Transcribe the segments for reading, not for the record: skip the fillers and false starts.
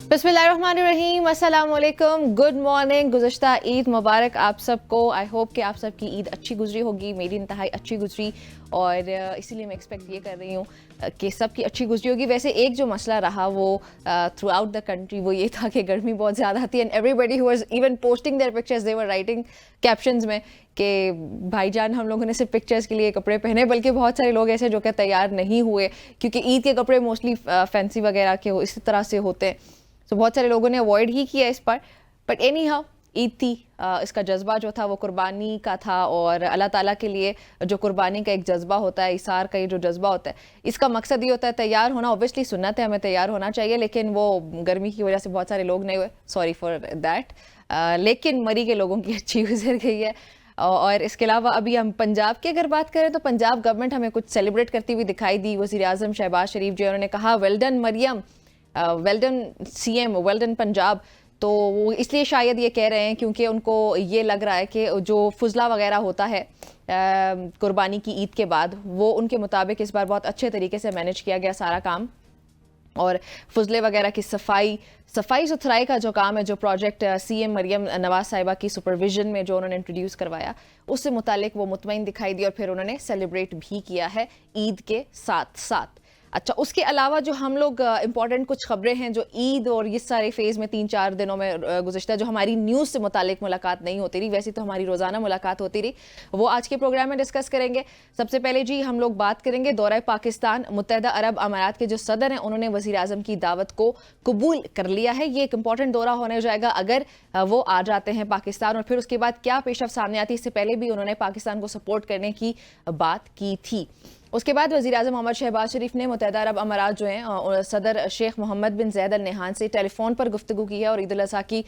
बिस्मिल्लाहिर्रहमानिर्रहीम, अस्सलाम वालेकुम, गुड मॉर्निंग, गुज़श्ता ईद मुबारक आप सबको। आई होप कि आप सबकी ईद अच्छी गुजरी होगी। मेरी इंतहाई अच्छी गुजरी और इसीलिए मैं एक्सपेक्ट ये कर रही हूँ कि सबकी अच्छी गुजरी होगी। वैसे एक जो मसला रहा वो थ्रू आउट द कंट्री वो ये था कि गर्मी बहुत ज़्यादा थी and everybody who was even posting their pictures they were writing captions में कि भाईजान हम लोगों ने सिर्फ पिक्चर्स के लिए कपड़े पहने, बल्कि बहुत सारे लोग ऐसे जो कि तैयार नहीं हुए क्योंकि ईद के कपड़े मोस्टली फैंसी वगैरह के इस तरह से होते हैं। तो बहुत सारे लोगों ने अवॉइड ही किया इस पर, बट एनी हाउ ईद थी। इसका जज्बा जो था वो कुर्बानी का था और अल्लाह ताला के लिए जो कुर्बानी का एक जज्बा होता है, इसार का ये जो जज्बा होता है, इसका मकसद ये होता है तैयार होना। ऑब्वियसली सुन्नत है, हमें तैयार होना चाहिए, लेकिन वो गर्मी की वजह से बहुत सारे लोग नहीं हुए, सॉरी फॉर दैट। लेकिन मरी के लोगों की अच्छी गुजर गई है। और इसके अलावा अभी हम पंजाब की अगर बात करें तो पंजाब गवर्नमेंट हमें कुछ सेलिब्रेट करती हुई दिखाई दी। वज़ीर आज़म शहबाज शरीफ जो उन्होंने कहा well done Maryam, well done CM, well done Punjab. तो वो इसलिए शायद ये कह रहे हैं क्योंकि उनको ये लग रहा है कि जो फुजला वगैरह होता है कुर्बानी की ईद के बाद, वो उनके मुताबिक इस बार बहुत अच्छे तरीके से मैनेज किया गया सारा काम। और फुजले वगैरह की सफाई सुथराई का जो काम है, जो प्रोजेक्ट सीएम मरियम नवाज साहिबा की सुपरविजन में जो उन्होंने इंट्रोड्यूस करवाया, उससे मुतालिक वो मुतमईन दिखाई दी और फिर उन्होंने सेलिब्रेट भी किया है ईद के साथ साथ। अच्छा, उसके अलावा जो हम लोग इंपॉर्टेंट कुछ खबरें हैं जो ईद और इस सारे फेज़ में 3-4 दिनों में गुज़श्ता जो हमारी न्यूज़ से मुतालिक मुलाकात नहीं होती रही, वैसे तो हमारी रोज़ाना मुलाकात होती रही, वो आज के प्रोग्राम में डिस्कस करेंगे। सबसे पहले जी हम लोग बात करेंगे दौरा पाकिस्तान। मुत्तहदा अरब अमारात के जो सदर हैं उन्होंने वज़ीर आज़म की दावत को कबूल कर लिया है। ये एक इंपॉर्टेंट दौरा होने जाएगा अगर वो आ जाते हैं पाकिस्तान, और फिर उसके बाद क्या पेशरफ सामने आती है। इससे पहले भी उन्होंने पाकिस्तान को सपोर्ट करने की बात की थी। उसके बाद वज़ीर आज़म मोहम्मद शहबाज शरीफ ने मुत्तहदा अरब अमारात जो हैं सदर शेख मोहम्मद बिन ज़ैद अल नहान से टेलीफोन पर गुफ्तगू की है और ईद उल अज़हा की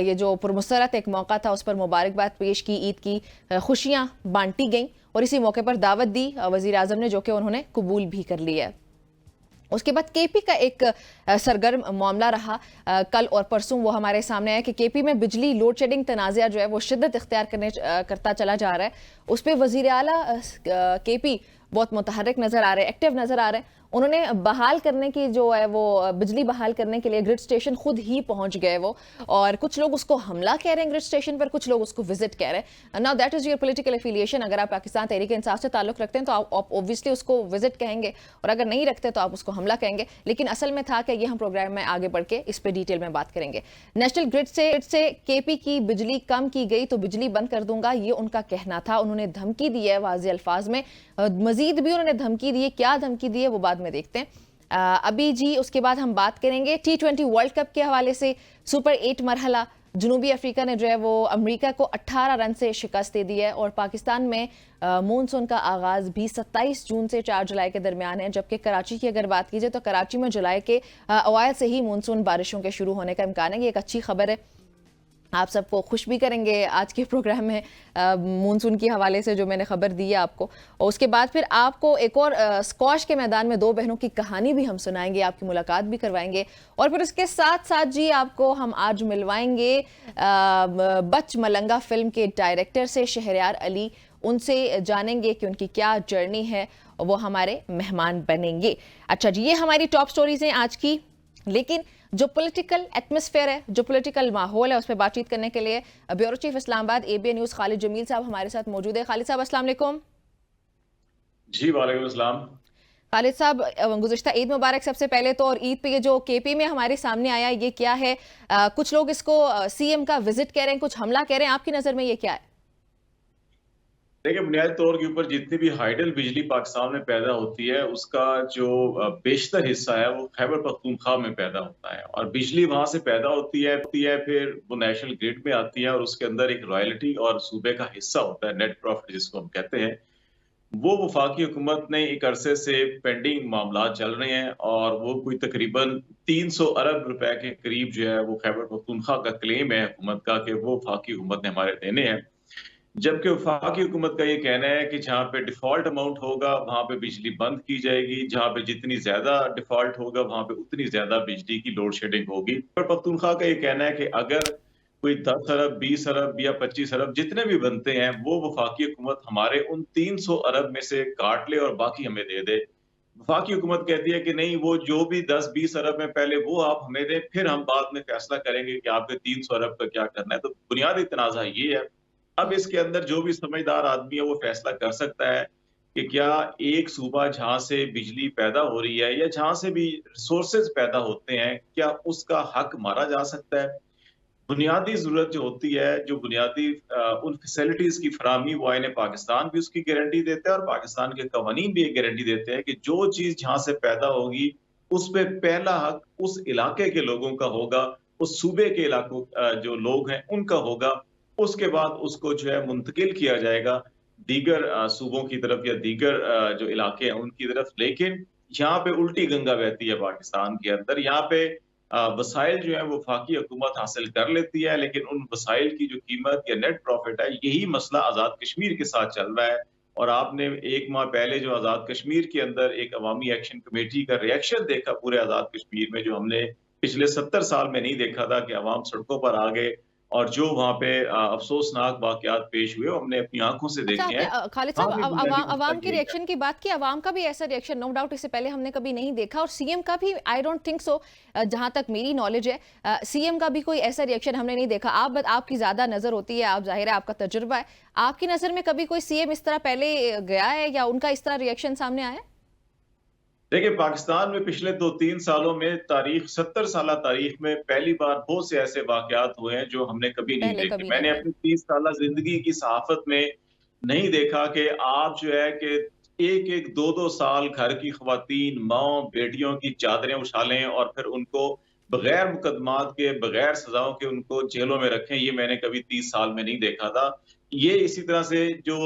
ये जो पुरमसरत एक मौका था उस पर मुबारकबाद पेश की, ईद की खुशियाँ बांटी गईं और इसी मौके पर दावत दी वज़ीर आज़म ने, जो कि उन्होंने कबूल भी कर लिया है। उसके बाद केपी का एक सरगर्म मामला रहा कल और परसों, वो हमारे सामने आया कि केपी में बिजली लोड शेडिंग तनाज़ा जो है वो शिद्दत इख्तियार करता चला जा रहा है। उस पर वज़ीर आला केपी बहुत मुतहर्रिक नज़र आ रहे हैं, एक्टिव नज़र आ रहे हैं। उन्होंने बहाल करने की जो है वो बिजली बहाल करने के लिए ग्रिड स्टेशन खुद ही पहुंच गए वो, और कुछ लोग उसको हमला कह रहे हैं ग्रिड स्टेशन पर, कुछ लोग उसको विजिट कह रहे हैं। Now that is your political affiliation. अगर आप पाकिस्तान तहरीक इंसाफ से ताल्लुक़ रखते हैं तो आप ऑब्वियसली उसको विजिट कहेंगे, और अगर नहीं रखते तो आप उसको हमला कहेंगे। लेकिन असल में था कि ये हम प्रोग्राम में आगे बढ़ के इस पर डिटेल में बात करेंगे। नेशनल ग्रिड से केपी की बिजली कम की गई तो बिजली बंद कर दूंगा, ये उनका कहना था। उन्होंने धमकी दी है वाज़े अल्फाज में, मजीद भी उन्होंने धमकी दी है, क्या धमकी दी है वो बाद में देखते हैं। अभी जी उसके बाद हम बात करेंगे T20 वर्ल्ड कप के हवाले से। सुपर 8 मरहला जनूबी अफ्रीका ने जो है वो अमेरिका को 18 रन से शिकस्त दे दी है, और पाकिस्तान में मानसून का आगाज़ भी 27 जून से 4 जुलाई के दरमियान है। जबकि कराची की अगर बात कीजिए तो कराची में जुलाई के अवाइल से ही मानसून बारिशों के शुरू होने का इम्कान है। ये एक अच्छी खबर है, आप सबको खुश भी करेंगे आज के प्रोग्राम में मानसून के हवाले से जो मैंने खबर दी है आपको। और उसके बाद फिर आपको एक और स्क्वाश के मैदान में दो बहनों की कहानी भी हम सुनाएंगे, आपकी मुलाकात भी करवाएंगे। और फिर उसके साथ साथ जी आपको हम आज मिलवाएंगे बच मलंगा फिल्म के डायरेक्टर से, शहरयार अली। उनसे जानेंगे कि उनकी क्या जर्नी है, वो हमारे मेहमान बनेंगे। अच्छा जी, ये हमारी टॉप स्टोरीज हैं आज की। लेकिन जो पॉलिटिकल एटमॉस्फेयर है, जो पॉलिटिकल माहौल है, उस पर बातचीत करने के लिए bureau chief Islamabad ABN news Khalid Jamil sahab हमारे साथ मौजूद है। खालिद साहब अस्सलाम वालेकुम। जी वालेकुम अस्सलाम। खालिद साहब, गुज़श्ता ईद मुबारक सबसे पहले तो। और ईद पे ये जो केपी में हमारे सामने आया ये क्या है? कुछ लोग इसको सीएम का विजिट कह रहे हैं, कुछ हमला कह रहे हैं, आपकी नजर में ये क्या है? देखिए, बुनियादी तौर के ऊपर जितनी भी हाइडल बिजली पाकिस्तान में पैदा होती है उसका जो बेशतर हिस्सा है वो खैबर पख्तूनख्वा में पैदा होता है, और बिजली वहां से पैदा होती है फिर वो नेशनल ग्रिड में आती है, और उसके अंदर एक रॉयल्टी और सूबे का हिस्सा होता है, नेट प्रॉफिट जिसको हम कहते हैं। वो वफाकी हुकूमत ने एक अरसे से पेंडिंग मामला चल रहे हैं, और वो कोई तकरीबन 300 अरब रुपए के करीब जो है वो खैबर पख्तूनख्वा का क्लेम है हुकूमत का कि वो वफाकी हुकूमत ने हमारे देने हैं। जबकि वफाकी हुकूमत का ये कहना है कि जहाँ पे डिफॉल्ट अमाउंट होगा वहां पे बिजली बंद की जाएगी, जहाँ पे जितनी ज्यादा डिफॉल्ट होगा वहां पे उतनी ज्यादा बिजली की लोड शेडिंग होगी। पर पख्तूनख्वा का ये कहना है कि अगर कोई 10 अरब 20 अरब या 25 अरब जितने भी बनते हैं वो वफाकी हुकूमत हमारे उन 300 अरब में से काट ले और बाकी हमें दे दे। वफाकी हुकूमत कहती है कि नहीं, वो जो भी 10-20 अरब में पहले वो आप हमें दें, फिर हम बाद में फैसला करेंगे कि आपके 300 अरब का क्या करना है। तो बुनियादी तनाज़ा ये है। अब हम्म। इसके अंदर जो भी समझदार आदमी है वो फैसला कर सकता है कि क्या एक सूबा जहाँ से बिजली पैदा हो रही है या जहाँ से भी रिसोर्सेज़ पैदा होते हैं, क्या उसका हक मारा जा सकता है? बुनियादी ज़रूरत जो होती है, जो बुनियादी उन फैसिलिटीज़ की फराहमी, वो आईन पाकिस्तान भी उसकी गारंटी देता है और पाकिस्तान के कवानीन भी एक गारंटी देते हैं कि जो चीज़ जहाँ से पैदा होगी, उस पे पहला हक उस इलाके के लोगों का होगा, उस सूबे के इलाकों जो लोग हैं, उनका होगा। उसके बाद उसको जो है मुंतकिल किया जाएगा दीगर सूबों की तरफ या दीगर जो इलाके हैं, उनकी तरफ। लेकिन यहाँ पे उल्टी गंगा बहती है पाकिस्तान के अंदर। यहाँ पे वसाइल जो है वो वफाकी हुकूमत हासिल कर लेती है, लेकिन उन वसाइल की जो कीमत या नेट प्रॉफिट है, यही मसला आज़ाद कश्मीर के साथ चल रहा है। और आपने 1 माह पहले जो आज़ाद कश्मीर के अंदर एक अवामी एक्शन कमेटी का रिएक्शन देखा पूरे आज़ाद कश्मीर में, जो हमने पिछले 70 साल में नहीं देखा था कि अवाम सड़कों पर आ गए और जो वहाँ पे अफ़सोसनाक वाक़यात पेश हुए, वो हमने अपनी आँखों से अच्छा, देखे आपने हैं। खालिद साहब वहाँ भी बुनियादी मसला अवाम के यही है। रिएक्शन की बात की। अवाम का भी ऐसा रिएक्शन नो डाउट इससे पहले हमने कभी नहीं देखा, और सीएम का भी आई डोंट थिंक सो, जहां तक मेरी नॉलेज है सीएम का भी कोई ऐसा रिएक्शन हमने नहीं देखा। आपकी ज्यादा नजर होती है, आप जाहिर है आपका तजुर्बा है, आपकी नजर में कभी कोई सीएम इस तरह पहले गया है या उनका इस तरह रिएक्शन सामने आया है? देखिए, पाकिस्तान में पिछले 2-3 सालों में 70 साला तारीख में पहली बार बहुत से ऐसे वाक़यात हुए हैं जो हमने कभी नहीं पहले देखे। कभी नहीं मैंने हुए। अपनी 30 साला ज़िंदगी की सहाफ़त में नहीं देखा कि आप जो है कि 1-1, 2-2 साल घर की ख़वातीन, माँ, बेटियों की चादरें उछालें और फिर उनको बगैर मुकदमात के, बगैर सज़ाओं के उनको जेलों में रखें, ये मैंने कभी 30 साल में नहीं देखा था। ये इसी तरह से जो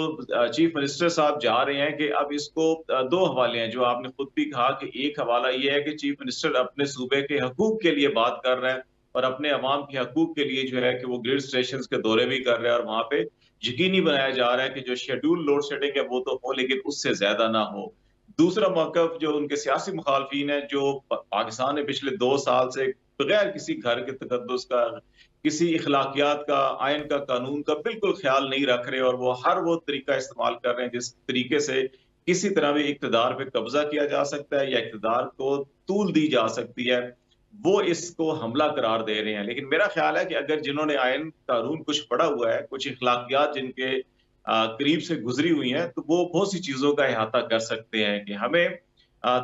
चीफ मिनिस्टर साहब जा रहे हैं कि अब इसको 2 हवाले हैं, जो आपने खुद भी कहा कि एक हवाला ये है कि चीफ मिनिस्टर अपने सूबे के हकूक के लिए बात कर रहे हैं और अपने अवाम के हकूक के लिए जो है कि वो ग्रिड स्टेशंस के दौरे भी कर रहे हैं और वहाँ पे यकीनी बनाया जा रहा है कि जो शेड्यूल लोड शेडिंग है वो तो हो, लेकिन उससे ज़्यादा ना हो। दूसरा मौक़िफ़ जो उनके सियासी मुखालफिन हैं, जो पाकिस्तान ने पिछले 2 साल से बगैर किसी घर के तकद्दुस का, किसी इखलाकियात का, आयन का, कानून का बिल्कुल ख़्याल नहीं रख रहे और वो हर वो तरीका इस्तेमाल कर रहे हैं जिस तरीके से किसी तरह भी इक़्तिदार पे कब्ज़ा किया जा सकता है या इक़्तिदार को तूल दी जा सकती है, वो इसको हमला करार दे रहे हैं। लेकिन मेरा ख़्याल है कि अगर जिन्होंने आयन कानून कुछ पढ़ा हुआ है, कुछ इखलाकियात जिनके करीब से गुज़री हुई हैं, तो वो बहुत सी चीज़ों का इहाता कर सकते हैं कि हमें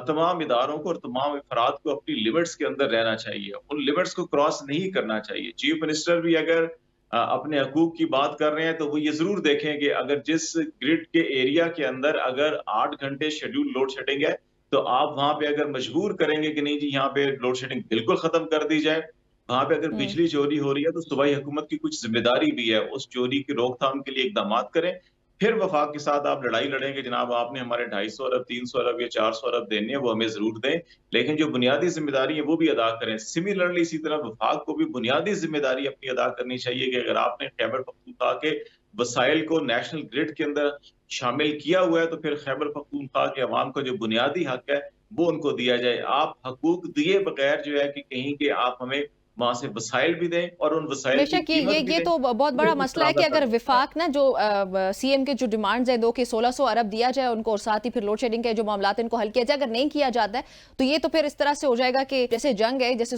तमाम इदारों को और तमाम अफ़राद को अपनी लिमिट्स के अंदर रहना चाहिए। उन लिमिट्स को क्रॉस नहीं करना चाहिए। चीफ मिनिस्टर भी अगर अपने हकूक की बात कर रहे हैं, तो वो ये ज़रूर देखें कि अगर जिस ग्रिड के एरिया के अंदर अगर 8 घंटे शेड्यूल लोड शेडिंग है, तो आप वहाँ पे अगर मजबूर करेंगे कि नहीं जी, यहाँ पे लोड शेडिंग बिल्कुल ख़त्म कर दी जाए। वहाँ पे अगर हम्म। बिजली चोरी हो रही है, तो सूबाई हुकूमत की कुछ ज़िम्मेदारी भी है। उस चोरी की रोकथाम के लिए इक़दामात करें। फिर वफ़ाक के साथ आप लड़ाई लड़ेंगे, जनाब आपने हमारे 250 अरब, 300 अरब या 400 अरब देने हैं, वो हमें ज़रूर दें, लेकिन जो बुनियादी ज़िम्मेदारी है वो भी अदा करें। सिमिलरली इसी तरह वफ़ाक को भी बुनियादी ज़िम्मेदारी अपनी अदा करनी चाहिए कि अगर आपने खैबर पख्तूनख्वा के वसाइल को नेशनल ग्रिड के अंदर शामिल किया हुआ है, तो फिर खैबर पख्तूनख्वा के अवाम का जो बुनियादी हक है, वो उनको दिया जाए। आप हकूक दिए बगैर जो है कि कहीं के आप हमें वहाँ से वसाइल भी दें और उन वसाइल की बेशक कीमत भी ये दें, तो बहुत ये बड़ा मसला है कि मुतनाज़ा अगर कर सकता है। विफाक ना जो सीएम के जो डिमांड्स है दो कि 1600 अरब दिया जाए उनको, और साथ ही फिर लोड शेडिंग के जो मामला इनको हल किया जाए, अगर नहीं किया जाता है तो ये तो फिर इस तरह से हो जाएगा कि जैसे जंग है, जैसे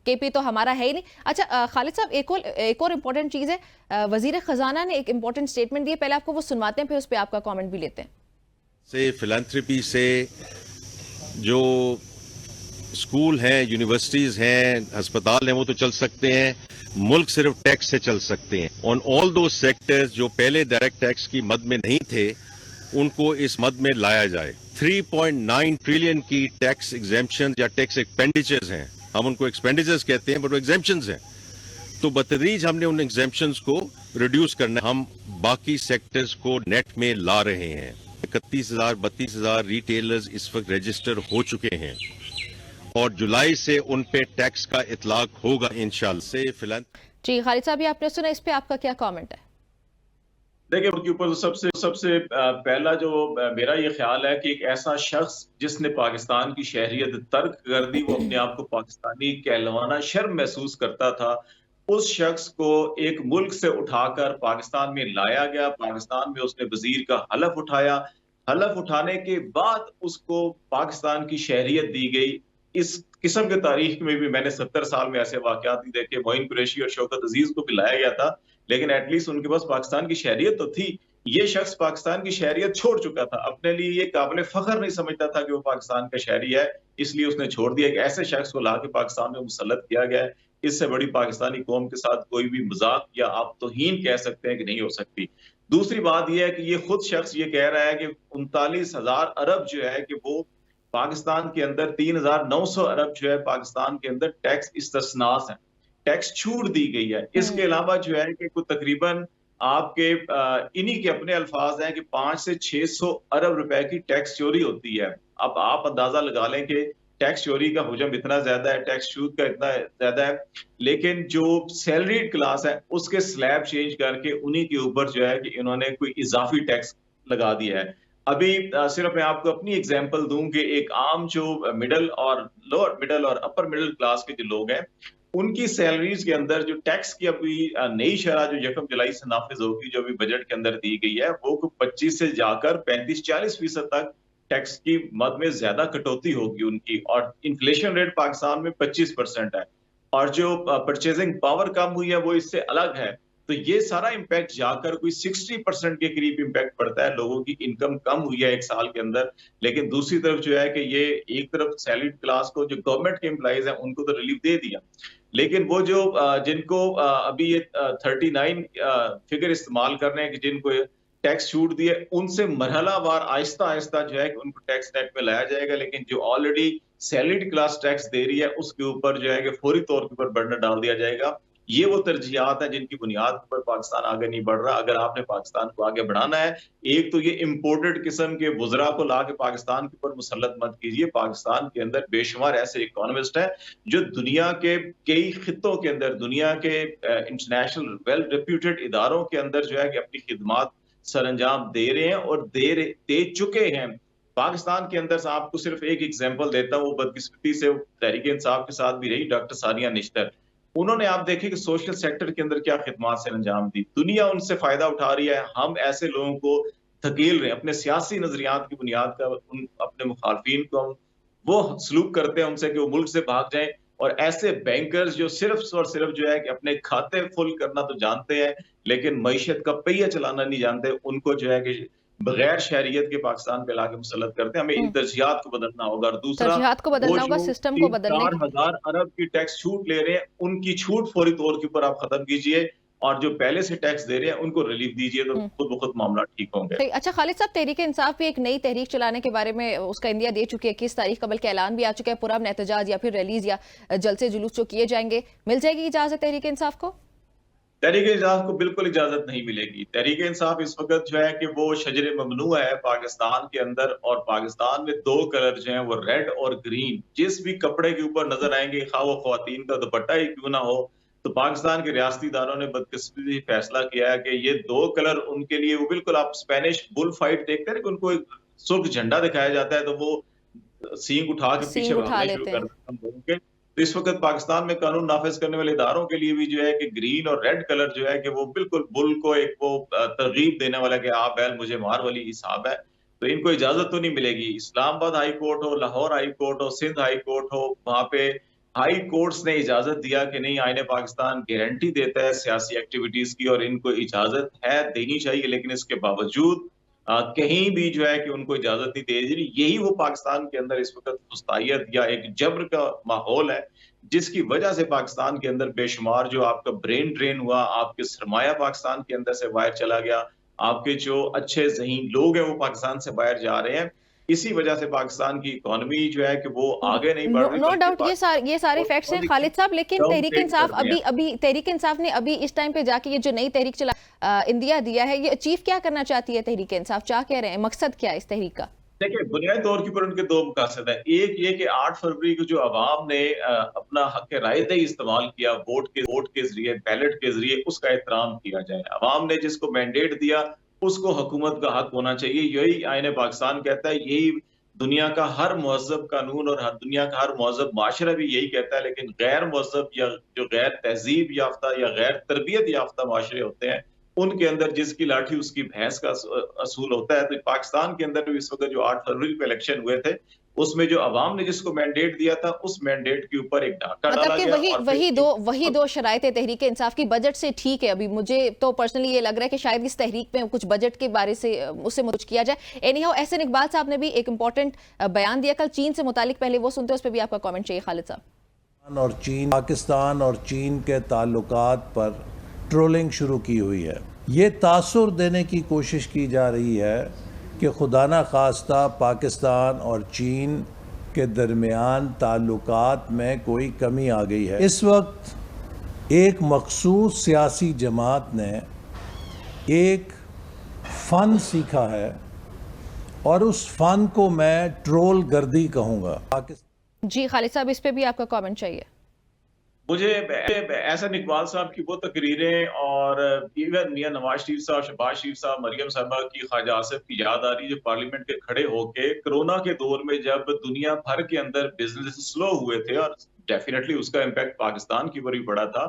केपी तो हमारा है ही नहीं। अच्छा खालिद साहब, एक और इम्पोर्टेंट चीज़ है, वजीर खजाना ने एक इम्पोर्टेंट स्टेटमेंट दी है, पहले आपको वो सुनवाते हैं, फिर उस पर आपका कॉमेंट भी लेते हैं। से फिलैंथ्रोपी से जो स्कूल हैं, यूनिवर्सिटीज हैं, अस्पताल हैं, वो तो चल सकते हैं। मुल्क सिर्फ टैक्स से चल सकते हैं। ऑन ऑल दो सेक्टर्स जो पहले डायरेक्ट टैक्स की मद में नहीं थे, उनको इस मद में लाया जाए। 3.9 ट्रिलियन की टैक्स एग्जेम्पशन या टैक्स एक्सपेंडिचर्स हैं, हम उनको एक्सपेंडिचर्स कहते हैं, बट वो एग्जेम्पशंस हैं। तो बतदरीज हमने उन एग्जेम्पशंस को रिड्यूस करना है। हम बाकी सेक्टर्स को नेट में ला रहे हैं। 31,000 32,000 रिटेलर्स इस वक्त रजिस्टर हो चुके हैं और जुलाई से उन पे टैक्स का इतलाक होगा इंशाल्लाह। से फिलहाल जी खालिद साहब, ये आपने सुना, इस पे आपका क्या कमेंट है? देखिए, उनके ऊपर तो सबसे सबसे पहला जो मेरा ये ख्याल है कि एक ऐसा शख्स जिसने पाकिस्तान की शहरियत तर्क कर दी, वो अपने आप को पाकिस्तानी कहलवाना शर्म महसूस करता था, उस शख्स को एक मुल्क से उठाकर पाकिस्तान में लाया गया। पाकिस्तान में उसने वजीर का हलफ उठाया, हलफ उठाने के बाद उसको पाकिस्तान की शहरियत दी गई। इस किस्म के तारीख में भी मैंने 70 साल में ऐसे वाकयात नहीं देखे। मोइन कुरैशी और शौकत अजीज को भी लाया गया था, लेकिन एटलीस्ट उनके पास पाकिस्तान की शहरियत तो थी। ये शख्स पाकिस्तान की शहरियत छोड़ चुका था, अपने लिए ये काबिल फख्र नहीं समझता था कि वो पाकिस्तान का शहरी है, इसलिए उसने छोड़ दिया। एक ऐसे शख्स को लाके पाकिस्तान में मुसल्लत किया गया है, इससे बड़ी पाकिस्तानी कौम के साथ कोई भी मजाक या आप तौहीन कह सकते हैं कि नहीं हो सकती। दूसरी बात यह है कि ये खुद शख्स ये कह रहा है कि 39,000 अरब जो है कि वो पाकिस्तान के अंदर 3,900 अरब जो है पाकिस्तान के अंदर टैक्स इस्तस्नास है, टैक्स छूट दी गई है। इसके अलावा जो है कि कुछ तकरीबन आपके इन्हीं के अपने अल्फाज हैं कि 5 से 600 अरब रुपए की टैक्स चोरी होती है। अब आप अंदाजा लगा लें कि टैक्स चोरी का हुजम इतना ज्यादा है, टैक्स छूट का इतना ज्यादा है, लेकिन जो सैलरीड क्लास है उसके स्लैब चेंज करके उन्हीं के ऊपर जो है कि इन्होंने कोई इजाफी टैक्स लगा दिया है। अभी सिर्फ मैं आपको अपनी एग्जांपल दूं कि एक आम जो मिडिल और लोअर मिडिल और अपर मिडिल क्लास के जो लोग हैं, उनकी सैलरीज के अंदर जो टैक्स की अभी नई शरह जो 1 जुलाई से नाफिज होगी, जो अभी बजट के अंदर दी गई है, वो 25 से जाकर 35-40% तक टैक्स की मद में ज्यादा कटौती होगी उनकी। और इन्फ्लेशन रेट पाकिस्तान में 25% है, और जो परचेजिंग पावर कम हुई है वो इससे अलग है। तो ये सारा इम्पैक्ट जाकर कोई 60% के करीब इम्पैक्ट पड़ता है। लोगों की इनकम कम हुई है 1 साल के अंदर, लेकिन दूसरी तरफ जो है कि ये एक तरफ सैलरीड क्लास को, जो गवर्नमेंट के एम्प्लॉइज हैं, उनको तो रिलीफ दे दिया, लेकिन वो जो जिनको अभी ये 39 फिगर इस्तेमाल कर रहे हैं कि जिनको टैक्स छूट दिए, उनसे मरहलावार आहिस्ता आहिस्ता जो है कि उनको टैक्स नेट में लाया जाएगा। लेकिन जो ऑलरेडी सैलरीड क्लास टैक्स दे रही है उसके ऊपर जो है कि फौरी तौर के ऊपर बर्डन डाल दिया जाएगा। ये वो तरजीहात है जिनकी बुनियाद पर पाकिस्तान आगे नहीं बढ़ रहा। अगर आपने पाकिस्तान को आगे बढ़ाना है, एक तो ये इम्पोर्टेड किस्म के वुज़रा को ला के पाकिस्तान के ऊपर मुसल्लत मत कीजिए। पाकिस्तान के अंदर बेशुमार ऐसे इकोनॉमिस्ट हैं जो दुनिया के कई खित्तों के अंदर, दुनिया के इंटरनेशनल वेल रेप्यूटेड इदारों के अंदर जो है कि अपनी खिदमात सरअंजाम दे रहे हैं और दे चुके हैं। पाकिस्तान के अंदर आपको सिर्फ एक एग्जांपल देता हूँ, वो बदकिस्मती से तहरीक इंसाफ के साथ भी रही, डॉक्टर सानिया निश्तर। उन्होंने आप देखें कि सोशल सेक्टर के अंदर क्या खिदमात से अंजाम दी, दुनिया उनसे फायदा उठा रही है। हम ऐसे लोगों को धकेल रहे हैं अपने सियासी नजरियात की बुनियाद का, अपने मुखालफिन को हम वो सलूक करते हैं उनसे कि वो मुल्क से भाग जाएं। और ऐसे बैंकर्स जो सिर्फ और सिर्फ जो है कि अपने खाते फुल करना तो जानते हैं, लेकिन मईशत का पहिया चलाना नहीं जानते, उनको जो है कि बगैर शहरियत के पाकिस्तान पे लाके मुसल्लत करते हैं। हमें इन तरजीहात को बदलना होगा। और दूसरा, तरजीहात को वो बदलना होगा, जो सिस्टम को बदलने 3-4 हजार अरब की टैक्स छूट ले रहे हैं, उनकी छूट फौरी तौर के ऊपर आप खत्म कीजिए, और जो पहले से टैक्स दे रहे हैं उनको रिलीफ दीजिए, तो खुद ब खुद मामला ठीक होंगे। सही। अच्छा खालिद साहब, तहरीक इंसाफ भी एक नई तहरीक चलाने के बारे में उसका इंडिया दे चुकी है, 21 तारीख का बल्कि ऐलान भी आ चुका है। पुरअमन एहतजाज या फिर रैलीज या जलसे जुलूस जो किए जाएंगे, मिल जाएगी इजाजत तहरीक इंसाफ को? तहरीक इंसाफ को बिल्कुल इजाजत नहीं मिलेगी। तहरीक इंसाफ इस वक्त जो है कि वो शजर ममनू है पाकिस्तान के अंदर, और पाकिस्तान में 2 कलर जो हैं वो रेड और ग्रीन जिस भी कपड़े के ऊपर नजर आएंगे, खा वो ख्वातीन का दुपट्टा ही क्यों ना हो। तो पाकिस्तान के रियासती इदारों ने बदकिस्मती फैसला किया है कि ये 2 कलर उनके लिए, वो बिल्कुल, आप स्पेनिश बुल फाइट देखते हैं कि उनको एक सुर्ख झंडा दिखाया जाता है तो वो सींग उठा के पीछे भागने शुरू कर देते हैं। तो इस वक्त पाकिस्तान में कानून नाफिज करने वाले इदारों के लिए भी जो है कि ग्रीन और रेड कलर जो है कि वो बिल्कुल बुल को एक वो तरगीब देने वाला कि आप बैल मुझे मार वाली हिसाब है। तो इनको इजाजत तो नहीं मिलेगी। इस्लामाबाद हाई कोर्ट हो, लाहौर हाई कोर्ट हो, सिंध हाई कोर्ट हो, वहां पे हाई कोर्ट्स ने इजाजत दिया कि नहीं, आईने पाकिस्तान गारंटी देता है सियासी एक्टिविटीज की और इनको इजाजत है, देनी चाहिए, लेकिन इसके बावजूद कहीं भी जो है कि उनको इजाजत नहीं दे रही। यही वो पाकिस्तान के अंदर इस वक्त फुस्तायत या एक जब्र का माहौल है, जिसकी वजह से पाकिस्तान के अंदर बेशुमार जो आपका ब्रेन ड्रेन हुआ, आपके सरमाया पाकिस्तान के अंदर से बाहर चला गया, आपके जो अच्छे ज़हीन लोग हैं वो पाकिस्तान से बाहर जा रहे हैं। इसी वजह से पाकिस्तान की इकोनॉमी जो है कि वो आगे नहीं बढ़ रही। नो डाउट ये सारे फैक्ट्स हैं खालिद साहब, लेकिन तहरीक इंसाफ अभी तहरीक इंसाफ ने अभी इस टाइम पे जाके ये जो नई तहरीक चला इंडिया दिया है, ये अचीव क्या करना चाहती है तहरीक इंसाफ? चाह कह रहे हैं, मकसद क्या है इस तहरीक का? देखिए, बुनियादी तौर के ऊपर उनके 2 मकसद हैं। एक ये कि 8 फरवरी को जो अवाम ने अपना हक रायदही इस्तेमाल किया वोट के जरिए, बैलेट के जरिए, उसका एहतराम किया जाए। अवाम ने जिसको मैंडेट दिया उसको हुकूमत का हक होना चाहिए। यही आईने पाकिस्तान कहता है, यही दुनिया का हर महज़ब कानून और दुनिया का हर महज़ब माशरा भी यही कहता है। लेकिन गैर महज़ब या जो गैर तहजीब याफ्ता या गैर तरबियत याफ्ता माशरे होते हैं, उनके अंदर जिसकी लाठी उसकी भैंस का असूल होता है। तो पाकिस्तान के अंदर इस वक्त जो 8 फरवरी को इलेक्शन हुए थे, उसमें जो अवाम ने जिसको मैंडेट दिया था, उस मैंडेट के ऊपर एक डाका मतलब डाला कि गया वही और वही दो शरायत तहरीक इंसाफ की बजट से ठीक है। अभी मुझे तो पर्सनली ये लग रहा है कि शायद इस तहरीक में कुछ बजट के बारे से उससे कुछ किया जाए। एनी हाउ, एहसन इकबाल साहब ने भी एक इंपॉर्टेंट बयान दिया कल चीन से मुतालिक, पहले वो सुनते हैं, उस पर भी आपका कमेंट चाहिए खालिद साहब। और चीन, पाकिस्तान और चीन के ताल्लुकात पर ट्रोलिंग शुरू की हुई है। ये तासुर देने की कोशिश की जा रही है कि खुदा न खास्ता पाकिस्तान और चीन के दरमियान ताल्लुकात में कोई कमी आ गई है। इस वक्त एक मखसूस सियासी जमात ने एक फ़न सीखा है और उस फ़न को मैं ट्रोल गर्दी कहूँगा। जी खालिद साहब, इस पे भी आपका कमेंट चाहिए। मुझे एहसन इकबाल साहब की वो तकरीरें और इवन मियां नवाज शरीफ साहब, शहबाज शरीफ साहब, मरियम साहबा की, ख्वाजा आसिफ की याद आ रही, जो पार्लियामेंट के खड़े होके कोरोना के दौर में जब दुनिया भर के अंदर बिजनेस स्लो हुए थे और डेफिनेटली उसका इम्पैक्ट पाकिस्तान के ऊपर भी पड़ा था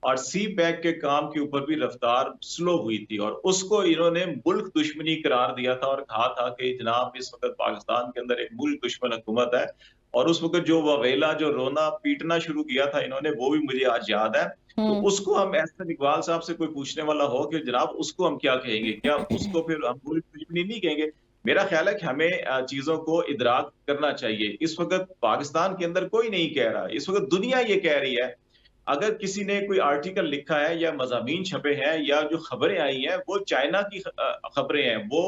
और सी पैक के काम के ऊपर भी रफ्तार स्लो हुई थी और उसको इन्होंने मुल्क दुश्मनी करार दिया था और कहा था कि जनाब इस वक्त पाकिस्तान के अंदर एक मुल्क दुश्मन हुकूमत है। और उस वक्त जो ववेला जो रोना पीटना शुरू किया था इन्होंने, वो भी मुझे आज याद है। तो उसको हम एहसन इकबाल साहब से कोई पूछने वाला हो कि जनाब उसको हम क्या कहेंगे, क्या उसको फिर हम मुल्क दुश्मनी नहीं कहेंगे? मेरा ख्याल है कि हमें चीजों को इदराक करना चाहिए। इस वक्त पाकिस्तान के अंदर कोई नहीं कह रहा, इस वक्त दुनिया ये कह रही है। अगर किसी ने कोई आर्टिकल लिखा है या मज़ामीन छपे हैं या जो खबरें आई हैं वो चाइना की खबरें हैं, वो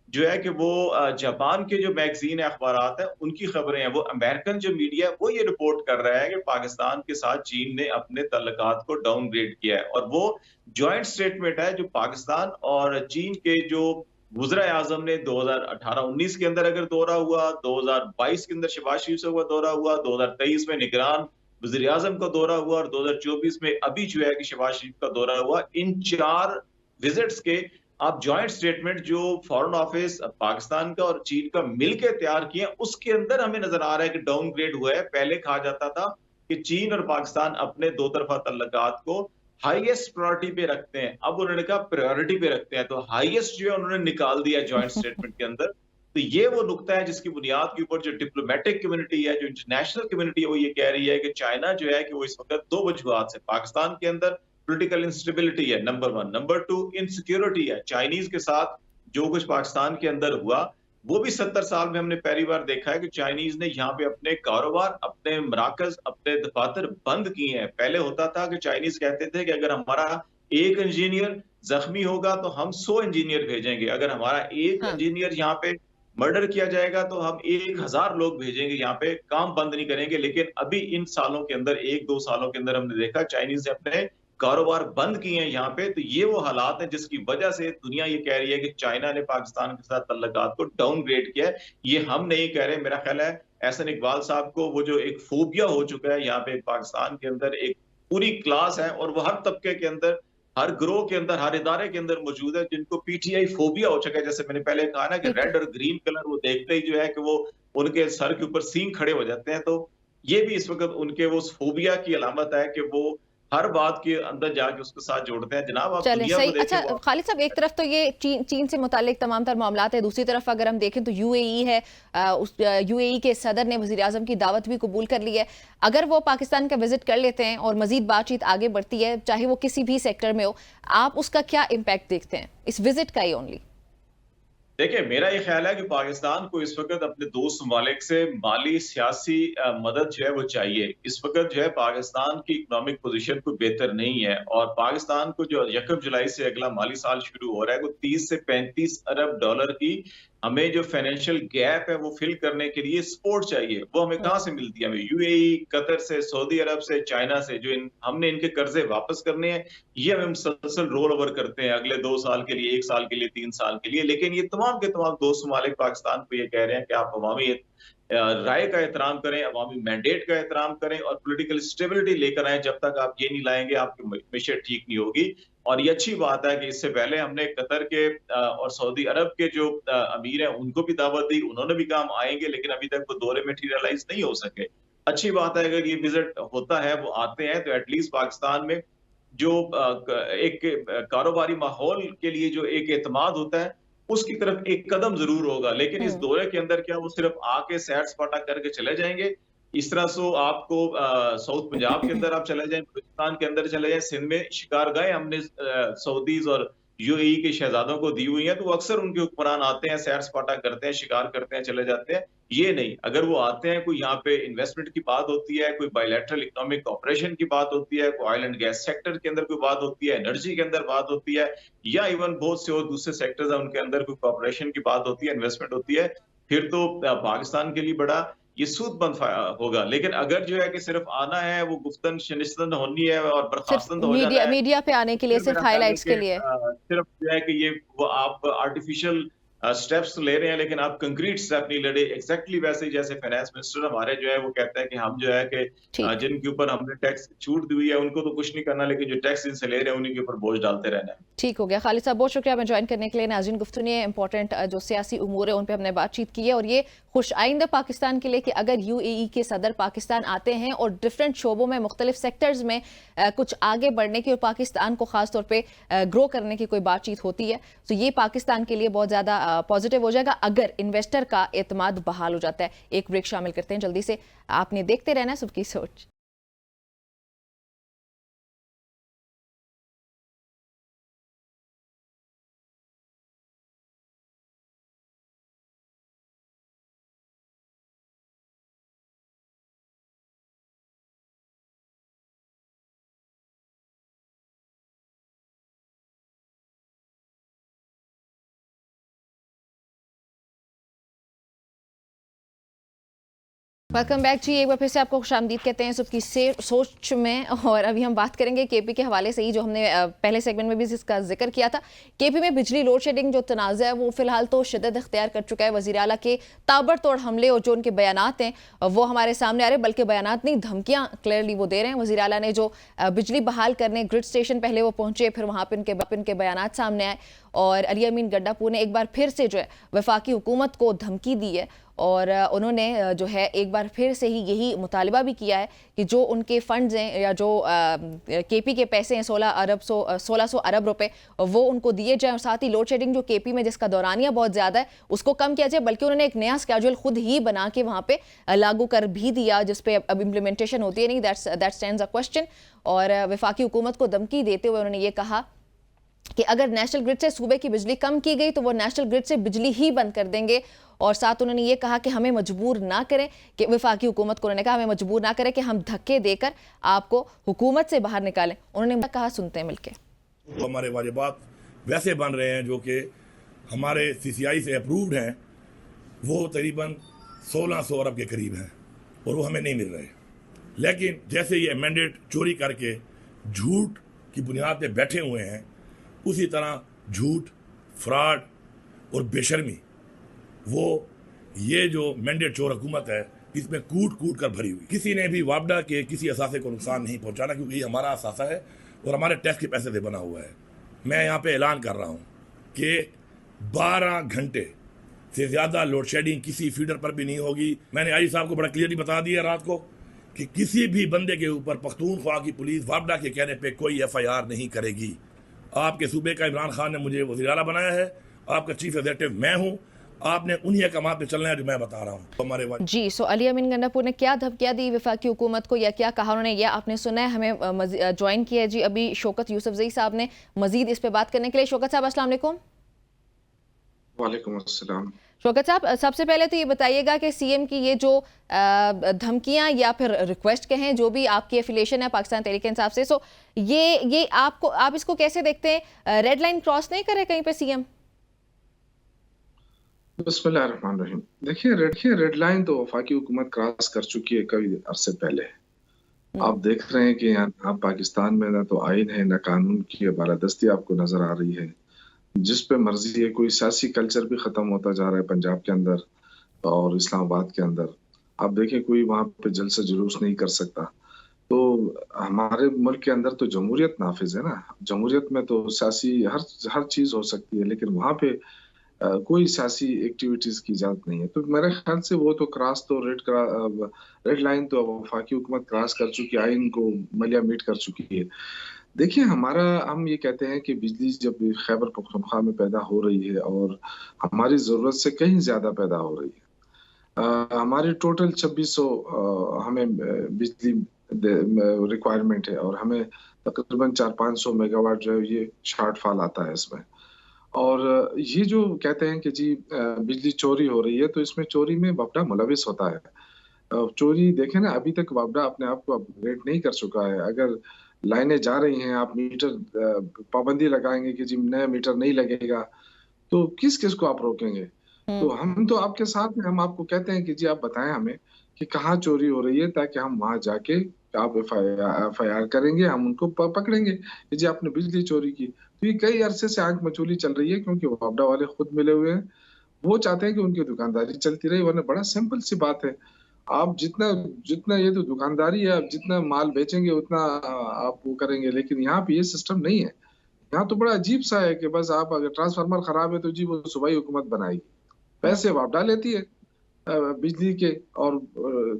जो है कि वो जापान के जो मैगजीन है, अखबारात हैं, उनकी खबरें हैं, वो अमेरिकन जो मीडिया है वो ये रिपोर्ट कर रहा है कि पाकिस्तान के साथ चीन ने अपने तल्लुकात को डाउनग्रेड किया है। और वो जॉइंट स्टेटमेंट है जो पाकिस्तान और चीन के जो वज़ीर आज़म ने 2018-19 के अंदर अगर दौरा हुआ, 2022 के अंदर शहबाज शरीफ से हुआ दौरा हुआ, 2023 में निगरान वज़ीर आज़म का दौरा हुआ और 2024 में अभी जो है कि शहबाज शरीफ का दौरा हुआ। इन 4 विजिट्स के आप जॉइंट स्टेटमेंट जो फॉरेन ऑफिस पाकिस्तान का और चीन का मिलकर तैयार किए, उसके अंदर हमें नजर आ रहा है कि डाउनग्रेड हुआ है। पहले कहा जाता था कि चीन और पाकिस्तान अपने दो तरफा तल्लुकात को हाईएस्ट प्रायोरिटी पे रखते हैं, अब उन्होंने कहा प्रायोरिटी पे रखते हैं, तो हाईएस्ट जो है उन्होंने निकाल दिया जॉइंट स्टेटमेंट के अंदर। तो ये वो नुकता है जिसकी बुनियाद के ऊपर जो डिप्लोमेटिक कम्युनिटी है, जो इंटरनेशनल कम्युनिटी है, वो ये कह रही है कि चाइना जो है कि वो इस वक्त 2 वजूहात से पाकिस्तान के अंदर पॉलिटिकल इंस्टेबिलिटी है, नंबर 1, नंबर 2 इनसिक्योरिटी है। चाइनीज के साथ जो कुछ पाकिस्तान के अंदर हुआ, वो भी 70 साल में हमने पहली बार देखा है कि चाइनीज ने यहाँ पे अपने कारोबार, अपने मराकज, अपने दफातर बंद किए हैं। पहले होता था कि चाइनीज कहते थे कि अगर हमारा एक इंजीनियर जख्मी होगा तो हम 100 इंजीनियर भेजेंगे, अगर हमारा एक इंजीनियर यहाँ पे मर्डर किया जाएगा तो हम 1000 लोग भेजेंगे, यहाँ पे काम बंद नहीं करेंगे। लेकिन अभी इन सालों के अंदर, 1-2 सालों के अंदर हमने देखा चाइनीज ने अपने कारोबार बंद किए हैं यहाँ पे। तो ये वो हालात हैं जिसकी वजह से दुनिया ये कह रही है कि चाइना ने पाकिस्तान के साथ तल्लुकात को डाउनग्रेड किया है। ये हम नहीं कह रहे, मेरा ख्याल है एहसन इकबाल साहब को वो जो एक फोबिया हो चुका है यहाँ पे पाकिस्तान के अंदर, एक पूरी क्लास है और वो हर तबके के अंदर, हर ग्रोह के अंदर, हर इदारे के अंदर मौजूद है जिनको पीटीआई फोबिया हो चुका है। जैसे मैंने पहले कहा ना कि रेड और ग्रीन कलर वो देखते ही जो है कि वो उनके सर के ऊपर सींग खड़े हो जाते हैं। तो ये भी इस वक्त उनके वो फोबिया की अलामत है कि वो हर बात के अंदर जाके उसके साथ जोड़ते हैं। जनाब आप दुनिया को देखें। अच्छा खालिद साहब, एक तरफ तो ये चीन से मुतालिक तमाम तर मामलात है, दूसरी तरफ अगर हम देखें तो यूएई है। उस यूएई के सदर ने वज़ीर आज़म की दावत भी कबूल कर ली है। अगर वो पाकिस्तान का विजिट कर लेते हैं और मजीद बातचीत आगे बढ़ती है, चाहे वो किसी भी सेक्टर में हो, आप उसका क्या इम्पैक्ट देखते हैं इस विजिट का ही ओनली? देखिए, मेरा ये ख्याल है कि पाकिस्तान को इस वक्त अपने दोस्त ममालिक से माली सियासी मदद जो है वो चाहिए। इस वक्त जो है पाकिस्तान की इकोनॉमिक पोजीशन कोई बेहतर नहीं है और पाकिस्तान को जो 1 जुलाई से अगला माली साल शुरू हो रहा है वो 30 से 35 अरब डॉलर की हमें जो फाइनेंशियल गैप है वो फिल करने के लिए सपोर्ट चाहिए। वो हमें कहाँ से मिलती है? हमें यूएई, कतर से, सऊदी अरब से, चाइना से, जो हमने इनके कर्जे वापस करने हैं, ये हमें मुसलसल रोल ओवर करते हैं अगले 2 साल के लिए, 1 साल के लिए, 3 साल के लिए। लेकिन ये तमाम के तमाम दोस्त ममालिक पाकिस्तान को ये कह रहे हैं कि आप अवामी राय का एहतराम करें, अवामी मैंडेट का एहतराम करें और पॉलिटिकल स्टेबिलिटी लेकर आए। जब तक आप ये नहीं लाएंगे आपकी मैशत ठीक नहीं होगी। और ये अच्छी बात है कि इससे पहले हमने कतर के और सऊदी अरब के जो अमीर हैं उनको भी दावत दी, उन्होंने भी कहा हम आएंगे, लेकिन अभी तक वो दौरे मटीरियलाइज नहीं हो सके। अच्छी बात है अगर ये विजिट होता है, वो आते हैं तो एटलीस्ट पाकिस्तान में जो एक कारोबारी माहौल के लिए जो एक एतमाद होता है, उसकी तरफ एक कदम ज़रूर होगा। लेकिन इस दौरे के अंदर क्या वो सिर्फ़ आके सैर-सपाटा करके चले जाएँगे? इस तरह से आपको साउथ पंजाब के अंदर आप चले जाएँ, बलूचिस्तान के अंदर चले जाएँ, सिंध में शिकारगाहें हमने सऊदीज़ और यूएई के शहज़ादों को दी हुई हैं, तो वो अक्सर उनके हुक्मरान आते हैं, सैर-सपाटा करते हैं, शिकार करते हैं, चले जाते हैं। ये नहीं, अगर वो आते हैं, कोई यहाँ पे इन्वेस्टमेंट की बात होती है, कोई बायलैटरल इकोनॉमिक कोऑपरेशन की बात होती है, कोई ऑयल एंड गैस सेक्टर के अंदर कोई बात होती है, एनर्जी के अंदर बात होती है, या इवन बहुत से और दूसरे सेक्टर्स हैं, उनके अंदर कोई कोऑपरेशन की बात होती है, इन्वेस्टमेंट होती है, फिर तो पाकिस्तान के लिए बड़ा ये सूदबंद होगा। लेकिन अगर जो है कि सिर्फ आना है, वो गुफ्तन शनिस्तन होनी है और सिर्फ बर्खास्तन हो जाना मीडिया है, मीडिया पे आने के लिए, फिर सिर्फ मेरा ख्याल है हाइलाइट्स कि के लिए। सिर्फ जो है कि ये वो आप आर्टिफिशियल स्टेप्स ले रहे हैं, लेकिन आप कंक्रीट स्टेप नहीं ले रहे। एग्जैक्टली वैसे ही जैसे फाइनेंस मिनिस्टर हमारे जो है वो कहते हैं कि हम जो है कि ठीक जिनके ऊपर हमने टैक्स छूट दी हुई है उनको तो कुछ नहीं करना, लेकिन जो टैक्स इनसे ले रहे हैं उन्हीं के ऊपर बोझ डालते रहना है। ठीक हो गया। खालिद साहब बहुत शुक्रिया हमें ज्वाइन करने के लिए। नाज़रीन, गुफ्तगू ने इंपॉर्टेंट जो सियासी उमूर है उन पर हमने बातचीत की है, और ये खुश आइंदा पाकिस्तान के लिए कि अगर यूएई के सदर पाकिस्तान आते हैं और डिफरेंट शोबों में मुख्तलिफ सेक्टर्स में कुछ आगे बढ़ने की और पाकिस्तान को खास तौर पे ग्रो करने की कोई बातचीत होती है, तो ये पाकिस्तान के लिए बहुत ज़्यादा पॉजिटिव हो जाएगा अगर इन्वेस्टर का एतमाद बहाल हो जाता है। एक ब्रेक शामिल करते हैं जल्दी से। आपने देखते रहना है सबकी सोच। वेलकम बैक जी। एक बार फिर से आपको खुशामदीद कहते हैं सबकी सोच में। और अभी हम बात करेंगे केपी के हवाले से ही, जो हमने पहले सेगमेंट में भी इसका जिक्र किया था। केपी में बिजली लोड शेडिंग जो तनाज़ा है वो फिलहाल तो शिद्दत इख्तियार कर चुका है। वज़ीर आला के ताबड़तोड़ हमले और जो उनके बयानात हैं वो हमारे सामने आ रहे हैं, बल्कि बयानात नहीं, धमकियाँ क्लियरली वो दे रहे हैं। वज़ीर आला ने जो बिजली बहाल करने ग्रिड स्टेशन पहले वो पहुंचे, फिर वहाँ पर उनके बयानात सामने आए, और अली अमीन गड्डापुर ने एक बार फिर से जो है वफाकी हुकूमत को धमकी दी है, और उन्होंने जो है एक बार फिर से ही यही मुतालिबा भी किया है कि जो उनके फंड्स हैं या जो केपी के पैसे हैं 1600 अरब रुपए, वो उनको दिए जाएं, और साथ ही लोड शेडिंग जो केपी में जिसका दौरानिया बहुत ज़्यादा है उसको कम किया जाए। बल्कि उन्होंने एक नया स्केड्यूल खुद ही बना के वहाँ पे लागू कर भी दिया, जिस पे अब इम्प्लीमेंटेशन होती है नहीं, दैट स्टैंड्स अ क्वेश्चन। और वफाकी हुकूमत को धमकी देते हुए उन्होंने ये कहा कि अगर नेशनल ग्रिड से सूबे की बिजली कम की गई तो वो नेशनल ग्रिड से बिजली ही बंद कर देंगे। और साथ उन्होंने ये कहा कि हमें मजबूर ना करें, कि वफाकी हुकूमत को उन्होंने कहा हमें मजबूर ना करें कि हम धक्के देकर आपको हुकूमत से बाहर निकालें। उन्होंने कहा, सुनते हैं मिलके। तो हमारे वाजिबात वैसे बन रहे हैं जो कि हमारे सीसीआई से अप्रूव्ड हैं, वो तकरीबन 1600 अरब के करीब हैं और वो हमें नहीं मिल रहे। लेकिन जैसे ये मैंडेट चोरी करके झूठ की बुनियाद पे बैठे हुए हैं, उसी तरह झूठ, फ्रॉड और बेशर्मी, वो ये जो मैंडेट चोर हुकूमत है इसमें कूट कूट कर भरी हुई। किसी ने भी वापडा के किसी असासे को नुकसान नहीं पहुंचाना, क्योंकि ये हमारा असासा है और हमारे टैक्स के पैसे से बना हुआ है। मैं यहाँ पे ऐलान कर रहा हूँ कि 12 घंटे से ज़्यादा लोड शेडिंग किसी फीडर पर भी नहीं होगी। मैंने आई साहब को बड़ा क्लियरली बता दिया रात को कि किसी भी बंदे के ऊपर पख्तूनख्वा की पुलिस वापडा के कहने पर कोई FIR नहीं करेगी। आपके सूबे का इमरान खान ने मुझे वज़ीर आला बनाया है, आपका चीफ एग्जीक्यूटिव मैं हूँ, आपने उन्हीं अहकामात पे चलना है जो मैं बता रहा हूँ। हमारे जी, सो अली अमीन गंडापुर ने क्या धमकियां दी वफाकी हुकूमत को या क्या कहा उन्होंने, यह आपने सुना है। हमें ज्वाइन किया है जी अभी शौकत यूसुफजई साहब ने मजीद इस पे बात करने के लिए। शौकत साहब अस्सलाम वालेकुम। वालेकुम अस्सलाम। शौकत साहब, सबसे पहले तो ये बताइएगा कि सीएम की ये जो धमकियां या फिर रिक्वेस्ट कहें, जो भी आपकी एफिलिएशन है पाकिस्तान तहरीक इंसाफ से, सो ये आप इसको कैसे देखते हैं? रेड लाइन क्रॉस नहीं करे कहीं पे सीएम? बिस्मिल्लाहिर्रहमानिर्रहीम। देखिए रेड लाइन तो वफाकी हुकूमत क्रॉस कर चुकी है कई अरसे पहले। आप देख रहे हैं कि आप पाकिस्तान में ना तो आइन है ना कानून की बालादस्ती आपको नजर आ रही है। जिस पे मर्जी है, कोई सियासी कल्चर भी खत्म होता जा रहा है पंजाब के अंदर और इस्लामाबाद के अंदर। आप देखिए कोई वहाँ पे जलसा जुलूस नहीं कर सकता। तो हमारे मुल्क के अंदर तो जमहूरियत नाफिज है ना। जमहूरियत में तो सियासी हर चीज हो सकती है, लेकिन वहाँ पे कोई सियासी एक्टिविटीज की इजाजत नहीं है। तो मेरे ख्याल से वो तो क्रॉस तो रेड लाइन तो वफाकी हुकूमत क्रॉस कर चुकी है, आइन को मलिया मीट कर चुकी है। देखिए हमारा हम ये कहते हैं कि बिजली जब खैबर पख्तूनख्वा में पैदा हो रही है और हमारी ज़रूरत से कहीं ज़्यादा पैदा हो रही है। हमारी टोटल 2600 हमें बिजली रिक्वायरमेंट है और हमें तकरीबन 400-500 मेगावाट जो है ये शॉर्टफॉल आता है इसमें। और ये जो कहते हैं कि जी बिजली चोरी हो रही है, तो इसमें चोरी में बापडा मुलविस होता है। चोरी देखें ना, अभी तक बापडा अपने आप को अपग्रेड नहीं कर चुका है। अगर लाइनें जा रही हैं, आप मीटर पाबंदी लगाएंगे कि जी नया मीटर नहीं लगेगा, तो किस-किस को आप रोकेंगे? तो हम्म। हम तो आपके साथ हैं, हम आपको कहते हैं कि जी आप बताएँ हमें कि कहाँ चोरी हो रही है, ताकि हम वहाँ जाके आप एफआईआर करेंगे, हम उनको पकड़ेंगे कि जी आपने बिजली चोरी की। तो ये कई अरसे से आंख मचोली चल रही है, क्योंकि वापडा वाले खुद मिले हुए हैं। वो चाहते हैं कि उनकी दुकानदारी चलती रहे, वरना बड़ा सिंपल सी बात है। आप जितना जितना ये तो दुकानदारी है, आप जितना माल बेचेंगे उतना आप वो करेंगे, लेकिन यहाँ पे ये सिस्टम नहीं है। यहाँ तो बड़ा अजीब-सा है कि बस आप अगर ट्रांसफार्मर खराब है तो जी वो सूबाई हुकूमत बनाएगी। पैसे वापडा लेती है बिजली के, और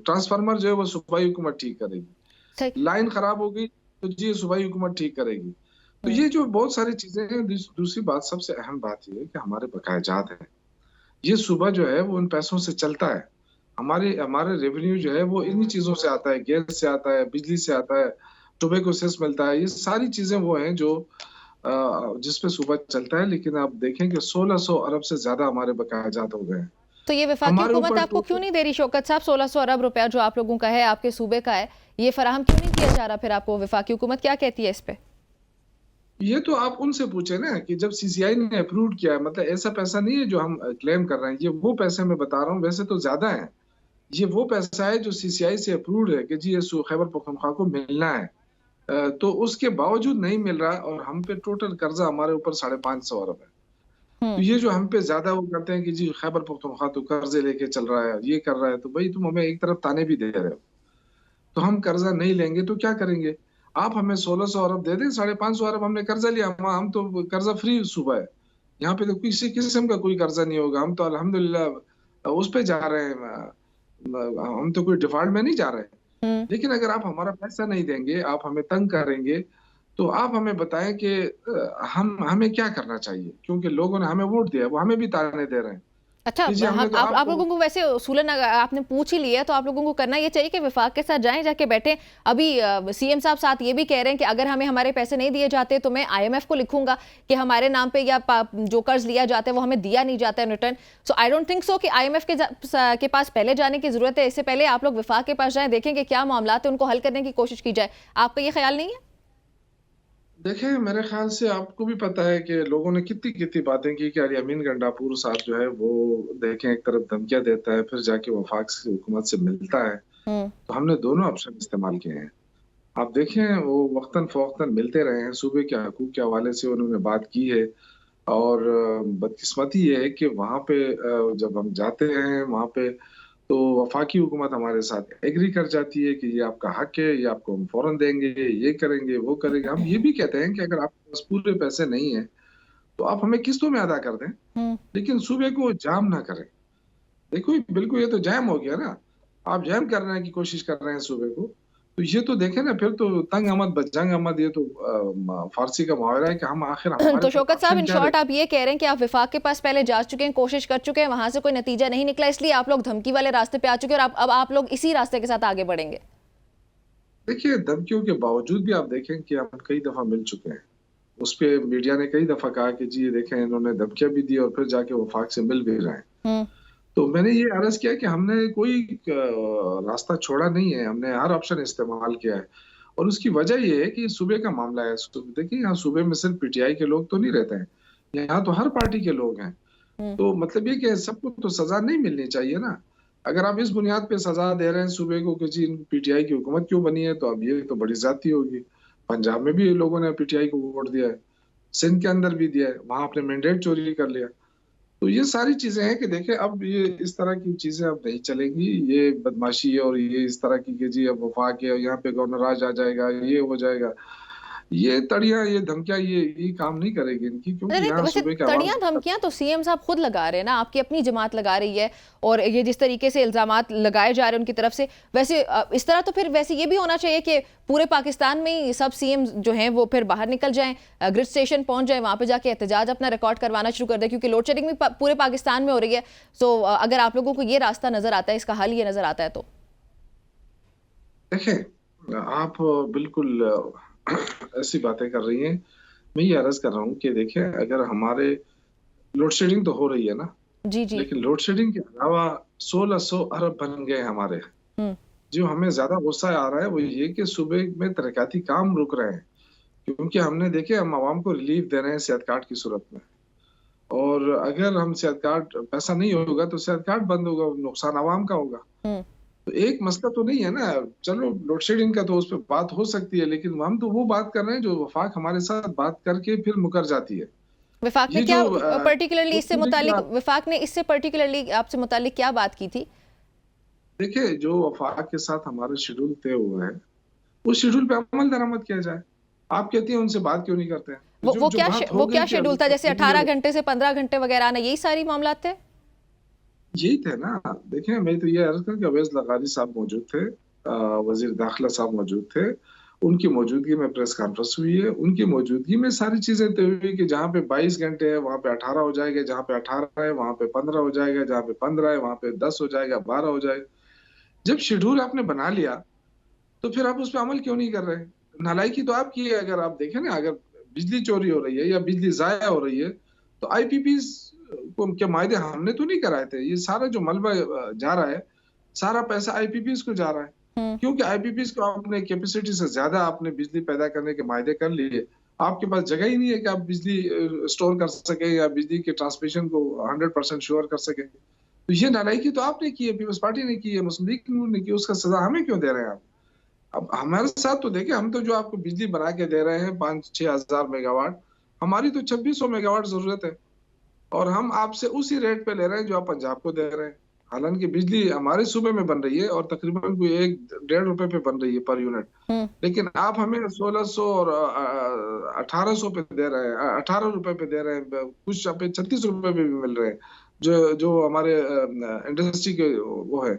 ट्रांसफार्मर जो है वो सूबाई हुकूमत ठीक करेगी। सही। लाइन खराब हो गई तो जी सूबाई हुकूमत ठीक करेगी। तो हम्म। ये जो बहुत सारी चीज़ें हैं, दूसरी बात, सबसे अहम बात ये है कि हमारे बकायाजात हैं। ये सूबा जो है वो उन पैसों से चलता है। हमारे हमारे रेवेन्यू जो है वो इन्हीं चीज़ों से आता है, गैस से आता है, बिजली से आता है, टोबैको सेस मिलता है। ये सारी चीज़ें वो हैं जो जिस पे सूबा चलता है, लेकिन आप देखें कि 1600 अरब से ज़्यादा हमारे बकायाजात हो गए हैं। तो ये वफाकी हमारे हुकूमत ऊपर आपको क्यों टोटल नहीं दे रही शौकत साहब? 1600 अरब रुपया जो आप लोगों का है, आपके सूबे का है, ये फराहम क्यों नहीं किया जा रहा? फिर आपको वफाकी हुकूमत क्या कहती है इस पे? ये तो आप उनसे पूछे ना कि जब सीसीआई ने अप्रूव किया है, मतलब ऐसा पैसा नहीं है जो हम क्लेम कर रहे हैं। ये वो पैसे मैं बता रहा हूँ, वैसे तो ज़्यादा है। ये वो पैसा है जो सीसीआई से अप्रूव्ड है कि जी ये खैबर पख्तूनख्वा को मिलना है। तो उसके बावजूद नहीं मिल रहा, और हम पे टोटल कर्जा हमारे ऊपर 550 अरब है। तो हम्म। ये जो हम पे ज्यादा वो करते हैं कि जी खैबर पख्तूनख्वा तो कर्जे लेके चल रहा है, ये कर रहा है, तो भाई तुम हमें एक तरफ ताने भी दे रहे हो। तो हम कर्जा नहीं लेंगे तो क्या करेंगे? आप हमें 1600 अरब दे दें, 550 अरब हमने कर्जा लिया, हम तो कर्जा फ्री सूबा है। यहाँ पे तो किसी किस्म का कोई कर्जा नहीं होगा। हम तो अल्हम्दुलिल्लाह उस पे जा रहे हैं, हम तो कोई डिफॉल्ट में नहीं जा रहे। हम्म। लेकिन अगर आप हमारा पैसा नहीं देंगे, आप हमें तंग करेंगे, तो आप हमें बताएं कि हम हमें क्या करना चाहिए? क्योंकि लोगों ने हमें वोट दिया है, वो हमें भी ताने दे रहे हैं अच्छा, कि जी हमने हम तो आप आपको। लोगों को वैसे उसूलन अगर आपने पूछ ही लिया है, तो आप लोगों को करना ये चाहिए कि वफाक के साथ जाएं, जाके बैठें। अभी सीएम साहब साथ ये भी कह रहे हैं कि अगर हमें हमारे पैसे नहीं दिए जाते तो मैं आईएमएफ को लिखूंगा कि हमारे नाम पे या जो कर्ज लिया जाता है वो हमें दिया नहीं जाता है return. So I don't think so कि आईएमएफ के पास पहले जाने की जरूरत है। इससे पहले आप लोग वफाक के पास जाएं, देखें कि क्या मामला है, उनको हल करने की कोशिश की जाए। आपका ये ख्याल नहीं है? देखिए मेरे ख्याल से आपको भी पता है कि लोगों ने कितनी कितनी बातें की कि अलियामीन गंडापुर साहब जो है वो देखें एक तरफ धमकियां देता है, फिर जाके वफाक से हुकूमत से मिलता है। हम्म। तो हमने दोनों ऑप्शन इस्तेमाल किए हैं। आप देखें वो वक्तन फवक्तन मिलते रहे हैं, सूबे के हकूक के हवाले से उन्होंने बात की है। और बदकिस्मती ये है कि वहाँ पे जब हम जाते हैं वहाँ पे, तो वफाकी हुकूमत हमारे साथ एग्री कर जाती है कि ये आपका हक है, ये आपको हम फौरन देंगे, ये करेंगे, वो करेंगे। हम ये भी कहते हैं कि अगर आपके पास पूरे पैसे नहीं है तो आप हमें किस्तों में अदा कर दें, हम्म। लेकिन सूबे को जाम ना करें। देखो बिल्कुल ये तो जैम हो गया ना, आप जैम करने की कोशिश कर रहे हैं सूबे को। तो ये तो देखें ना, फिर तो तंग आमद बजंग आमद, ये तो फारसी का मुहावरा है कि हम आखिर हमारे तो पास शौकत साहब, ऑप्शन इन क्या रहे। शॉर्ट आप ये कह रहे हैं कि आप विफाक के पास पहले जा चुके हैं, कोशिश कर चुके हैं, वहां से कोई नतीजा नहीं निकला, इसलिए आप लोग धमकी वाले रास्ते पे आ चुके हैं और अब आप लोग इसी रास्ते के साथ आगे बढ़ेंगे। देखिए धमकियों के बावजूद भी आप देखें कि हम कई दफा मिल चुके हैं। उस पे मीडिया ने कई दफा कहा कि जी ये देखें इन्होंने धमकियां भी दी और फिर जाके वफाक से मिल भी रहे हैं। हम्म। तो मैंने ये अर्ज किया कि हमने कोई रास्ता छोड़ा नहीं है, हमने हर ऑप्शन इस्तेमाल किया है। और उसकी वजह ये है कि सूबे का मामला है। देखिए यहाँ सूबे में सिर्फ पीटीआई के लोग तो नहीं रहते हैं, यहाँ तो हर पार्टी के लोग हैं। हम्म। तो मतलब ये कि सबको तो सजा नहीं मिलनी चाहिए ना। अगर आप इस बुनियाद पे सजा दे रहे हैं सूबे को कि जी पीटीआई की हुकूमत क्यों बनी है, तो अब ये तो बड़ी ज्यादती होगी। पंजाब में भी लोगों ने पीटीआई को वोट दिया है, सिंध के अंदर भी दिया है, वहां अपने मैंडेट चोरी कर लिया। तो ये सारी चीजें हैं कि देखें अब ये इस तरह की चीजें अब नहीं चलेंगी। ये बदमाशी और ये इस तरह की कि जी अब वफाक है, यहाँ पे गवर्नर राज आ जाएगा, ये हो जाएगा, ये तड़ियां, ये धमकियां, ये काम नहीं करेगी इनकी, क्योंकि अरे यहाँ वैसे सूबे के तड़ियां आवाम धमकियां तो सीएम साहब खुद लगा रहे हैं ना, आपकी अपनी जमात लगा रही है, और ये जिस तरीके से इल्जामात लगाए जा रहे हैं उनकी तरफ से, वैसे इस तरह तो फिर वैसे ये भी होना चाहिए कि पूरे पाकिस्तान में ही सब सीएम जो हैं वो फिर बाहर निकल जाएं, ग्रिड स्टेशन पहुंच जाएं, वहां पे जाके एहतजाज अपना रिकॉर्ड करवाना शुरू कर दें, क्योंकि लोड शेडिंग भी पूरे पाकिस्तान में हो रही है। सो अगर आप लोगों को ये रास्ता नजर आता है, इसका हल ये नजर आता है तो देखें, आप बिल्कुल ऐसी बातें कर रही हैं। मैं ये अर्ज कर रहा हूँ कि देखें, अगर हमारे लोड शेडिंग तो हो रही है ना, जी जी। लेकिन लोड शेडिंग के अलावा 1600 अरब बन गए हमारे। हम्म। जो हमें ज्यादा गुस्सा आ रहा है वो ये कि सूबे में तरक्याती काम रुक रहे हैं, क्योंकि हमने देखे हम आवाम को रिलीफ दे रहे हैं सेहत कार्ड की सूरत में, और अगर हम सेहत कार्ड पैसा नहीं होगा तो सेहत कार्ड बंद होगा, नुकसान आवाम का होगा। तो एक मसला तो नहीं है ना, चलो लोड शेडिंग का तो उस पर बात हो सकती है, लेकिन हम तो वो बात कर रहे हैं जो वफाक हमारे साथ बात करके फिर मुकर जाती है। विफाक ने ये क्या जो पर्टिकुलरली इससे मुतालिक, आप विफाक ने इससे पर्टिकुलरली आपसे मुतालिक क्या बात की थी? देखिए, जो वफाक के साथ हमारे शेड्यूल तय हुए हैं उस शेड्यूल पे अमल दरामद किया जाए। आप कहती हैं उनसे बात क्यों नहीं करते हैं? वो जो वो जो क्या बात हो वो गई क्या थी, शेड्यूल था, जैसे 18 घंटे से 15 घंटे वगैरह आना, यही सारी मामला थे? यही थे ना। देखें, मैं तो ये अर्ज कर कि अवैस लगारी साहब मौजूद थे, वजीर दाखिला साहब मौजूद थे, उनकी मौजूदगी में प्रेस कॉन्फ्रेंस हुई है, उनकी मौजूदगी में सारी चीजें तय हुई कि जहाँ पे 22 घंटे है वहां पे 18 हो जाएगा, जहाँ पे 18 है वहां पे 15 हो जाएगा, जहाँ पे 15 है वहां पे 10 हो जाएगा, 12 हो जाएगा। जब शेड्यूल आपने बना लिया तो फिर आप उस पर अमल क्यों नहीं कर रहे? नालायकी तो आपकी है। अगर आप देखें ना, अगर बिजली चोरी हो रही है या बिजली जाया हो रही है तो आईपीपी के मायदे हमने तो नहीं कराए थे। ये सारा जो मलबा जा रहा है, सारा पैसा आईपीपी को जा रहा है, क्योंकि आईपीपी को आपने कैपेसिटी से ज्यादा आपने बिजली पैदा करने के मायदे कर लिए। आपके पास जगह ही नहीं है कि आप बिजली स्टोर कर सके या बिजली के ट्रांसमिशन को 100% श्योर कर सके। तो ये नालायकी तो आपने की है, पीपल्स पार्टी ने की है, मुस्लिम लीग ने की, उसका सजा हमें क्यों दे रहे हैं आप? अब हमारे साथ तो देखिए, हम तो जो आपको बिजली बना के दे रहे हैं 5-6 हजार मेगावाट, हमारी तो 2600 मेगावाट जरूरत है, और हम आपसे उसी रेट पे ले रहे हैं जो आप पंजाब को दे रहे हैं। हालांकि बिजली हमारे सूबे में बन रही है और तकरीबन कोई 1-1.5 रुपए पे बन रही है पर यूनिट, लेकिन आप हमें 1600 और 1800 पे दे रहे हैं, 18 रुपए पे दे रहे हैं, कुछ पे 36 रुपए पे भी मिल रहे हैं, जो जो हमारे इंडस्ट्री के वो है।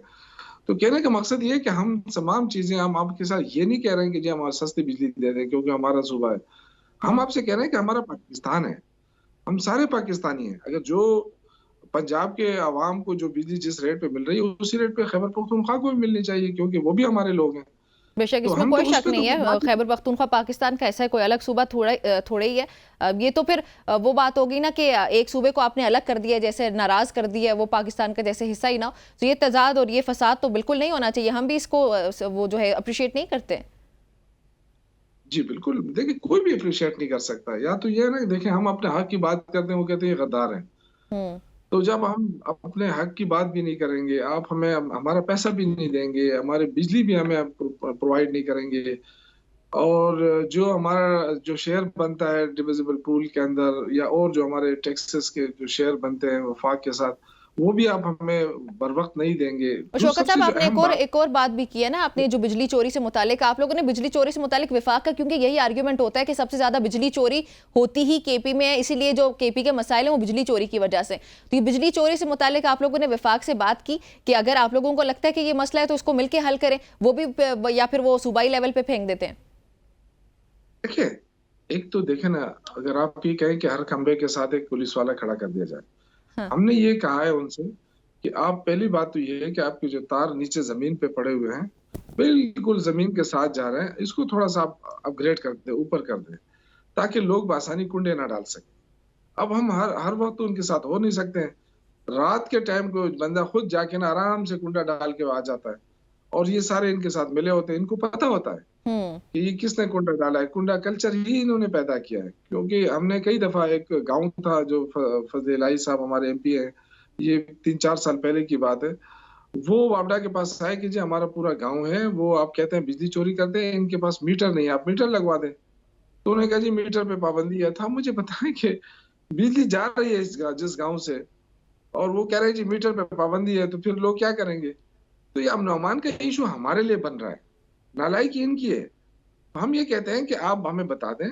तो कहने का मकसद ये है कि हम तमाम चीजें, हम आपके साथ ये नहीं कह रहे हैं कि जी हम सस्ती बिजली दे दें क्योंकि हमारा सूबा है। हम आपसे कह रहे हैं कि हमारा पाकिस्तान है, हम सारे पाकिस्तानी हैं। अगर जो पंजाब के आवाम को जो बिजली जिस रेट पे मिल रही है उसी रेट पे खैबर पख्तूनख्वा को भी मिलनी चाहिए, क्योंकि वो भी हमारे लोग हैं। बेशक, तो इसमें हम कोई तो उस शक पे नहीं तो है, बात ही- खैबर पख्तूनख्वा पाकिस्तान का ऐसा कोई अलग सूबा थोड़ा ही है। ये तो फिर वो बात होगी ना कि एक सूबे को आपने अलग कर दिया, जैसे नाराज कर दिया है, वो पाकिस्तान का जैसे हिस्सा ही ना हो। तो ये तजाद और ये फसाद तो बिल्कुल नहीं होना चाहिए, हम भी इसको वो जो है अप्रिशिएट नहीं करते हैं। जी बिल्कुल, देखिए कोई भी अप्रिशिएट नहीं कर सकता। या तो ये है ना, देखिए हम अपने हक की बात करते हैं, वो कहते हैं ये गद्दार हैं। हम्म। तो जब हम अपने हक की बात भी नहीं करेंगे, आप हमें हमारा पैसा भी नहीं देंगे, हमारे बिजली भी हमें प्रोवाइड नहीं करेंगे, और जो हमारा जो शेयर बनता है डिविजिबल पूल के अंदर या और जो हमारे टैक्सेस के जो शेयर बनते हैं वफाक के साथ, वो भी आप हमें बर वक्त नहीं देंगे। और जो शौकत सबसे साहब, जो आपने अहम बात, एक और बात भी की है ना, आपने जो बिजली चोरी से मुतालिक, आप लोगों ने बिजली चोरी से मुतालिक विफाक का, क्योंकि यही आर्ग्यूमेंट होता है कि सबसे ज्यादा बिजली चोरी होती ही केपी में है, इसीलिए जो केपी के मसाइल हैं वो बिजली चोरी की वजह से। तो ये बिजली चोरी से मुतालिक आप लोगों ने विफाक से बात की कि अगर आप लोगों को लगता है कि ये मसला है तो उसको मिलकर हल करें, वो भी, या फिर वो सूबाई लेवल पे फेंक देते हैं? देखिए, एक तो देखे ना, अगर आप ये कहें कि हर खंबे के साथ एक पुलिस वाला खड़ा कर दिया जाए, हाँ। हमने ये कहा है उनसे कि आप, पहली बात तो ये है कि आपके जो तार नीचे जमीन पे पड़े हुए हैं बिल्कुल जमीन के साथ जा रहे हैं, इसको थोड़ा सा आप अपग्रेड कर दे, ऊपर कर दे, ताकि लोग आसानी कुंडे ना डाल सके। अब हम हर वक्त तो उनके साथ हो नहीं सकते हैं। रात के टाइम को बंदा खुद जाके ना आराम से कुंडा डाल के आ जाता है, और ये सारे इनके साथ मिले होते हैं, इनको पता होता है कि ये किसने कुंडा डाला है। कुंडा कल्चर ही इन्होंने पैदा किया है, क्योंकि हमने कई दफा, एक गांव था जो फजलाई साहब हमारे एमपी है, ये 3-4 साल पहले की बात है, वो वापडा के पास आए कि जी हमारा पूरा गांव है, वो आप कहते हैं बिजली चोरी करते हैं, इनके पास मीटर नहीं है, आप मीटर लगवा दें। तो उन्होंने कहा जी मीटर पे पाबंदी है। था मुझे बताएं कि बिजली जा रही है जिस गांव से, और वो कह रहे हैं जी मीटर पे पाबंदी है, तो फिर लोग क्या करेंगे? तो ये अमन अमान का इशू हमारे लिए बन रहा है, नालायकी इनकी है। हम ये कहते हैं कि आप हमें बता दें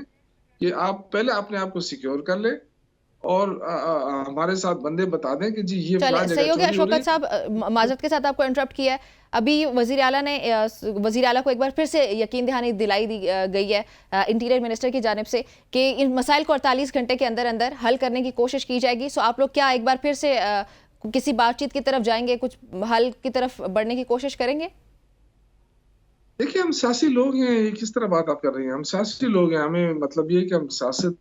कि आप पहले अपने आप को सिक्योर कर ले और हमारे साथ बंदे बता दें कि जी ये चले फलां जगह सही हो गया चोरी हो रही शौकत साहब, माजरत के साथ आपको इंटरप्ट किया है। अभी वजीर आला ने वजीर आला को एक बार फिर से यकीन दहानी दिलाई दी गई है इंटीरियर मिनिस्टर की जानिब से कि इन मसाइल को 48 घंटे के अंदर अंदर हल करने की कोशिश की जाएगी। सो आप लोग क्या एक बार फिर से किसी बातचीत की तरफ जाएंगे, कुछ हल की तरफ बढ़ने की कोशिश करेंगे? देखिए, हम सियासी लोग हैं, ये किस तरह बात आप कर रही हैं? हम सियासी लोग हैं, हमें मतलब ये है कि हम सियासत।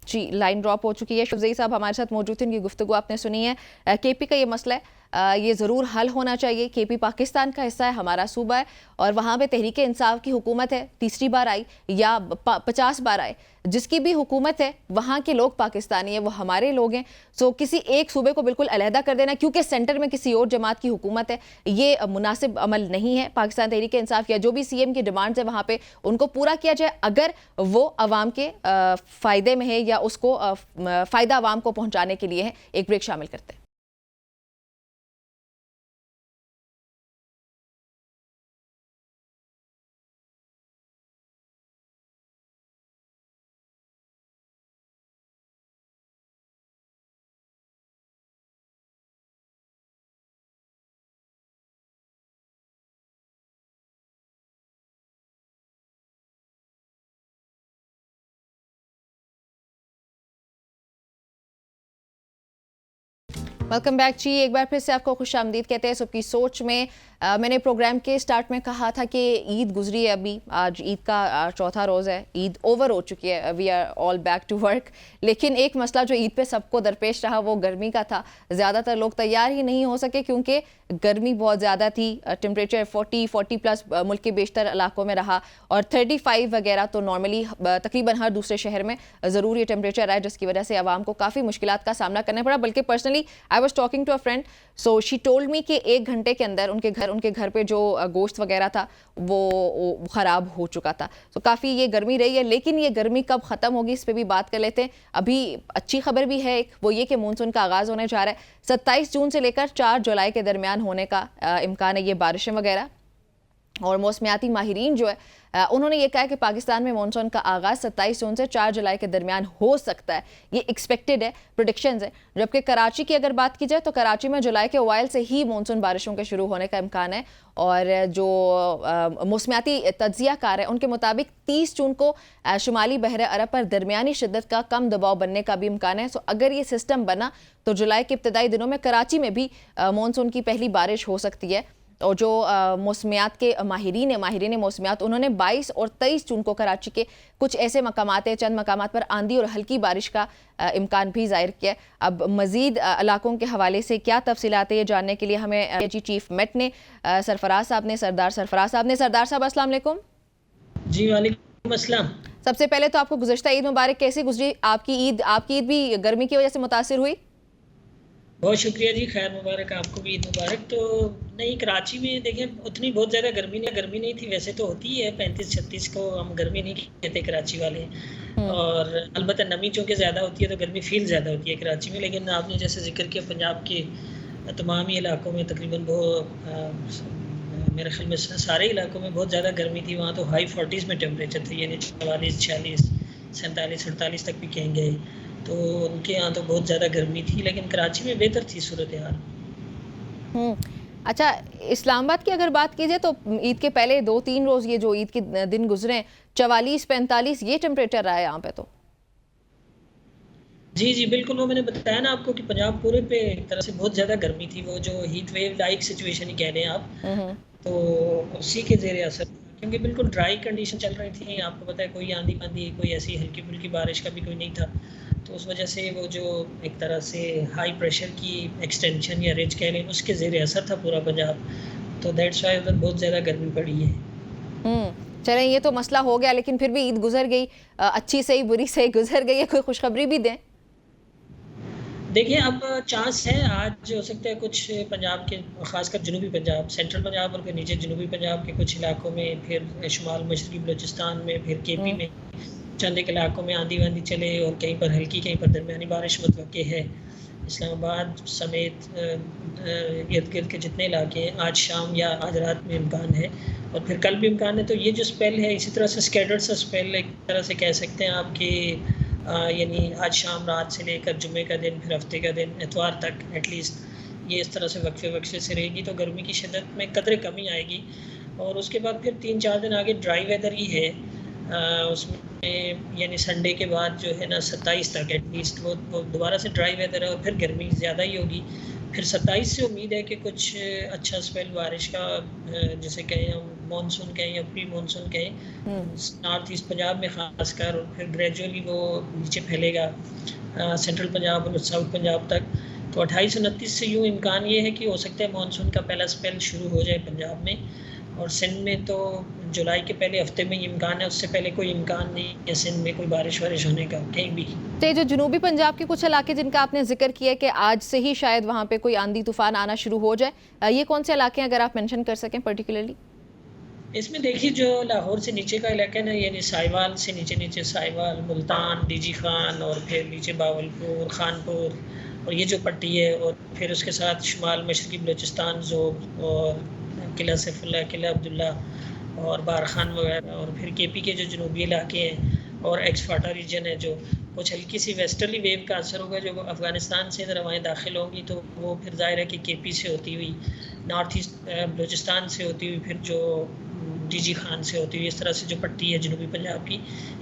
जी, लाइन ड्रॉप हो चुकी है। शुभजई साहब हमारे साथ मौजूद थे, इनकी गुफ्तगू आपने सुनी है। केपी का ये मसला है, ये ज़रूर हल होना चाहिए। केपी पाकिस्तान का हिस्सा है, हमारा सूबा है और वहाँ पे तहरीक इंसाफ की हुकूमत है, तीसरी बार आई या 50 बार आए, जिसकी भी हुकूमत है वहाँ के लोग पाकिस्तानी है, वो हमारे लोग हैं। सो किसी एक सूबे को बिल्कुल अलहदा कर देना क्योंकि सेंटर में किसी और जमात की हुकूमत है, ये मुनासिब अमल नहीं है। पाकिस्तान तहरीक इंसाफ या जो भी CM की डिमांड्स है वहाँ पे उनको पूरा किया जाए, अगर वो अवाम के फ़ायदे में है या उसको फ़ायदा अवाम को पहुँचाने के लिए है। एक ब्रेक शामिल करते हैं। वेलकम बैक जी, एक बार फिर से आपको खुशामदीद कहते हैं सबकी सोच में। मैंने प्रोग्राम के स्टार्ट में कहा था कि ईद गुजरी है, अभी आज ईद का चौथा रोज़ है, ईद ओवर हो चुकी है, we are all back to work. लेकिन एक मसला जो ईद पे सबको दरपेश रहा वो गर्मी का था। ज़्यादातर लोग तैयार ही नहीं हो सके क्योंकि गर्मी बहुत ज़्यादा थी। टेम्परेचर 40 प्लस मुल्क के बेशतर इलाकों में रहा और 35 वगैरह तो नॉर्मली तकरीबन हर दूसरे शहर में ज़रूर ये टेम्परेचर रहा है, जिसकी वजह से आवाम को काफ़ी मुश्किलात का सामना करना पड़ा। बल्कि personally I was talking to a friend, so she told me कि 1 घंटे के अंदर उनके घर पे जो गोश्त वगैरह था वो ख़राब हो चुका था। तो काफ़ी ये गर्मी रही है, लेकिन ये गर्मी कब ख़त्म होगी इस पर भी बात कर लेते हैं। अभी अच्छी खबर भी है एक, वो ये कि मानसून का आगाज़ होने जा रहा है। 27 जून से लेकर 4 जुलाई के दरमियान होने का इम्कान है ये बारिशें वगैरह। और मौसमियाती माहिरीन जो है उन्होंने ये कहा कि पाकिस्तान में मानसून का आगाज़ 27 जून से 4 जुलाई के दरमियान हो सकता है, ये एक्सपेक्टेड है, प्रेडिक्शंस है। जबकि कराची की अगर बात की जाए तो कराची में जुलाई के अवाइल से ही मानसून बारिशों के शुरू होने का इम्कान है। और जो मौसमियाती तज्जियाकार है उनके मुताबिक 30 जून को शुमाली बहर अरब पर दरमियानी शिद्दत का कम दबाव बनने का भी इम्कान है। सो अगर ये सिस्टम बना तो जुलाई के इब्तदाई दिनों में कराची में भी मानसून की पहली बारिश हो सकती है। और जो मौसमियात के माहिरीन मौसमियात, उन्होंने 22 और 23 जून को कराची के कुछ ऐसे मकामात चंद मकामात पर आंधी और हल्की बारिश का इम्कान भी जाहिर किया। अब मज़ीद इलाकों के हवाले से क्या तफसीलात है ये जानने के लिए हमें चीफ मेट ने सरफराज साहब अस्सलाम वालेकुम। जी वालेकुम अस्सलाम। सबसे पहले तो आपको गुज़श्ता ईद मुबारक। कैसी गुजरी आपकी ईद भी गर्मी की वजह से मुतासिर हुई? बहुत शुक्रिया जी, खैर मुबारक, आपको भी ईद मुबारक। तो नहीं, कराची में देखें उतनी बहुत ज़्यादा गर्मी नहीं थी, वैसे तो होती है 35-36 को, हम गर्मी नहीं कहते कराची वाले। और अलबत्ता नमी चूँकि ज़्यादा होती है तो गर्मी फील ज़्यादा होती है कराची में। लेकिन आपने जैसे जिक्र किया पंजाब के तमाम ही इलाकों में तकरीबन मेरे ख्याल में सारे इलाकों में बहुत ज़्यादा गर्मी थी। वहाँ तो हाई 40s में टेम्परेचर थे, यानी 44, 46, 47, 48 तक भी कहेंगे। तो उनके यहाँ तो बहुत ज़्यादा गर्मी थी, लेकिन कराची में बेहतर थी सूरत हाल। अच्छा, इस्लामाबाद की अगर बात की जाए तो ईद के पहले 2-3 रोज़ ये जो ईद के दिन गुजरे 44-45 ये टेम्परेचर रहा है यहाँ पे तो। जी बिल्कुल, वो मैंने बताया ना आपको कि पंजाब पूरे पे एक तरह से बहुत ज़्यादा गर्मी थी, वो जो हीट वेव लाइक सिचुएशन ही कह रहे हैं आप, तो उसी के ज़ेरे असर, क्योंकि बिल्कुल ड्राई कंडीशन चल रही थी। आपको पता है कोई आंधी पांधी, कोई ऐसी हल्की फुल्की बारिश का भी कोई नहीं था। तो उस वजह से वो जो एक तरह से हाई प्रेशर की एक्सटेंशन या रिज कह लें, उसके ज़ेरे असर था पूरा पंजाब। तो दैट्स वाई उधर बहुत ज़्यादा गर्मी पड़ी है। चलें, ये तो मसला हो गया, लेकिन फिर भी ईद गुजर गई, अच्छी से ही बुरी से ही गुजर गई है। कोई खुशखबरी भी दें? देखिए, अब चांस है आज हो सकता है कुछ पंजाब के, ख़ासकर जनूबी पंजाब, सेंट्रल पंजाब और फिर नीचे जनूबी पंजाब के कुछ इलाकों में, फिर शुमाल मशरक़ी बलूचिस्तान में, फिर KP में चंद एक इलाकों में आंधी वांधी चले और कहीं पर हल्की, कहीं पर दरमियानी बारिश मुतवक्के है। इस्लामाबाद समेत इर्द गिर्द के जितने इलाके हैं, आज शाम या आज रात में इम्कान है और फिर कल भी इम्कान है। तो ये जो स्पेल है इसी तरह से स्कैटर्ड सा स्पेल, एक तरह से कह सकते हैं आपकी यानी आज शाम रात से लेकर जुमे का दिन, फिर हफ्ते का दिन, इतवार तक एटलीस्ट ये इस तरह से वक्फे से रहेगी। तो गर्मी की शिद्दत में कदरे कमी आएगी और उसके बाद फिर 3-4 दिन आगे ड्राई वेदर ही है। उसमें यानी संडे के बाद जो है ना 27 तक एटलीस्ट वो दोबारा से ड्राई वेदर है और फिर गर्मी ज़्यादा ही होगी। फिर 27 से उम्मीद है कि कुछ अच्छा स्पेल बारिश का, जिसे कहें हम मानसून कहें या प्री मानसून कहें, नॉर्थ ईस्ट पंजाब में ख़ासकर, और फिर ग्रेजुअली वो नीचे फैलेगा सेंट्रल पंजाब और साउथ पंजाब तक। तो 28-29 से यूँ इम्कान ये है कि हो सकता है मानसून का पहला स्पेल शुरू हो जाए पंजाब में, और सिंध में तो जुलाई के पहले हफ्ते में इम्कान है, उससे पहले कोई इम्कान नहीं है सिंध में कोई बारिश वारिश होने का कहीं भी। तो जो जनूबी पंजाब के कुछ इलाके जिनका आपने जिक्र किया कि आज से ही शायद वहाँ पे कोई आंधी तूफान आना शुरू हो जाए, ये कौन से इलाके हैं अगर आप मेंशन कर सकें पर्टिकुलरली? इसमें देखिए जो लाहौर से नीचे का इलाका है ना, यानी साहिवाल से नीचे साहिवाल, मुल्तान, डीजी खान और फिर नीचे बावलपुर, खानपुर और ये जो पट्टी है, और फिर उसके साथ शुमाल मशरकी बलूचिस्तान, ज़ोब और किला सैफुल्ला, किला अब्दुल्ला और बारखान वगैरह, और फिर केपी के जो जनूबी इलाके हैं और एक्सफाटा रीजन है, जो कुछ हल्की सी वेस्टर्ली वेव का असर होगा जो अफ़गानिस्तान से इधर हवाएं दाखिल होंगी, तो वो फिर ज़ाहिर है कि केपी से होती हुई, नॉर्थ ईस्ट बलूचिस्तान से होती हुई, फिर जो डीजी खान से होती हुई, इस तरह से जो पट्टी है जनूबी पंजाब की,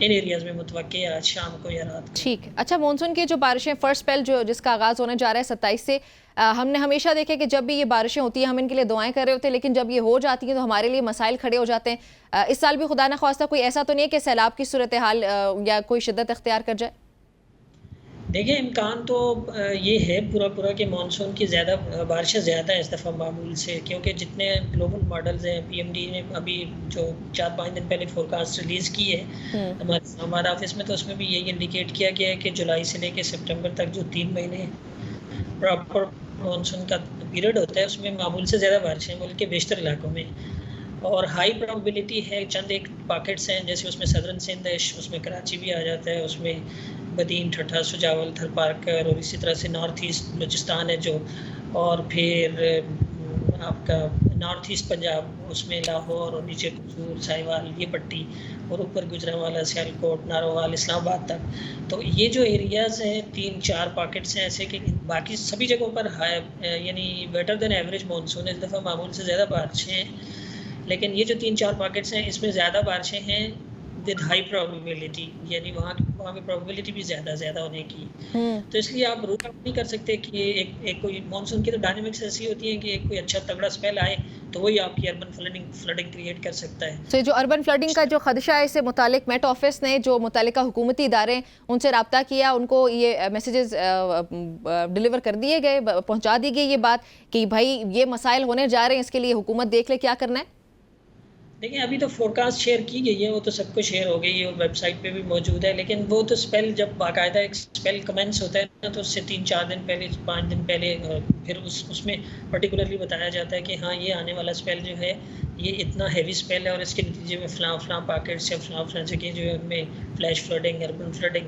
इन एरियाज़ में मुतवक्के है आज शाम को या रात को। ठीक है। अच्छा, मानसून की जो बारिशें फर्स्ट स्पेल जो जिसका आगाज़ होने जा रहा है 27 से, हमने हमेशा देखा कि जब भी ये बारिशें होती हैं हम इनके लिए दुआएं कर रहे होते हैं, लेकिन जब ये हो जाती हैं तो हमारे लिए मसाइल खड़े हो जाते हैं। इस साल भी खुदा न ख्वास्ता कोई ऐसा तो नहीं है कि सैलाब की सूरत हाल या कोई शिद्दत अख्तियार कर जाए? देखिए इम्कान तो ये है पूरा कि मानसून की ज़्यादा बारिशें ज़्यादा है इस दफ़ा मामूल से, क्योंकि जितने ग्लोबल मॉडल्स हैं, पीएमडी ने अभी जो 4-5 दिन पहले फोरकास्ट रिलीज़ की है हमारे ऑफिस में, तो उसमें भी यही इंडिकेट किया गया है कि जुलाई से लेकर सितंबर तक जो 3 महीने प्रॉपर मानसून का पीरियड होता है उसमें मामूल से ज़्यादा बारिशें मुल्क के बेशतर इलाकों में, और हाई प्रोबेबिलिटी है। चंद एक पॉकेट्स हैं जैसे उसमें सदरन सिंध है, उसमें कराची भी आ जाता है, उसमें बदीन, ठट्ठा, सुजावल, थरपारकर, और इसी तरह से नॉर्थ ईस्ट बलूचिस्तान है जो, और फिर आपका नॉर्थ ईस्ट पंजाब, उसमें लाहौर और नीचे कसूर, साहिवाल, ये पट्टी, और ऊपर गुजरांवाला, सियालकोट, नारोवाल, इस्लामाबाद तक। तो ये जो एरियाज़ हैं 3-4 पॉकेट्स हैं ऐसे कि बाकी सभी जगहों पर हाई यानी बेटर देन एवरेज मानसून है, इस दफ़ा मामूल से ज़्यादा बारिशें हैं। लेकिन ये जो 3-4 पॉकेट्स हैं इसमें ज़्यादा बारिशें हैं विद हाई प्रोबेबिलिटी, यानी वहाँ की प्रोबेबिलिटी भी ज़्यादा होने की। तो इसलिए आप रूल आउट नहीं कर सकते कि एक कोई मानसून की तो डायनेमिक्स ऐसी होती है कि एक कोई अच्छा तगड़ा स्पेल आए तो वही आपकी अर्बन फ्लडिंग क्रिएट कर सकता है। तो जो अर्बन फ्लडिंग का जो खदशा है, इससे मुतालिक मेट ऑफिस ने जो मुतालिका हुकूमती इदारे उनसे रब्ता किया, उनको ये मैसेजेस डिलीवर कर दिए गए, पहुँचा दी गई ये बात कि भाई ये मसाइल होने जा रहे हैं, इसके लिए हुकूमत देख ले क्या करना है? देखिए अभी तो फोरकास्ट शेयर की गई है, वो तो सबको शेयर हो गई है और वेबसाइट पे भी मौजूद है, लेकिन वो तो स्पेल जब बाकायदा एक स्पेल कमेंस होता है ना, तो उससे 3-4 दिन पहले, 5 दिन पहले फिर उसमें पर्टिकुलरली बताया जाता है कि हाँ ये आने वाला स्पेल जो है ये इतना हैवी स्पेल है और इसके नतीजे में फलां पॉकेट्स या फलां जगह जो है उनमें फ्लैश फ्लडिंग, अर्बन फ्लडिंग,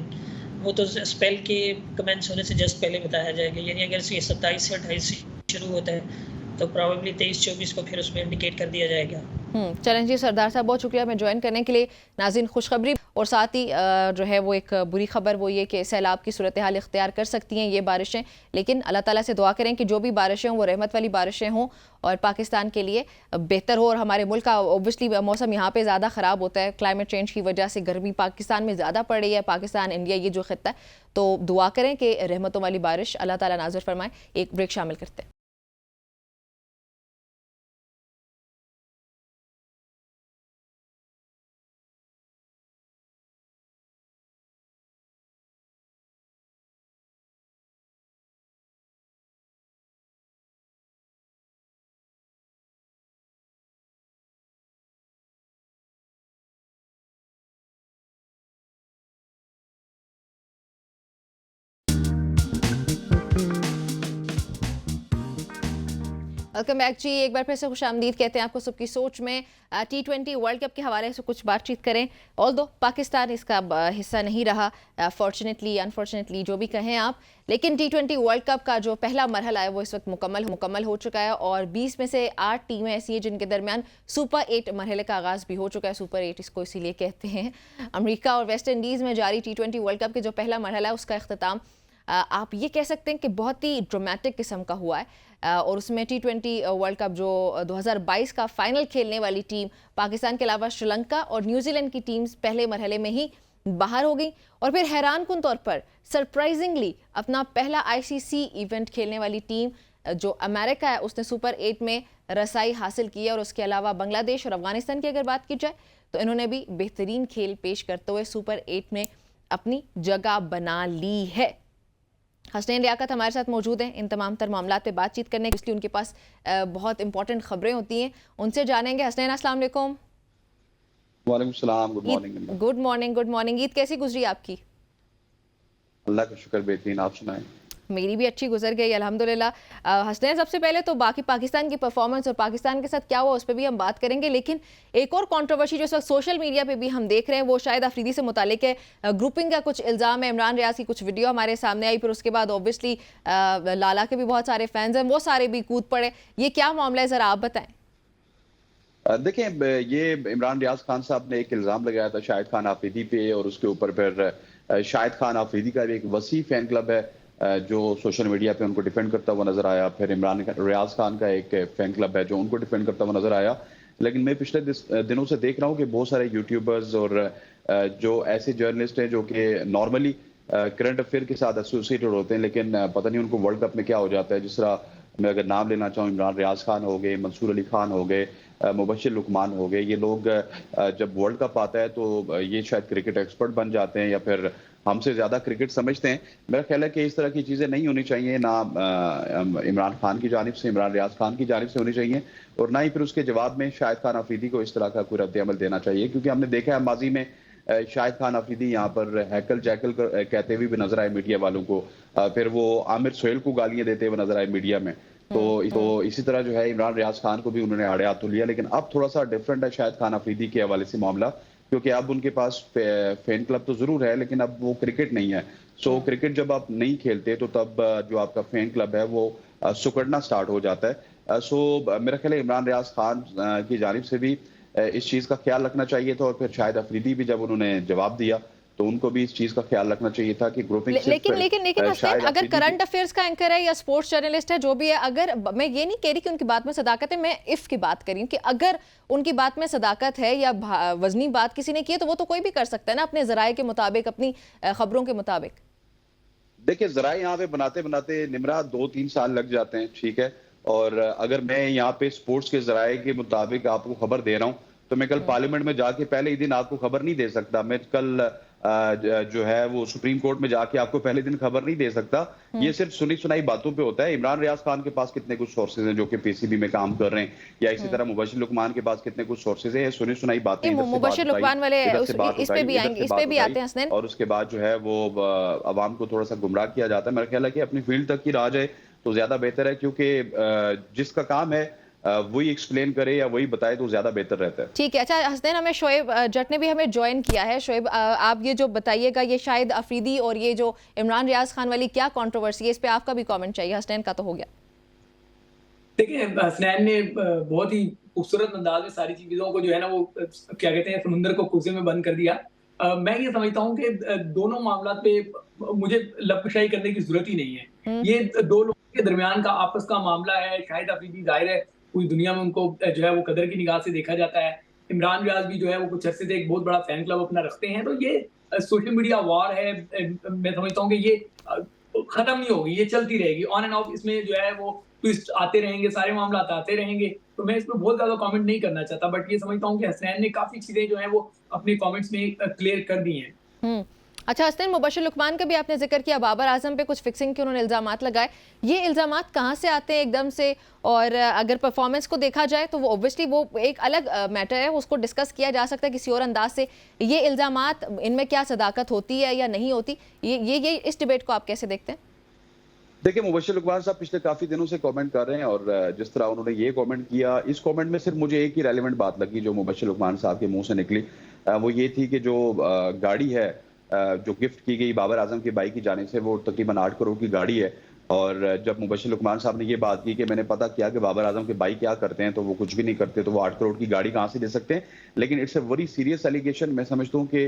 वो तो स्पेल के कमेंस होने से जस्ट पहले बताया जाएगा। यानी अगर ये 27 से 28 से शुरू होता है तो प्रॉबेबली 23-24 को फिर उसमें इंडिकेट कर दिया जाएगा। चलें जी, सरदार साहब बहुत शुक्रिया हमें ज्वाइन करने के लिए। नाज़रीन, खुशखबरी और साथ ही जो है वो एक बुरी खबर वो ये कि सैलाब की सूरत हाल इख्तियार कर सकती हैं ये बारिशें, लेकिन अल्लाह ताला से दुआ करें कि जो भी बारिशें हों वो रहमत वाली बारिशें हों और पाकिस्तान के लिए बेहतर हो। और हमारे मुल्क का ओब्वियसली मौसम यहाँ पे ज़्यादा ख़राब होता है, क्लाइमेट चेंज की वजह से गर्मी पाकिस्तान में ज़्यादा पड़ रही है, पाकिस्तान इंडिया ये जो खित्ता है, तो दुआ करें कि रहमतों वाली बारिश अल्लाह ताला नाज़िर फरमाए। एक ब्रेक शामिल करते हैं। वेलकम बैक जी, एक बार फिर से खुशामदीद कहते हैं आपको सबकी सोच में। T20 वर्ल्ड कप के हवाले से कुछ बातचीत करें। ऑल्दो पाकिस्तान इसका हिस्सा नहीं रहा, फॉर्चुनेटली अनफॉर्चुनेटली जो भी कहें आप, लेकिन T20 वर्ल्ड कप का जो पहला मरहला है वो इस वक्त मुकम्मल हो चुका है और 20 में से 8 टीमें ऐसी हैं जिनके दरमियान सुपर 8 मरहले का आगाज़ भी हो चुका है। सुपर 8 इसको इसीलिए कहते हैं। अमेरिका और वेस्ट इंडीज़ में जारी T20 वर्ल्ड कप के जो पहला मरहला है उसका अख्ताम आप ये कह सकते हैं कि बहुत ही ड्रामेटिक किस्म का हुआ है और उसमें T20 वर्ल्ड कप जो 2022 का फाइनल खेलने वाली टीम पाकिस्तान के अलावा श्रीलंका और न्यूजीलैंड की टीम्स पहले मरहले में ही बाहर हो गई और फिर हैरानकुन तौर पर सरप्राइजिंगली अपना पहला ICC इवेंट खेलने वाली टीम जो अमेरिका है उसने सुपर 8 में रसाई हासिल की है। और उसके अलावा बांग्लादेश और अफगानिस्तान की अगर बात की जाए तो इन्होंने भी बेहतरीन खेल पेश करते हुए सुपर 8 में अपनी जगह बना ली है। हसनैन रियाकत हमारे साथ मौजूद हैं इन तमाम तर मामलात पे बातचीत करने, इसलिए उनके पास बहुत इंपॉर्टेंट खबरें होती हैं, उनसे जानेंगे। हसनैन अस्सलाम वालेकुम। वालेकुम सलाम, good morning. Good morning. Eid कैसी गुजरी आपकी? अल्लाह का शुक्र बेहतरीन, आप सुनाएं। मेरी भी अच्छी गुजर गई अल्हम्दुलिल्लाह। हसनैन, सबसे पहले तो बाकी पाकिस्तान की परफॉर्मेंस और पाकिस्तान के साथ क्या हुआ उस पर भी हम बात करेंगे, लेकिन एक और कंट्रोवर्सी जो इस वक्त सोशल मीडिया पे भी हम देख रहे हैं वो शायद अफरीदी से मुतालिक है। ग्रुपिंग का कुछ इल्ज़ाम है, इमरान रियाज की कुछ वीडियो हमारे सामने आई, फिर उसके बाद ऑब्वियसली लाला के भी बहुत सारे फैंस हैं, वो सारे भी कूद पड़े। ये क्या मामला है, ज़रा आप बताएं। देखें, ये इमरान रियाज खान साहब ने एक इल्ज़ाम लगाया था शाहिद खान आफरीदी पे और उसके ऊपर फिर शाहिद खान आफरीदी का भी एक वसी फैन क्लब है जो सोशल मीडिया पे उनको डिफेंड करता हुआ नजर आया। फिर इमरान रियाज खान का एक फैन क्लब है जो उनको डिफेंड करता हुआ नजर आया। लेकिन मैं पिछले दिनों से देख रहा हूँ कि बहुत सारे यूट्यूबर्स और जो ऐसे जर्नलिस्ट हैं जो कि नॉर्मली करंट अफेयर के साथ एसोसिएटेड होते हैं, लेकिन पता नहीं उनको वर्ल्ड कप में क्या हो जाता है। जिस तरह मैं अगर नाम लेना चाहूँ, इमरान रियाज खान हो गए, मंसूर अली खान हो गए, मुबशिर लुकमान हो गए, ये लोग जब वर्ल्ड कप आता है तो ये शायद क्रिकेट एक्सपर्ट बन जाते हैं या फिर हमसे ज़्यादा क्रिकेट समझते हैं। मेरा ख्याल है कि इस तरह की चीज़ें नहीं होनी चाहिए, ना इमरान खान की जानिब से, इमरान रियाज खान की जानिब से होनी चाहिए, और ना ही फिर उसके जवाब में शाहिद खान आफरीदी को इस तरह का कोई रद्द अमल देना चाहिए। क्योंकि हमने देखा है माजी में शाहिद खान आफरीदी यहाँ पर हैकल जैकल कहते हुए भी नजर आए मीडिया वालों को, फिर वो आमिर सोहेल को गालियाँ देते हुए नजर आए मीडिया में। तो इसी तरह जो है इमरान रियाज खान को भी उन्होंने आड़े हाथ तो लिया। लेकिन अब थोड़ा सा डिफरेंट है शाहिद खान आफरीदी के हवाले से मामला, क्योंकि अब उनके पास फैन क्लब तो जरूर है लेकिन अब वो क्रिकेट नहीं है। सो क्रिकेट जब आप नहीं खेलते तो तब जो आपका फैन क्लब है वो सुकड़ना स्टार्ट हो जाता है। सो मेरा ख्याल है इमरान रियाज खान की जानिब से भी इस चीज़ का ख्याल रखना चाहिए था, और फिर शाहिद अफरीदी भी जब उन्होंने जवाब दिया तो उनको भी इस चीज का ख्याल रखना चाहिए था कि ग्रुपिंग लेकिन हसनैन, अगर करंट अफेयर्स का एंकर है या स्पोर्ट्स जर्नलिस्ट है जो भी है, अगर मैं ये नहीं कह रही कि उनकी बात में सदाकत है, मैं इफ की बात कर रही हूँ कि अगर उनकी बात में सदाकत है या वजनी बात किसी ने की है तो वो तो कोई भी कर सकता है ना अपने जराए के मुताबिक, अपनी खबरों के मुताबिक। देखिए, जराए यहाँ पे बनाते बनाते निमरा 2-3 साल लग जाते हैं, ठीक है, और अगर मैं यहाँ पे स्पोर्ट्स के जराए के मुताबिक आपको खबर दे रहा हूँ तो मैं कल पार्लियामेंट में जाके पहले ही दिन आपको खबर नहीं दे सकता। मैं कल जो है वो सुप्रीम कोर्ट में जाके आपको पहले दिन खबर नहीं दे सकता। ये सिर्फ सुनी सुनाई बातों पे होता है। इमरान रियाज खान के पास कितने कुछ सोर्सेज हैं जो कि पीसीबी में काम कर रहे हैं, या इसी तरह मुबशिर लुकमान के पास कितने कुछ सोर्सेज हैं। सुनी सुनाई बातें मुबशिर लुकमान वाले इस पे भी आते हैं, और उसके बाद जो है वो अवाम को थोड़ा सा गुमराह किया जाता है। मेरा ख्याल है कि अपनी फील्ड तक ही रहा जाए तो ज्यादा बेहतर है, क्योंकि जिसका काम है वही एक्सप्लेन करे या वही बताए तो ज्यादा बेहतर रहता है। ठीक है। अच्छा हसनैन, हमें शोएब जट ने भी हमें ज्वाइन किया है। शोएब, आप ये जो बताइएगा, ये शाहिद अफरीदी और ये जो इमरान रियाज खान वाली क्या कंट्रोवर्सी है, इस पे आपका भी कमेंट चाहिए। हसनैन का तो हो गया। देखिए, हसनैन ने बहुत ही खूबसूरत अंदाज में सारी चीजों को जो है ना वो क्या कहते हैं समुंदर को कुज़े में बंद कर दिया। मैं ये समझता हूँ कि दोनों मामला पे मुझे लपशाई करने की जरूरत ही नहीं है। ये दो लोगों के दरमियान का आपस का मामला है। शाहिद अफरीदी जाहिर है पूरी दुनिया में उनको जो है वो कदर की निगाह से देखा जाता है। इमरान रियाज भी जो है वो कुछ अरसे से एक बहुत बड़ा फैन क्लब अपना रखते हैं। तो ये सोशल मीडिया वॉर है, मैं समझता हूँ कि ये खत्म नहीं होगी, ये चलती रहेगी ऑन एंड ऑफ। इसमें जो है वो ट्विस्ट आते रहेंगे, सारे मामला आते रहेंगे। तो मैं इसमें बहुत ज्यादा कमेंट नहीं करना चाहता, बट ये समझता हूँ कि हसनैन ने काफी चीजें जो है वो अपने कमेंट्स में क्लियर कर दी हैं। अच्छा हसनैन, मुबशिर लुकमान का भी आपने जिक्र किया, बाबर आजम पे कुछ फिक्सिंग के उन्होंने इल्जामात लगाए। ये इल्जामात कहाँ से आते हैं एकदम से? और अगर परफॉर्मेंस को देखा जाए तो वो ऑब्वियसली वो एक अलग मैटर है, उसको डिस्कस किया जा सकता है किसी और अंदाज से। ये इल्जामात, इनमें क्या सदाकत होती है या नहीं होती, ये इस डिबेट को आप कैसे देखते हैं? देखिए, मुबश्शिर लुकमान साहब पिछले काफ़ी दिनों से कमेंट कर रहे हैं और जिस तरह उन्होंने ये कमेंट किया, इस कमेंट में सिर्फ मुझे एक ही रेलेवेंट बात लगी जो मुबश्शिर लुकमान साहब के मुंह से निकली। वो ये थी कि जो गाड़ी है जो गिफ्ट की गई बाबर आजम के भाई की जानिब से, वो तकरीबन 8 करोड़ की गाड़ी है। और जब मुबश्शिर लुकमान साहब ने ये बात की कि मैंने पता किया कि बाबर आजम के भाई क्या करते हैं, तो वो कुछ भी नहीं करते, तो वो 8 करोड़ की गाड़ी कहाँ से दे सकते हैं। लेकिन it's a very serious allegation. मैं समझता हूँ कि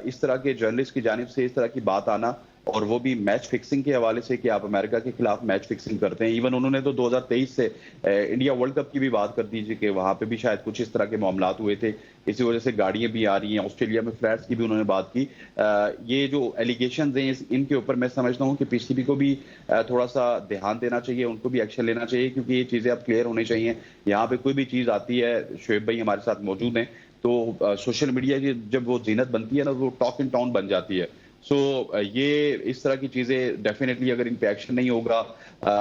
इस तरह के जर्नलिस्ट की जानिब से इस तरह की बात आना, और वो भी मैच फिक्सिंग के हवाले से कि आप अमेरिका के खिलाफ मैच फिक्सिंग करते हैं। इवन उन्होंने तो 2023 से इंडिया वर्ल्ड कप की भी बात कर दीजिए कि वहां पे भी शायद कुछ इस तरह के मामलात हुए थे, इसी वजह से गाड़ियां भी आ रही हैं। ऑस्ट्रेलिया में फ्लैट्स की भी उन्होंने बात की। ये जो एलिगेशन हैं इनके ऊपर मैं समझता हूँ कि पीसीबी को भी थोड़ा सा ध्यान देना चाहिए, उनको भी एक्शन लेना चाहिए, क्योंकि ये चीजें अब क्लियर होनी चाहिए। यहाँ पे कोई भी चीज आती है, शोएब भाई हमारे साथ मौजूद हैं, तो सोशल मीडिया की जब वो जीनत बनती है ना, वो टॉक इन टाउन बन जाती है। ये इस तरह की चीजें डेफिनेटली अगर इन पे एक्शन नहीं होगा,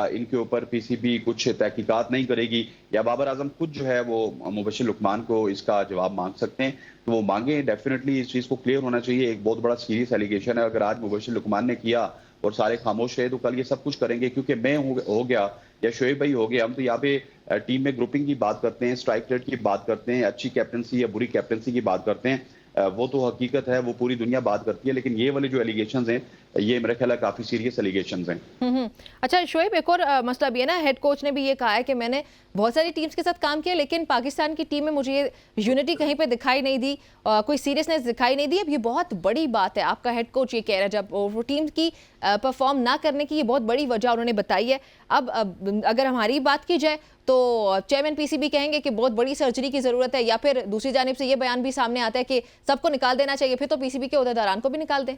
इनके ऊपर पीसीबी कुछ तहकीकात नहीं करेगी, या बाबर आजम खुद जो है वो मुबश्शिर लुकमान को इसका जवाब मांग सकते हैं, तो वो मांगे। डेफिनेटली इस चीज को क्लियर होना चाहिए। एक बहुत बड़ा सीरियस एलिगेशन है। अगर आज मुबश्शिर लुकमान ने किया और सारे खामोश रहे, तो कल ये सब कुछ करेंगे। क्योंकि मैं हो गया या शोएब भाई हो गया, हम तो यहाँ पे टीम में ग्रुपिंग की बात करते हैं, स्ट्राइक रेट की बात करते हैं, अच्छी कैप्टनसी या बुरी कैप्टनसी की बात करते हैं। वो तो हकीकत है, वो पूरी दुनिया बात करती है। लेकिन ये वाले जो एलिगेशंस हैं, ये मेरा ख्याल है काफी सीरियस एलिगेशंस हैं। अच्छा शोएब, एक और मसला भी है ना, हेड कोच ने भी ये कहा है कि मैंने बहुत सारी टीम्स के साथ काम किया, लेकिन पाकिस्तान की टीम में मुझे ये यूनिटी कहीं पे दिखाई नहीं दी, कोई सीरियसनेस दिखाई नहीं दी। अब ये बहुत बड़ी बात है, आपका हेड कोच ये कह रहा है, जब वो टीम की परफॉर्म ना करने की ये बहुत बड़ी वजह उन्होंने बताई है। अब अगर हमारी बात की जाए तो चेयरमैन पीसीबी कहेंगे कि बहुत बड़ी सर्जरी की जरूरत है, या फिर दूसरी जानिब से ये बयान भी सामने आता है कि सबको निकाल देना चाहिए, फिर तो पीसीबी के ओहदेदारान को भी निकाल दें।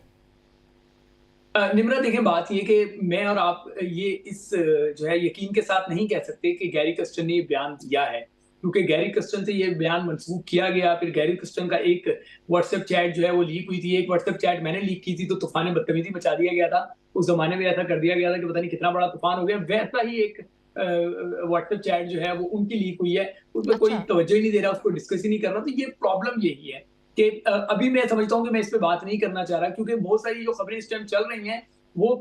निम्रा, देखें, बात ये कि मैं और आप ये इस जो है यकीन के साथ नहीं कह सकते कि गैरी कर्स्टन ने ये बयान दिया है, क्योंकि गैरी कर्स्टन से ये बयान मंसूब किया गया। फिर गैरी कर्स्टन का एक व्हाट्सएप चैट जो है वो लीक हुई थी, एक व्हाट्सएप चैट मैंने लीक की थी, तो तूफान बदतमीजी मचा दिया गया था। उस जमाने में ऐसा कर दिया गया था कि पता नहीं कितना बड़ा तूफान हो गया। वैसा ही एक व्हाट्सएप चैट जो है वो उनकी लीक हुई है, उसमें कोई तवज्जो ही नहीं दे रहा, उसको डिस्कस ही नहीं कर रहा। तो ये प्रॉब्लम यही है कि अभी मैं समझता हूँ कि मैं इस पे बात नहीं करना चाह रहा, क्योंकि बहुत सारी जो खबरें इस टाइम चल रही हैं वो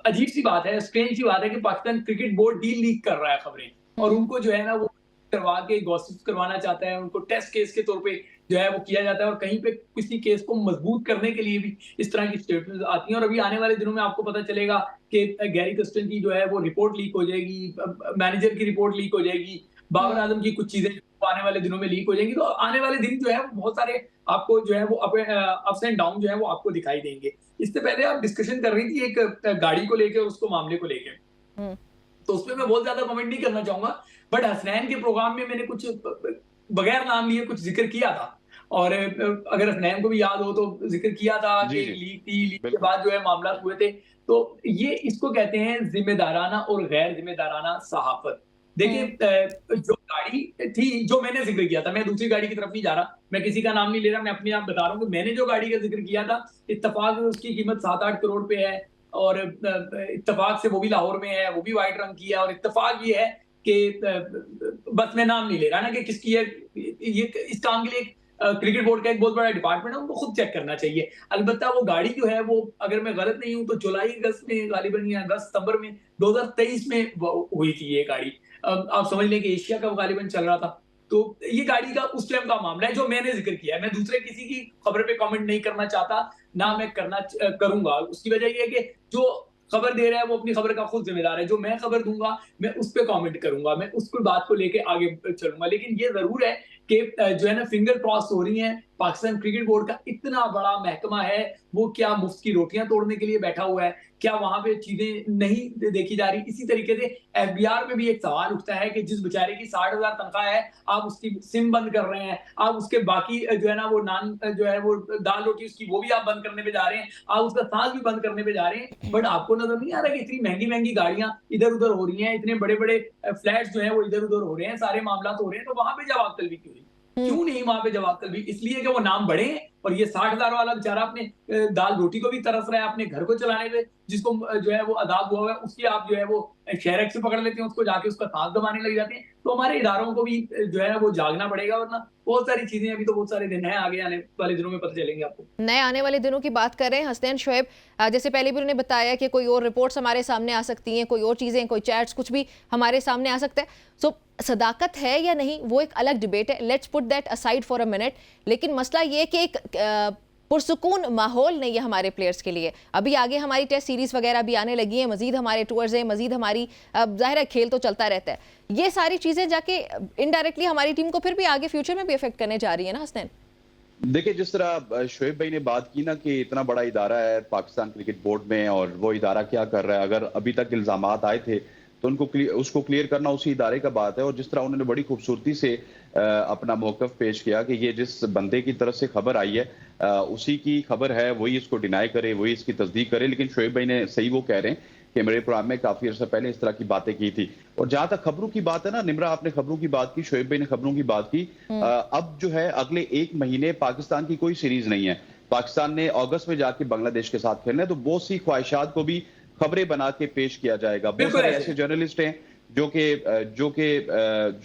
अजीब सी बात है, स्ट्रेंज सी बात है कि Pakistan cricket board deal leak कर रहा है खबरें, और उनको जो है ना वो करवा के गॉसिप करवाना चाहता है, उनको टेस्ट केस के तौर पे जो है वो किया जाता है, और कहीं पे किसी केस को मजबूत करने के लिए भी इस तरह की स्टेटमेंट्स आती हैं। और अभी आने वाले दिनों में आपको पता चलेगा कि गैरी कर्स्टन की जो है वो रिपोर्ट लीक हो जाएगी, मैनेजर की रिपोर्ट लीक हो जाएगी, बाबर आजम की कुछ चीजें आने वाले दिनों में लीक हो जाएंगी। तो आने वाले दिन जो है वो बहुत सारे आपको जो है वो अप्स एंड डाउन जो है वो आपको दिखाई देंगे। इससे पहले आप डिस्कशन कर रही थी एक गाड़ी को लेकर, उसको मामले को लेकर, तो उसमें मैं बहुत ज्यादा कमेंट नहीं करना चाहूंगा, बट हसनैन के प्रोग्राम में मैंने कुछ बगैर नाम लिए कुछ जिक्र किया था, और अगर हसनैन को भी याद हो तो जिक्र किया था कि लीक थी, लीक के बाद जो है मामला हुए थे। तो ये इसको कहते हैं जिम्मेदाराना और गैर जिम्मेदाराना सहाफत। देखिए, जो गाड़ी थी जो मैंने जिक्र किया था, मैं दूसरी गाड़ी की तरफ नहीं जा रहा, मैं किसी का नाम नहीं ले रहा, मैं अपने आप बता रहा हूँ कि मैंने जो गाड़ी का जिक्र किया था, इत्तेफाक में उसकी कीमत 7-8 करोड़ पे है, और इत्तेफाक से वो भी लाहौर में है, वो भी व्हाइट रंग की है, और इत्तेफाक ये है कि बस मैं नाम नहीं ले रहा ना कि किसकी है, ये इस काम के लिए क्रिकेट बोर्ड का एक बहुत बड़ा डिपार्टमेंट है, उनको खुद चेक करना चाहिए। अलबत्ता वो गाड़ी जो है वो, अगर मैं गलत नहीं हूं तो जुलाई अगस्त में गालिबन, या अगस्त सितंबर में 2023 में हुई थी ये गाड़ी। आप समझ लें कि एशिया कप गालिबन चल रहा था, तो ये गाड़ी का उस टाइम का मामला है जो मैंने जिक्र किया है। मैं दूसरे किसी की खबर पे कमेंट नहीं करना चाहता, ना मैं करूंगा। उसकी वजह ये है कि जो खबर दे रहा है वो अपनी खबर का खुद जिम्मेदार है, जो मैं खबर दूंगा मैं उस पर कमेंट करूंगा, मैं उस पर बात को लेके आगे चलूंगा। लेकिन ये जरूर है कि जो है ना फिंगर क्रॉस हो रही है। पाकिस्तान क्रिकेट बोर्ड का इतना बड़ा महकमा है, वो क्या मुफ्त की रोटियां तोड़ने के लिए बैठा हुआ है? क्या वहां पे चीजें नहीं देखी जा रही? इसी तरीके से एफबीआर में भी एक सवाल उठता है कि जिस बेचारे की 60,000 तनख्वाह है, आप उसकी सिम बंद कर रहे हैं, आप उसके बाकी जो है ना वो नान जो है वो दाल रोटी उसकी वो भी आप बंद करने पे जा रहे हैं, आप उसका सांस भी बंद करने पे जा रहे हैं। बट आपको नजर नहीं आ रहा कि इतनी महंगी महंगी गाड़ियां इधर उधर हो रही हैं, इतने बड़े बड़े फ्लैट्स जो है वो इधर उधर हो रहे हैं, सारे मामला हो रहे हैं, तो वहां पे जवाब तलबी क्यों? क्यों नहीं वहां पे जवाब तलबी? इसलिए कि वो नाम बढ़े और ये 60,000 वाला बेचारा अपने दाल रोटी को भी तरस रहा है, अपने घर को चलाने पे जिसको जो है वो अदाब हुआ है, उसकी आप जो है वो शहर से पकड़ लेते हैं, उसको जाके उसका सांस दबाने लग जाते हैं। तो हमारे इदारों को भी जो है वो जागना पड़ेगा, वरना बहुत सारी चीजें, अभी तो बहुत सारे दिन हैं, आगे आने वाले दिनों में पता चलेंगे आपको। नए आने वाले दिनों की बात कर रहे हैं हसनैन शोएब, जैसे पहले भी उन्होंने बताया कि कोई और रिपोर्ट्स हमारे सामने आ सकती हैं, कोई और चीज़ें, कोई चैट्स, कुछ भी हमारे सामने आ सकता है। सो सदाकत है या नहीं वो एक अलग डिबेट है, let's put that aside for a minute. लेकिन मसला ये कि एक पुरसुकून माहौल नहीं है हमारे प्लेयर्स के लिए। अभी आगे हमारी टेस्ट सीरीज वगैरह भी आने लगी हैं, मजीद हमारे टूर्स हैं, मजीद हमारी जाहिर है खेल तो चलता रहता है। ये सारी चीज़ें जाके इनडायरेक्टली हमारी टीम को फिर भी आगे फ्यूचर में भी अफेक्ट करने जा रही है ना हसनैन? देखिए, जिस तरह शोएब भाई ने बात की ना कि इतना बड़ा इदारा है पाकिस्तान क्रिकेट बोर्ड में और वो इदारा क्या कर रहा है, अगर अभी तक इल्जामात आए थे तो उसको क्लियर करना उसी इदारे का बात है। और जिस तरह उन्होंने बड़ी खूबसूरती से अपना मौकफ पेश किया कि ये जिस बंदे की तरफ से खबर आई है उसी की खबर है, वही इसको डिनाई करे, वही इसकी तस्दीक करे। लेकिन शोएब भाई ने सही वो कह रहे हैं कि मेरे प्रोग्राम में काफी अर्सा पहले इस तरह की बातें की थी। और जहां तक खबरों की बात है ना, निमरा आपने खबरों की बात की, शोएब भाई ने खबरों की बात की। अब जो है अगले 1 महीने पाकिस्तान की कोई सीरीज नहीं है। पाकिस्तान ने अगस्त में जाके बांग्लादेश के साथ खेलना है, तो बहुत सी ख्वाहिशात को भी खबरें बना के पेश किया जाएगा। बहुत सारे ऐसे जर्नलिस्ट हैं जो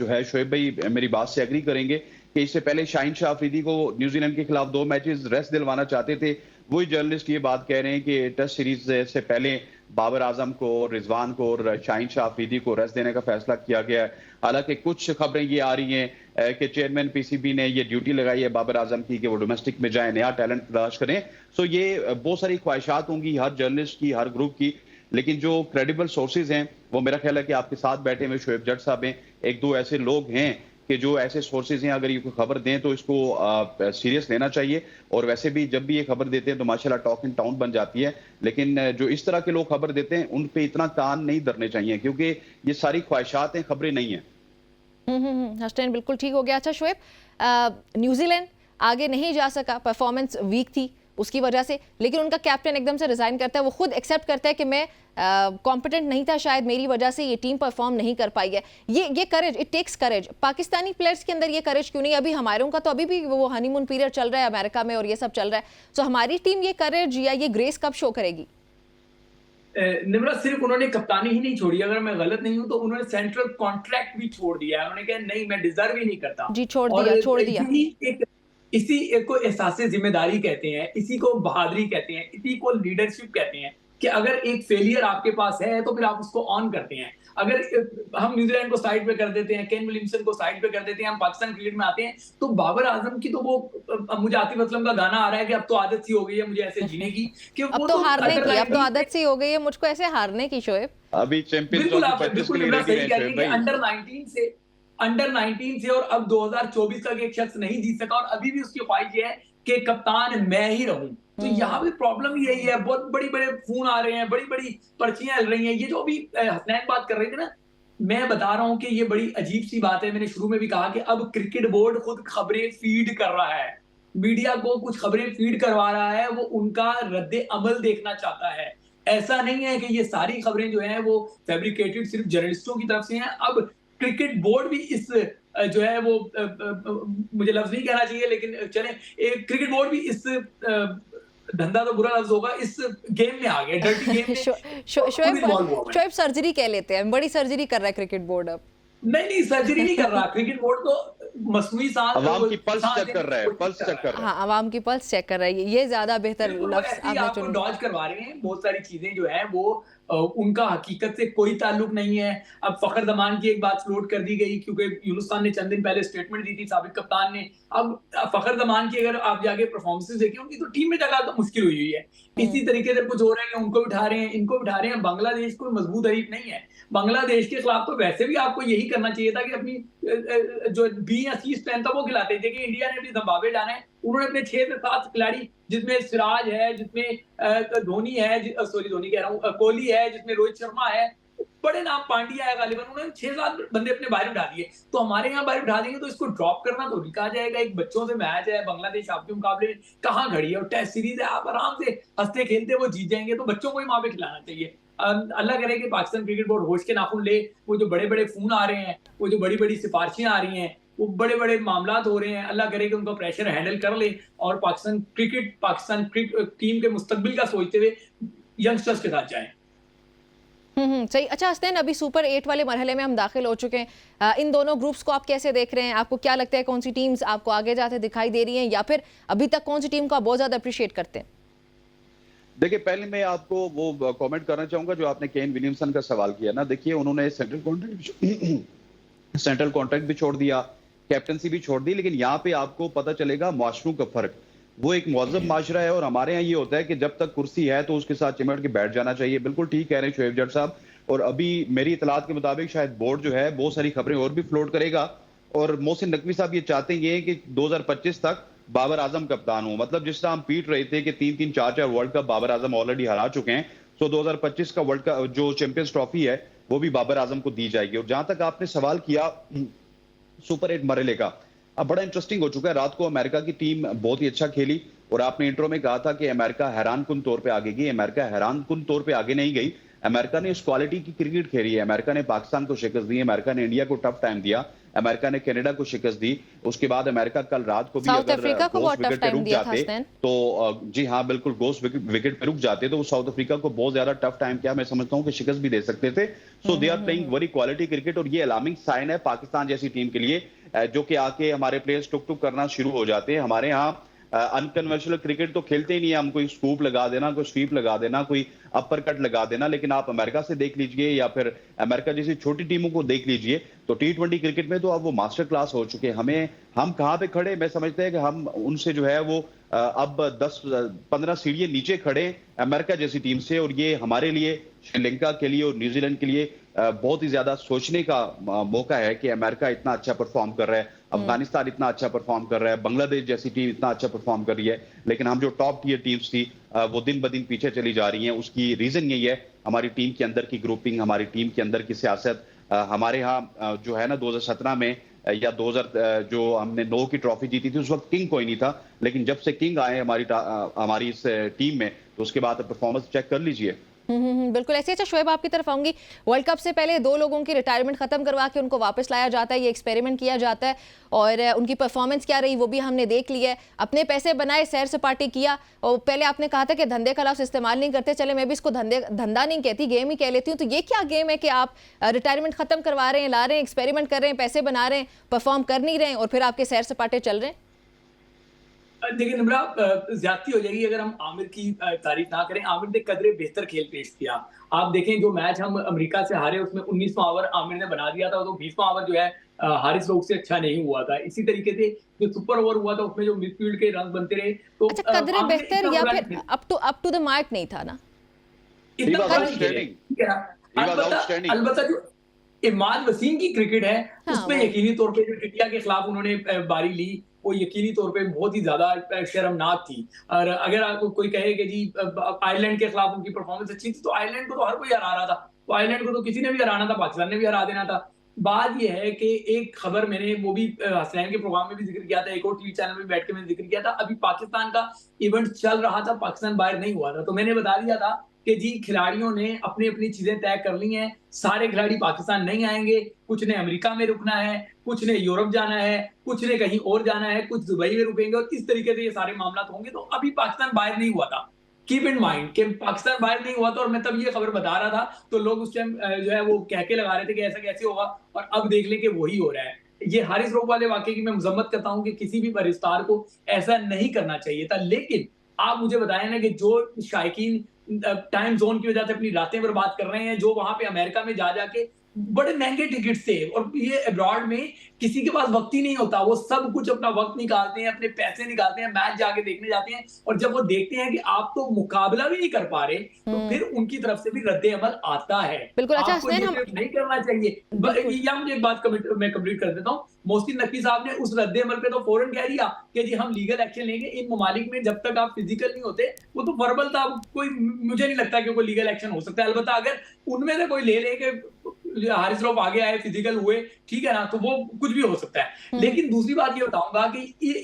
है शोएब भाई मेरी बात से एग्री करेंगे कि इससे पहले शाहीन शाह अफरीदी को न्यूजीलैंड के खिलाफ 2 मैचेस रेस्ट दिलवाना चाहते थे। वही जर्नलिस्ट ये बात कह रहे हैं कि टेस्ट सीरीज से पहले बाबर आजम को, रिजवान को और शाहीन शाह अफरीदी को रेस्ट देने का फैसला किया गया है। हालांकि कुछ खबरें ये आ रही हैं कि चेयरमैन पीसीबी ने ये ड्यूटी लगाई है बाबर आजम की कि वो डोमेस्टिक में जाए, नया टैलेंट तलाश करें। सो ये बहुत सारी ख्वाहिशात होंगी हर जर्नलिस्ट की, हर ग्रुप की। लेकिन जो क्रेडिबल सोर्सेज हैं वो मेरा ख्याल है कि आपके साथ बैठे हुए शोएब जट साहब हैं, 1-2 ऐसे लोग हैं कि जो ऐसे सोर्सेज हैं, अगर ये कोई खबर दें तो इसको सीरियस लेना चाहिए। और वैसे भी जब भी ये खबर देते हैं तो माशाल्लाह टॉक इन टाउन बन जाती है। लेकिन जो इस तरह के लोग खबर देते हैं उन पे इतना कान नहीं धरने चाहिए, क्योंकि ये सारी ख्वाहिशात हैं, खबरें नहीं हैं। हसनैन बिल्कुल ठीक हो गया। अच्छा शोएब, न्यूजीलैंड आगे नहीं जा सका, परफॉर्मेंस वीक थी उसकी वजह से, लेकिन उनका कैप्टन एकदम से रिजाइन करता है, वो खुद एक्सेप्ट करता है कि मैं कॉम्पिटेंट नहीं था, शायद मेरी वजह से ये टीम परफॉर्म नहीं कर पाई है। ये courage, it takes courage. Pakistani players के अंदर ये करेज क्यों नहीं? अभी हमारों का तो अभी भी वो हनीमून पीरियड चल रहा है अमेरिका में और ये सब चल रहा है। सो हमारी टीम ये करेज या ये ग्रेस कब शो करेगी? निमरा, सिर्फ उन्होंने कप्तानी ही नहीं छोड़ी, अगर मैं गलत नहीं हूं तो उन्होंने सेंट्रल कॉन्ट्रैक्ट भी छोड़ दिया। उन्होंने कहा नहीं, मैं डिजर्व ही नहीं करता। जी छोड़ दिया। इसी को एहसास जिम्मेदारी कहते हैं, इसी को बहादुरी कहते हैं, इसी को लीडरशिप कहते हैं कि अगर एक फेलियर आपके पास है तो फिर आप उसको ऑन करते हैं। अगर हम न्यूजीलैंड को साइड पे कर देते हैं, केन विलियमसन को साइड पे कर देते हैं, हम पाकिस्तान क्रिकेट में आते हैं तो बाबर आजम की तो वो, मुझे आतिफ असलम का गाना आ रहा है कि अब तो आदत सी हो गई है मुझे ऐसे जीने की, कि अब तो हारने की, अब तो आदत सी हो गई है मुझको ऐसे हारने की। शोएब अभी चैंपियंस अंडर 19 से और अब 2024 तक एक शख्स नहीं जीत सका और अभी भी उसकी ख्वाहिश है कि कप्तान मैं ही रहूं। तो यहाँ भी प्रॉब्लम यही है, बहुत बड़े फोन आ रहे हैं, बड़ी पर्चियां हिल रही हैं। ये जो अभी हसनैन बात कर रहे थे ना, मैं बता रहा हूं कि ये बड़ी अजीब सी बात है। मैंने शुरू में भी कहा कि अब क्रिकेट बोर्ड खुद खबरें फीड कर रहा है, मीडिया को कुछ खबरें फीड करवा रहा है, वो उनका रद्दे अमल देखना चाहता है। ऐसा नहीं है कि ये सारी खबरें जो है वो फैब्रिकेटेड सिर्फ जर्नलिस्टों की तरफ से हैं। अब क्रिकेट बोर्ड भी इस जो है वो मुझे लफ्ज नहीं कहना चाहिए, लेकिन चले क्रिकेट बोर्ड भी इस धंधा तो बुरा लफ्ज होगा, इस गेम में आ गया, डर्टी गेम में। शोएब सर्जरी कह लेते हैं, बड़ी सर्जरी कर रहा है क्रिकेट बोर्ड अब। नहीं, सर्जरी नहीं कर रहा क्रिकेट बोर्ड, तो मसनूई सांस, अवाम की पल्स चेक कर रहा है, पल्स चेक कर रहा है। हाँ, अवाम की पल्स चेक कर रहा है, ये ज्यादा बेहतर लफ्ज आपने चुना। डॉज करवा रहे हैं बहुत सारी चीजें जो है वो उनका हकीकत से कोई ताल्लुक नहीं है। अब फखर जमान की एक बात फ्लोट कर दी गई क्योंकि यूनुस खान ने चंद दिन पहले स्टेटमेंट दी थी, साबिक कप्तान ने। अब फखर जमान की अगर आप जाके परफॉर्मेंसेस देखें, उनकी तो टीम में जगह तो मुश्किल हुई है। इसी तरीके से कुछ हो रहा है, उनको बिठा रहे हैं, इनको बिठा रहे हैं। बांग्लादेश कोई मजबूत हरीफ नहीं है। बांग्लादेश के खिलाफ तो वैसे भी आपको यही करना चाहिए था कि अपनी जो बी या सी स्ट्रेंथ था वो खिलाते थे। कि इंडिया ने भी जिम्बाब्वे जाना है, उन्होंने अपने 6 से 7 खिलाड़ी, जिसमें सिराज है, जिसमें धोनी है, धोनी कह रहा हूँ, कोहली है, जिसमें रोहित शर्मा है, बड़े नाम, पांड्या है गालिबन, उन्होंने 6-7 बंदे अपने बाहर उठा दिए। तो हमारे यहाँ बाहर उठा देंगे तो इसको ड्रॉप करना तो नहीं कहा जाएगा। एक बच्चों से मैच है, बांग्लादेश आपके मुकाबले में कहाँ खड़ी है, और टेस्ट सीरीज है, आप आराम से हंसते खेलते वो जीत जाएंगे। तो बच्चों को ही वहां पे खिलाना चाहिए। अल्लाह करे कि पाकिस्तान क्रिकेट बोर्ड होश के नाखून ले। वो जो बड़े फोन आ रहे हैं, वो जो बड़ी सिफारिशें आ रही हैं वो बड़े बड़े मामला हो रहे हैं। अल्लाह करे कि उनका प्रेशर हैंडल कर ले और पाकिस्तान क्रिकेट टीम के मुस्तकबिल का सोचते हुए यंगस्टर्स के साथ जाएं। सही। अच्छा हसनैन, अभी सुपर 8 वाले मरहले में हम दाखिल हो चुके हैं। इन दोनों ग्रुप्स को आप कैसे देख रहे हैं? आपको क्या लगता है कौन सी टीम्स आपको आगे जाते दिखाई दे रही हैं, या फिर अभी तक कौन सी टीम को आप बहुत ज्यादा अप्रिशिएट करते हैं? देखिए, पहले मैं आपको वो कमेंट करना चाहूंगा जो आपने केन विलियमसन का सवाल किया ना। देखिए, उन्होंने सेंट्रल कॉन्ट्रैक्ट भी छोड़ दिया, कैप्टनसी भी छोड़ दी, लेकिन यहाँ पे आपको पता चलेगा माशरों का फर्क। वो एक मुअज़्ज़ब माशरा है और हमारे यहाँ ये होता है कि जब तक कुर्सी है तो उसके साथ चिमट के बैठ जाना चाहिए। बिल्कुल ठीक कह रहे हैं शोएब जट साहब। और अभी मेरी इतलात के मुताबिक शायद बोर्ड जो है बहुत सारी खबरें और भी फ्लोट करेगा, और मोहसिन नकवी साहब ये चाहते हैं कि 2025 तक बाबर आजम कप्तान हो। मतलब जिस तरह हम पीट रहे थे कि 3-3 4-4 world cup Babar Azam already हरा चुके हैं, तो 2025 का वर्ल्ड कप जो चैंपियंस ट्रॉफी है वो भी बाबर आजम को दी जाएगी। और जहां तक आपने सवाल किया सुपर 8 मरहले का, अब बड़ा इंटरेस्टिंग हो चुका है। रात को अमेरिका की टीम बहुत ही अच्छा खेली, और आपने इंट्रो में कहा था कि अमेरिका हैरान कुन तौर पे आगे गई। अमेरिका हैरान कुन तौर पे आगे नहीं गई। अमेरिका ने इस क्वालिटी की क्रिकेट खेली है। अमेरिका ने पाकिस्तान को शिकस्त दी, अमेरिका ने इंडिया को टफ टाइम दिया, अमेरिका ने कनाडा को शिकस्त दी। उसके बाद अमेरिका कल रात को भी साउथ अगर अफ्रीका को बहुत विकेट टफ पे टाइम रुक दिया था जाते हसनैन। तो जी हाँ बिल्कुल, गोस विकेट पे रुक जाते तो वो साउथ अफ्रीका को बहुत ज्यादा टफ टाइम क्या मैं समझता हूँ कि शिकस्त भी दे सकते थे। So they are playing very quality cricket, और ये अलार्मिंग साइन है पाकिस्तान जैसी टीम के लिए, जो कि आके हमारे प्लेयर्स टुक टुक करना शुरू हो जाते हैं। हमारे यहाँ अनकन्वेंशनल क्रिकेट तो खेलते ही नहीं है हम, कोई स्कूप लगा देना, कोई स्वीप लगा देना, कोई अपर कट लगा देना। लेकिन आप अमेरिका से देख लीजिए या फिर अमेरिका जैसी छोटी टीमों को देख लीजिए, तो T20 क्रिकेट में तो अब वो मास्टर क्लास हो चुके हैं। हम कहाँ पे खड़े, मैं समझते हैं कि हम उनसे जो है वो अब 10-15 सीढ़ियां नीचे खड़े अमेरिका जैसी टीम से। और ये हमारे लिए, श्रीलंका के लिए और न्यूजीलैंड के लिए बहुत ही ज्यादा सोचने का मौका है कि अमेरिका इतना अच्छा परफॉर्म कर रहा है, अफगानिस्तान इतना अच्छा परफॉर्म कर रहा है, बांग्लादेश जैसी टीम इतना अच्छा परफॉर्म कर रही है। लेकिन हम जो टॉप टियर टीम्स थी वो दिन ब दिन पीछे चली जा रही हैं। उसकी रीजन यही है, हमारी टीम के अंदर की ग्रुपिंग, हमारी टीम के अंदर की सियासत। हमारे यहाँ जो है ना 2017 में या 2000 जो हमने 9 की ट्रॉफी जीती थी, उस वक्त किंग कोई नहीं था, लेकिन जब से किंग आए हमारी इस टीम में, तो उसके बाद परफॉर्मेंस चेक कर लीजिए। बिल्कुल ऐसे। अच्छा शोएब, आपकी तरफ आऊंगी। वर्ल्ड कप से पहले 2 लोगों की रिटायरमेंट खत्म करवा के उनको वापस लाया जाता है, ये एक्सपेरिमेंट किया जाता है, और उनकी परफॉर्मेंस क्या रही वो भी हमने देख लिया है। अपने पैसे बनाए, सैर सपाटी किया, और पहले आपने कहा था कि धंधे का लफ्ज़ इस्तेमाल नहीं करते, चले मैं भी इसको धंधा नहीं कहती, गेम ही कह लेती हूँ। तो ये क्या गेम है कि आप रिटायरमेंट खत्म करवा रहे हैं, ला रहे हैं, एक्सपेरिमेंट कर रहे हैं, पैसे बना रहे हैं, परफॉर्म कर नहीं रहे हैं, और फिर आपके सैर सपाटे चल रहे हैं? देखिए निम्रा, ज्यादती हो जाएगी अगर हम आमिर की तारीफ ना करें। आमिर ने कदरे बेहतर खेल पेश किया। आप देखें जो मैच हम अमेरिका से हारे उसमें 19वां ओवर आमिर ने बना दिया था, तो 20वां ओवर जो है हारिस रोक से अच्छा नहीं हुआ था। इसी तरीके से जो सुपर ओवर हुआ था उसमें जो मिडफील्ड के रन बनते रहे, तो अच्छा कदरे बेहतर या फिर अप टू द मार्क नहीं था ना? अलबत्ता जो इमाद वसीम की क्रिकेट है उसमें यकीनी तौर पे जो इंडिया के खिलाफ उन्होंने बारी ली वो यकीनी तौर पे बहुत ही ज्यादा शर्मनाक थी। और अगर आपको कोई कहे कि जी आयरलैंड के खिलाफ उनकी परफॉर्मेंस अच्छी थी, तो आयरलैंड को तो हर कोई हरा रहा था, तो आयरलैंड को तो किसी ने भी हराना था, पाकिस्तान ने भी हरा देना था। बात यह है कि एक खबर मैंने वो भी हसनैन के प्रोग्राम में भी जिक्र किया था, एक और टीवी चैनल में बैठ के मैंने जिक्र किया था। अभी पाकिस्तान का इवेंट चल रहा था, पाकिस्तान बाहर नहीं हुआ था, तो मैंने बता दिया था कि जी खिलाड़ियों ने अपनी अपनी चीजें तय कर ली हैं, सारे खिलाड़ी पाकिस्तान नहीं आएंगे, कुछ ने अमेरिका में रुकना है, कुछ ने यूरोप जाना है, कुछ ने कहीं और जाना है, कुछ दुबई में रुकेंगे, और इस तरीके से ये सारे मामला होंगे। तो अभी पाकिस्तान बाहर नहीं हुआ था, कीप इन माइंड कि पाकिस्तान बाहर नहीं हुआ था, और मैं तब ये खबर बता रहा था तो लोग उस टाइम जो है वो कहके लगा रहे थे कि ऐसा कैसे होगा, और अब देख लें कि वही हो रहा है। ये हारिस रोक वाले वाकये की मैं मजम्मत करता हूँ कि किसी भी वरिष्ठार को ऐसा नहीं करना चाहिए था। लेकिन आप मुझे बताएं ना कि जो शायकीन टाइम जोन की वजह से अपनी रातें बर्बाद कर रहे हैं, जो वहां पे अमेरिका में जा जाके बड़े महंगे टिकट थे, और ये अब्रॉड में किसी के पास वक्त ही नहीं होता, वो सब कुछ अपना वक्त निकालते हैं, अपने पैसे निकालते हैं, मैच जाके देखने जाते हैं, और जब वो देखते हैं कि आप तो मुकाबला भी नहीं कर पा रहे, तो फिर उनकी तरफ से भी रद्दे अमल आता है। बिल्कुल। अच्छा आपको ये नहीं करना चाहिए। या मुझे एक बात मैं कंप्लीट कर देता हूँ। मोहसिन नकवी साहब ने उस रद्दे अमल पे तो फौरन कह दिया कि जी हम लीगल एक्शन लेंगे। इन ममालिक में जब तक आप फिजिकल नहीं होते, वो तो वर्बल था, कोई मुझे नहीं लगता कि कोई लीगल एक्शन हो सकता है। अलबत्ता अगर उनमें से कोई ले कि हारिस रऊफ आगे आए, फिजिकल हुए, ठीक है ना, तो वो कुछ भी हो सकता है। लेकिन दूसरी बात ये बताऊंगा कि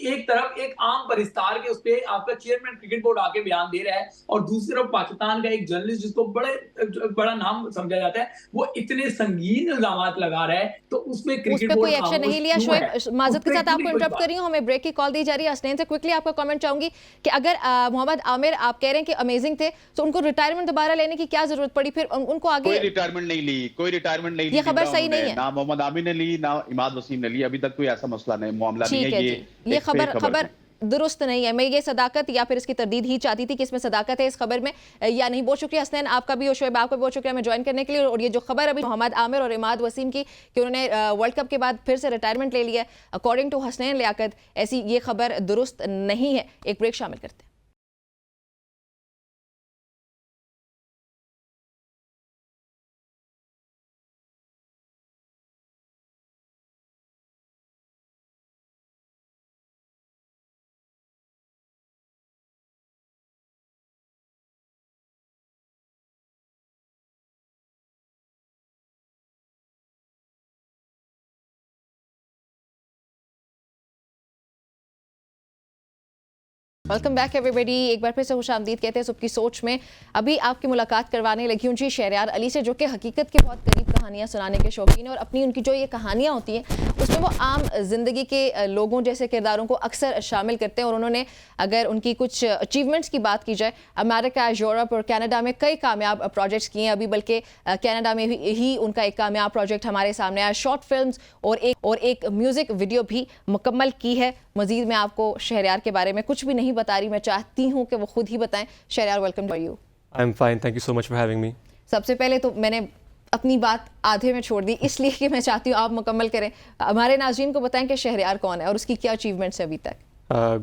एक तरफ एक आम परिस्तार के उस पे आपका चेयरमैन क्रिकेट बोर्ड आके बयान दे रहा है, और दूसरी तरफ पाकिस्तान का एक जर्नलिस्ट जिसको बड़ा नाम समझा जाता है, वो इतने संगीन इल्जामात लगा रहा है, तो उसमें उस क्रिकेट पे बोर्ड कोई एक्शन नहीं लिया। खामोश क्यों है? शोएब, माजरत उस के पे साथ क्यों आपको नहीं कोई इंटरप्ट कर रही हूँ, हमें ब्रेक की कॉल दी जा रही है। हसनैन से क्विकली आपका कमेंट चाहूंगी कि अगर मोहम्मद आमिर आप कह रहे हैं कि अमेजिंग थे, तो उनको रिटायरमेंट दोबारा लेने की क्या जरूरत पड़ी? फिर उनको आगे कोई रिटायरमेंट नहीं ली, कोई रिटायरमेंट नहीं ली। ये खबर सही नहीं है। ना मोहम्मद आमिर ने ली, ना इमाद वसीम ने ली। अभी तक कोई ऐसा मसला नहीं, मामला नहीं ठीक है। है, ये खबर दुरुस्त नहीं है। मैं ये सदाकत या फिर इसकी तरदीद ही चाहती थी कि इसमें सदाकत है इस खबर में या नहीं। बहुत शुक्रिया हसनैन आपका भी और शोएब आपका भी बहुत शुक्रिया हमें ज्वाइन करने के लिए। और ये जो खबर अभी मोहम्मद आमिर और इमाद वसीम की कि उन्होंने वर्ल्ड कप के बाद फिर से रिटायरमेंट ले लिया, अकॉर्डिंग टू हसनैन लियाकत, ऐसी ये खबर दुरुस्त नहीं है। एक ब्रेक शामिल करते हैं। Welcome back everybody. एक बार फिर से खुशामदीद कहते हैं सबकी सोच में। अभी आपकी मुलाकात करवाने लगी हूँ जी शहरयार अली से, जो कि हकीकत के बहुत करीब कहानियाँ सुनाने के शौकीन है। और अपनी उनकी जो ये कहानियाँ होती हैं उसमें वो आम ज़िंदगी के लोगों जैसे किरदारों को अक्सर शामिल करते हैं। और उन्होंने अगर उनकी कुछ अचीवमेंट्स की बात की जाए, अमेरिका, यूरोप और कनाडा में कई कामयाब प्रोजेक्ट्स किए हैं। अभी बल्कि कनाडा में ही उनका एक कामयाब प्रोजेक्ट हमारे सामने आया, शॉर्ट फिल्म और एक म्यूज़िक वीडियो भी मुकम्मल की है। मजीद मैं आपको शहरयार के बारे में कुछ भी नहीं बता रही, मैं चाहती हूँ कि वो खुद ही बताएं। Shehryar, welcome to you. I am fine, thank you so much for having me. सबसे पहले तो मैंने अपनी बात आधे में छोड़ दी, इसलिए कि मैं चाहती हूँ आप मुकम्मल करें। हमारे नाज़रीन को बताएं कि शहरयार कौन है और उसकी क्या अचीवमेंट्स है अभी तक।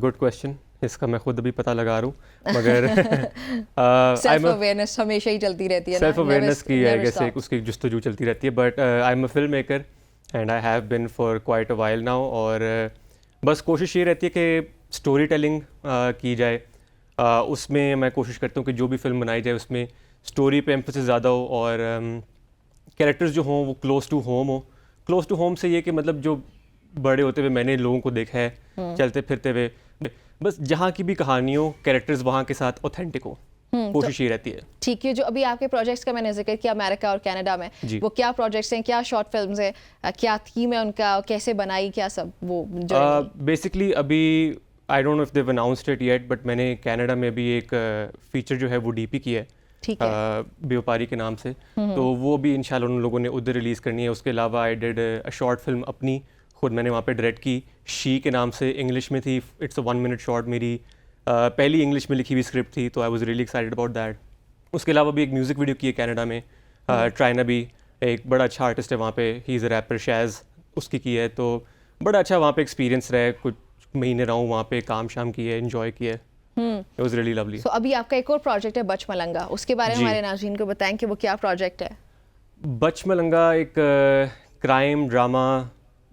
गुड क्वेश्चन, इसका मैं खुद अभी पता लगा रहा हूँ, मगर सेल्फ अवेयरनेस हमेशा ही चलती रहती है। सेल्फ अवेयरनेस की है जैसे उसकी जुस्तजू चलती रहती है। But I am a film maker and I have been for quite a while now. और बस कोशिश ये रहती है कि स्टोरी टेलिंग की जाए। उसमें मैं कोशिश करता हूँ कि जो भी फिल्म बनाई जाए उसमें स्टोरी पे एम्फेसिस ज़्यादा हो और कैरेक्टर्स जो हों वो क्लोज टू होम हो। क्लोज टू होम से ये कि मतलब जो बड़े होते हुए मैंने लोगों को देखा है चलते फिरते हुए, बस जहाँ की भी कहानी हो कैरेक्टर्स वहाँ के साथ ऑथेंटिक हो, कोशिश ये रहती है। ठीक है, जो अभी आपके प्रोजेक्ट्स का मैंने जिक्र किया अमेरिका और कनाडा में, वो क्या प्रोजेक्ट्स हैं, क्या शॉर्ट फिल्म्स हैं, क्या थीम है उनका, कैसे बनाई, क्या सब वो बेसिकली अभी I don't know if they announced it yet, but मैंने कनाडा में भी एक फीचर जो है वो डीपी की है, ठीक है, बेवपारी के नाम से। तो वो भी इंशाल्लाह उन लोगों ने उधर रिलीज़ करनी है। उसके अलावा I did a short film अपनी खुद, मैंने वहाँ पे डायरेक्ट की, शी के नाम से, इंग्लिश में थी। इट्स अ 1 मिनट शॉर्ट, मेरी पहली इंग्लिश में लिखी हुई स्क्रिप्ट थी, तो I was really excited about that. उसके अलावा भी एक म्यूज़िक वीडियो की है कनाडा में, ट्राइना भी एक बड़ा अच्छा आर्टिस्ट है वहाँ पे, ही इज़ अ रैपर, शैज़, उसकी की है। तो बड़ा अच्छा वहाँ पे एक्सपीरियंस रहा है, कुछ महीने रहा हूँ वहाँ पे, काम शाम किए, एंजॉय किया। It was really lovely. So अभी आपका एक और प्रोजेक्ट है बच मलंगा, उसके बारे में हमारे नाज़रीन को बताएं कि वो क्या प्रोजेक्ट है। बच मलंगा एक crime drama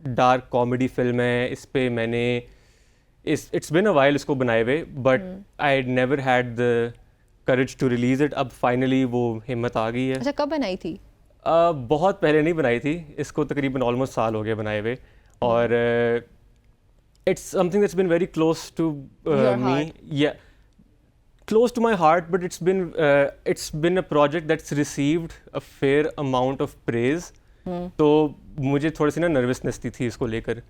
dark comedy film है। इस पे मैंने इट्स बिन अ वाइल इसको बनाए हुए, but I never had the courage to release it. अब फाइनली वो हिम्मत आ गई है। अच्छा, कब बनाई थी? बहुत पहले नहीं बनाई थी, इसको तकरीबन ऑलमोस्ट साल हो गया बनाए हुए। और it's something that's been very close to me. Yeah, close to my heart, but it's been a project that's received a fair amount of praise. तो मुझे थोड़ी सी ना नर्वसनेस थी इसको लेकर।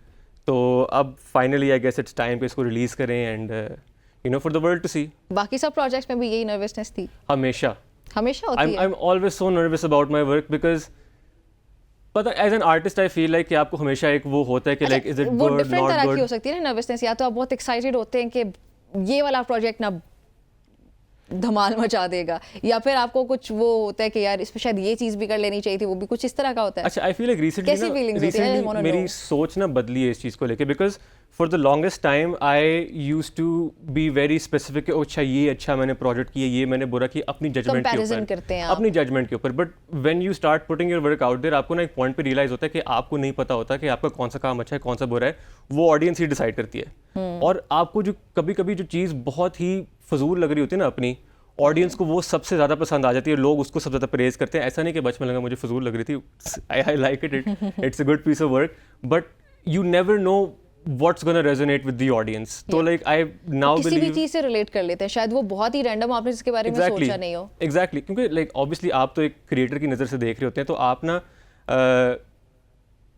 तो अब finally I guess it's time कि इसको रिलीज करें and you know for the world to see. बाकी सब प्रोजेक्ट्स में भी यही नर्वसनेस थी? हमेशा होती है। I am always so nervous about my work because पता as an artist I feel like कि आपको हमेशा एक वो होता है कि लाइक इज इट गुड, वो डिफरेंट नॉट तरह गुड। की हो सकती है ना नर्वसनेस। या तो आप बहुत एक्साइटेड होते हैं कि ये वाला प्रोजेक्ट ना धमाल मचा देगा, या फिर आपको कुछ वो होता है कि यार इस पे शायद ये चीज़ भी कर लेनी चाहिए थी, वो भी कुछ इस तरह का होता है। अच्छा, आई फील लाइक रिसेंटली मेरी सोच ना बदली है इस चीज़ को लेके, because for the longest time I used to be very specific. अच्छा ये अच्छा मैंने प्रोजेक्ट किया, ये मैंने बुरा किया, अपनी जजमेंट के ऊपर करते हैं अपनी जजमेंट के ऊपर। But when you start putting your work out there, आपको ना एक पॉइंट पे रियलाइज होता है कि आपको नहीं पता होता कि आपका कौन सा काम अच्छा है, कौन सा बुरा है, वो ऑडियंस ही डिसाइड करती है। और आपको जो कभी कभी जो चीज़ बहुत ही फजूल लग रही होती है ना अपनी, ऑडियंस को वो सबसे ज़्यादा पसंद आ जाती है, लोग उसको सबसे ज़्यादा प्रेज करते हैं. ऐसा नहीं कि बचपन लगा मुझे फजूल लग रही थी, I like it, it's a good piece of work, but you never know what's gonna resonate with the audience. तो like I now किसी believe भी चीज़ से रिलेट कर लेते हैं, शायद वो बहुत ही रैंडम आपने जिसके बारे में सोचा नहीं हो. Exactly, क्योंकि like obviously आप तो एक क्रिएटर की नज़र से देख रहे होते हैं, तो आप ना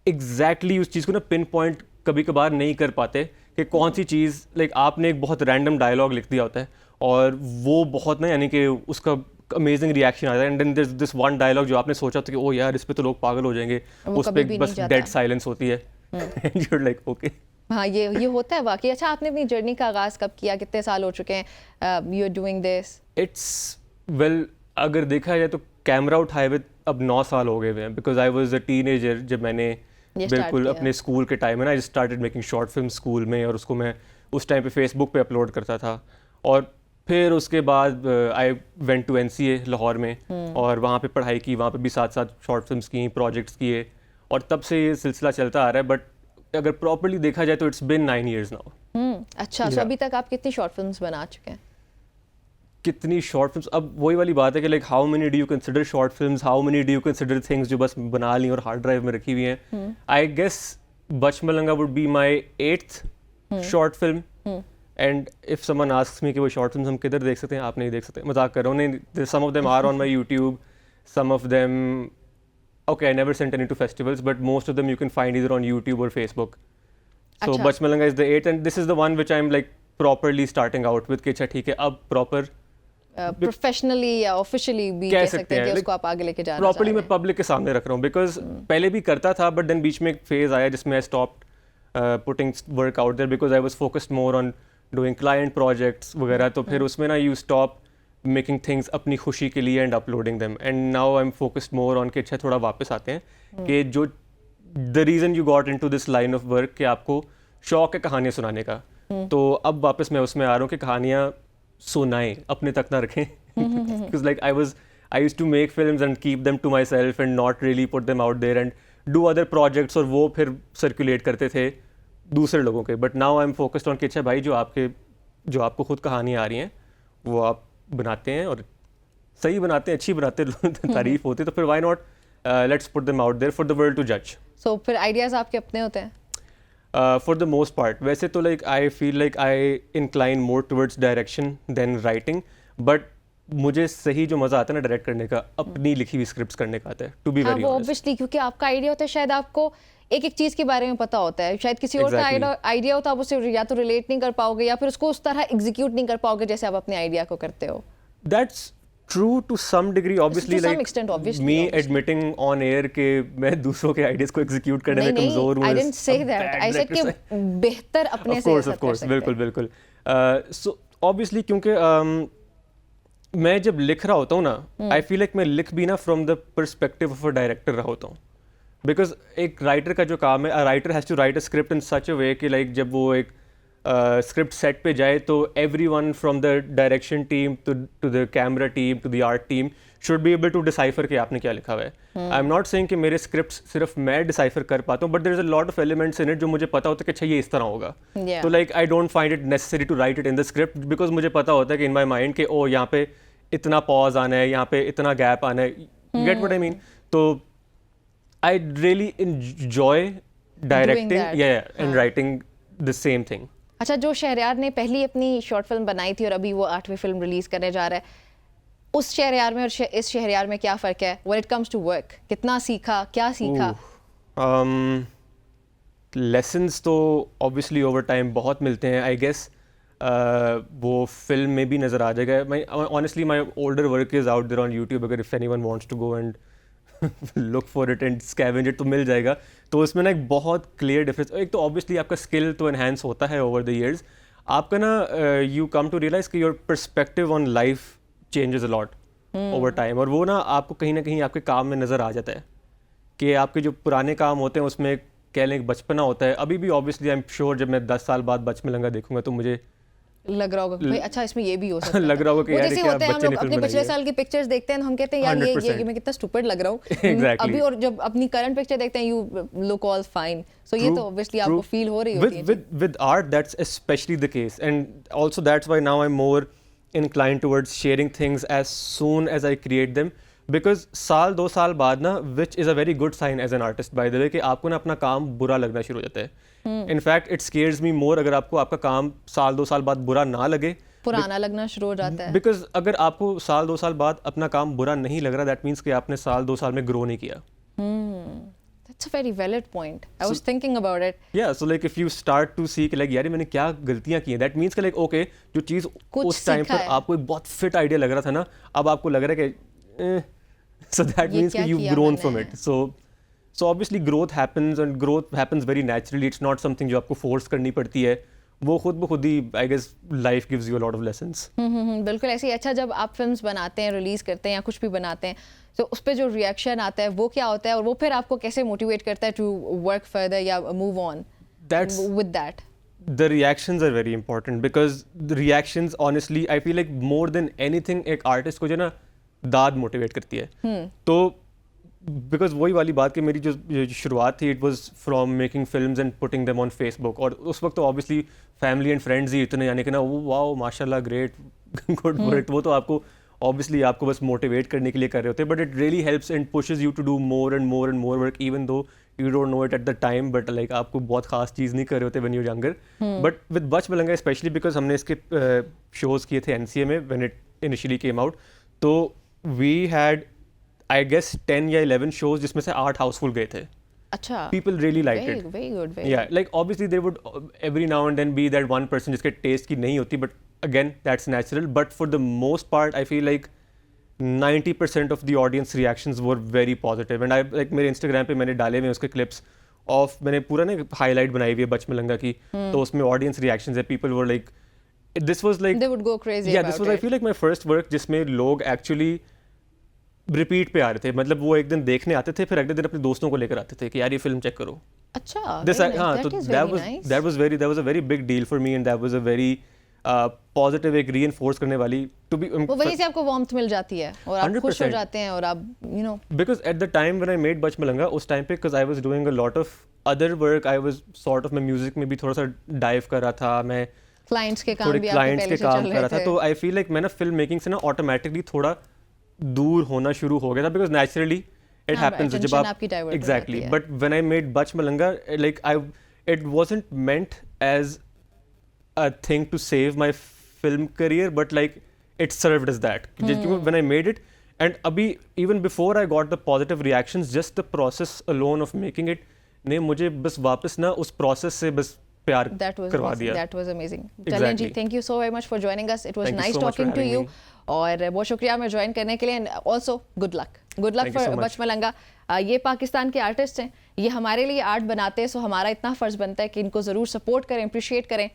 एग्जैक्टली उस चीज़ को ना पिन पॉइंट कभी कभार नहीं कर पाते कि कौन सी चीज़, लाइक आपने एक बहुत रैंडम डायलॉग लिख दिया होता है और वो बहुत ना, यानी कि उसका अमेजिंग रिएक्शन आता है, and then there this one dialogue जो आपने सोचा था कि ओ यार इस पे तो लोग पागल हो जाएंगे, उस पे बस डेड साइलेंस होती है and you are like okay. हाँ, ये होता है वाकई. अच्छा, आपने अपनी जर्नी का आगाज़ कब किया, कितने साल हो चुके हैं you are doing this? It's well, अगर देखा जाए तो कैमरा उठाए हुए अब 9 साल हो गए हैं, because I was a teenager जब मैंने बिल्कुल अपने स्कूल के टाइम में ना I started making short film school में, और उसको मैं उस टाइम पे फेसबुक पे अपलोड करता था. और फिर उसके बाद I went to NCA Lahore में, और वहाँ पे पढ़ाई की, वहाँ पे भी साथ साथ शॉर्ट फिल्म्स की, प्रोजेक्ट्स किए, और तब से ये सिलसिला चलता आ रहा है. बट अगर प्रॉपर्ली देखा जाए तो इट्स बिन 9 years नाउ. अच्छा, so अभी तक आप कितनी शॉर्ट फिल्म्स बना चुके हैं? कितनी शॉर्ट फिल्म्स, अब वही वाली बात है कि like how many do you consider short films, how many do you consider things जो बस बना ली और हार्ड ड्राइव में रखी हुई हैं. I guess Bachmalanga would be my 8th short film. And if someone asks me कि वो शॉर्ट फिल्म्स हम किधर देख सकते हैं, आप नहीं देख सकते, मजाक कर रहा हूँ. नहीं, some of them are on my YouTube, some of them, okay, I never sent any to festivals, but most of them you can find either on YouTube or Facebook. So अच्छा. Bachmalanga is the 8th, and this is the one which I'm like properly starting out with. कि अच्छा ठीक है, अब proper professionally या officially भी कह सकते हैं कि उसको आप आगे लेके जा रहे हैं. प्रॉपर्ली मैं पब्लिक के सामने रख रहा हूँ, बिकॉज पहले भी करता था, बट देन बीच में एक फेज आया जिसमें I stopped putting work out there because I was focused more on doing client projects वगैरह. तो फिर उसमें ना यू स्टॉप मेकिंग थिंग्स अपनी खुशी के लिए and uploading them, and now I am focused more on कि अच्छा थोड़ा वापस आते हैं कि जो the reason you got into this line of work कि आपको शौक है कहानियाँ सुनाने का, तो अब वापस मैं उसमें आ रहा हूँ कि कहानियाँ सुनाएं, अपने तक ना रखें. Because like I used to make films and keep them to myself and not really put them out there and do other projects, और वो फिर सर्कुलेट करते थे दूसरे लोगों के. But now I am focused on कि अच्छा भाई जो आपको खुद कहानियाँ आ रही हैं वो आप बनाते हैं, और सही बनाते हैं, अच्छी बनाते हैं, तारीफ होती है, तो फिर why not let's put them out there for the world to जज. सो फिर आइडियाज़ आपके अपने होते हैं? For the most part. वैसे तो like I feel like I incline more towards direction than writing, but मुझे सही जो मज़ा आता है ना डायरेक्ट करने का, अपनी लिखी हुई स्क्रिप्ट्स करने का आता है, to be very honest. Obviously, क्योंकि आपका आइडिया होता है, शायद आपको एक एक चीज़ के बारे में पता होता है, शायद किसी और का आइडिया होता है, आप उसे या तो रिलेट नहीं कर पाओगे या फिर उसको उस तरह एग्जीक्यूट नहीं कर पाओगे जैसे आप अपने आइडिया को करते हो. That's true to some degree, obviously, to some like extent, obviously, me admitting on air कि मैं दूसरों के आइडियाज को एग्जीक्यूट करने में कमजोर हूँ. I didn't say that. I said कि बेहतर अपने से कर सकते हैं. बिल्कुल. So obviously क्योंकि मैं जब लिख रहा होता हूँ ना, आई फील लाइक मैं लिख भी ना from the perspective of a director रहा होता हूँ. बिकॉज एक राइटर का जो काम है, a writer has to write a script in such a way कि लाइक जब वो एक स्क्रिप्ट सेट पे जाए तो everyone from the direction team to the camera team to the art team should be able to decipher कि आपने क्या लिखा हुआ है. आई एम नॉट सेइंग कि मेरे स्क्रिप्ट सिर्फ मैं डिसाइफर कर पाता हूँ, but there is a lot of elements in it जो मुझे पता होता है कि अच्छा ये इस तरह होगा. तो like I don't find it necessary to write it in the script, because मुझे पता होता है कि इन माई माइंड के ओ यहाँ पे इतना पॉज आना है, यहाँ पे इतना गैप आना है. You get what I mean? तो I really enjoy directing, and writing the same thing. अच्छा, जो शहरयार ने पहली अपनी शॉर्ट फिल्म बनाई थी और अभी वो 8वीं फिल्म रिलीज करने जा रहा है, उस शहरयार में और इस शहरयार में क्या फ़र्क है when it comes to work? कितना सीखा, क्या सीखा? Lessons तो obviously over time बहुत मिलते हैं. I guess वो फिल्म में भी नज़र आ जाएगा. Honestly, my older work is out there on YouTube. अगर if anyone wants to go and look for it and scavenge it तो मिल जाएगा. तो उसमें ना एक बहुत क्लियर डिफरेंस, एक तो ऑब्वियसली आपका स्किल तो एनहांस होता है ओवर द ईयर्स. आपका ना यू कम टू रियलाइज कि your perspective on life changes a lot over time, और वो ना आपको कहीं ना कहीं आपके काम में नज़र आ जाता है कि आपके जो पुराने काम होते हैं उसमें कह लें बचपना होता है. अभी भी ऑब्वियसली आई एम श्योर जब मैं 10 साल बाद बचमलंगा देखूंगा तो मुझे लग रहा होगा भाई अच्छा इसमें ये भी हो सकता है. लग रहा होगा कि यार जैसे होते हैं हम लोग अपने पिछले साल की पिक्चर्स देखते हैं तो हम कहते हैं यार ये मैं कितना स्टूपिड लग रहा हूँ. Exactly. अभी और जब अपनी करंट पिक्चर देखते हैं यू लुक ऑल फाइन. सो ये तो ऑब्वियसली आपको फील हो रही होती है. With art that's especially the case, and also that's why now I'm more inclined towards sharing things as soon as I create them, because साल 2 साल बाद ना, which is a very good sign as an artist by the way, कि आपको ना अपना काम बुरा लगना शुरू हो जाता है. In fact it scares me more अगर आपको आपका काम साल 2 साल बाद बुरा ना लगे, पुराना लगना शुरू हो जाता है. बिकॉज अगर आपको साल 2 साल बाद अपना काम बुरा नहीं लग रहा, दैट मीन्स कि आपने साल 2 साल में ग्रो नहीं किया. That's a very valid point. I was thinking about it. Yeah, so like if you start to see कि like यार मैंने क्या गलतियां की हैं, that means कि like okay, जो चीज़ कुछ उस टाइम सीखा पर है. आपको एक बहुत फिट आइडिया लग रहा था ना, अब आपको लग रहा है कि so that ये means क्या कि you've किया grown मैंने? from it. So obviously growth happens, and growth happens very naturally. It's not something जो आपको force करनी पड़ती है. वो खुद ब खुद ही I guess life gives you a lot of lessons. बिल्कुल ऐसे ही. अच्छा, जब आप फिल्म्स बनाते हैं, रिलीज करते हैं या कुछ भी बनाते हैं, तो उस पे जो रिएक्शन आता है वो क्या होता है, और वो फिर आपको कैसे मोटिवेट करता है टू वर्क फर्दर या move on That's with that? the reactions are very important, because the reactions honestly I feel like more than anything एक artist को जो ना दाद मोटिवेट करती है. तो बिकॉज वही वाली बात कि मेरी जो शुरुआत थी, it was from making films and putting them on Facebook, और उस वक्त तो ऑब्वियसली फैमिली एंड फ्रेंड्स ही इतने, यानी कि ना वाओ माशाल्लाह ग्रेट गुड ग्रेट, वो तो आपको ऑब्वियसली आपको बस मोटिवेट करने के लिए कर रहे होते हैं, but it really helps and pushes you to do more and more and more work, even though you don't know it at the time, but like आपको बहुत खास चीज़ नहीं कर रहे होते when you younger. But with Bach Malanga specially because हमने इसके शोज़ किए थे NCA में when it initially came out, तो वी हैड I guess 10 या 11 shows जिसमें से 8 हाउसफुल गए थे. अच्छा. People really liked it. Very good. Yeah, like obviously there would every now and then be that one person जिसके taste की नहीं होती, but again that's natural. But for the most part, I feel like 90% of the audience reactions were very positive. And I like मेरे Instagram पे मैंने डाले हुए उसके clips of, मैंने पूरा ना highlight बनाई हुई है बच मलंगा की, तो उसमें audience reactions है. People were like, this was like, They would go crazy. yeah, this was I feel like my first work जिसमें लोग actually रिपीट पे आ रहे थे. मतलब वो एक दिन देखने आते थे, फिर अगले दिन अपने दोस्तों को लेकर आते थे कि यार ये फिल्म चेक करो. अच्छा. हाँ, तो that was a very big deal for me, and that was a very positive, एक reinforce करने वाली to be. वो वहीं से आपको वार्मथ मिल जाती है और आप खुश हो जाते हैं, और आप you know. Because at the time when I made बच मलंगा, उस टाइम पे because I was doing a lot of other work, I was sort of मैं म्यूजिक में भी थोड़ा सा डाइव कर रहा था, मैं क्लाइंट्स के काम भी आपके क्लाइंट्स पहले के से काम चल कर रहे रहा था, थे. तो आई फील लाइक मैं ना फिल्म मेकिंग से ना ऑटोमेटिकली थोड़ा दूर होना शुरू हो गया था, बिकॉज नेचुरली इट हैपेंस जब आप exactly. But when I made Bach Malanga, like I it wasn't meant as a thing to save my film career, but like it served as that. When I made it, and अभी even before I got the positive reactions, just the process alone of making it ने मुझे बस वापस ना उस process से बस प्यार करवा दिया. That was amazing. Talent ji, thank you so very much for joining us. It was nice talking to you. और बहुत शुक्रिया हमें ज्वाइन करने के लिए, and also good luck for बच मलंगा. ये पाकिस्तान के आर्टिस्ट हैं, ये हमारे लिए आर्ट बनाते हैं, सो हमारा इतना फ़र्ज़ बनता है कि इनको ज़रूर सपोर्ट करें, अप्रिशिएट करें.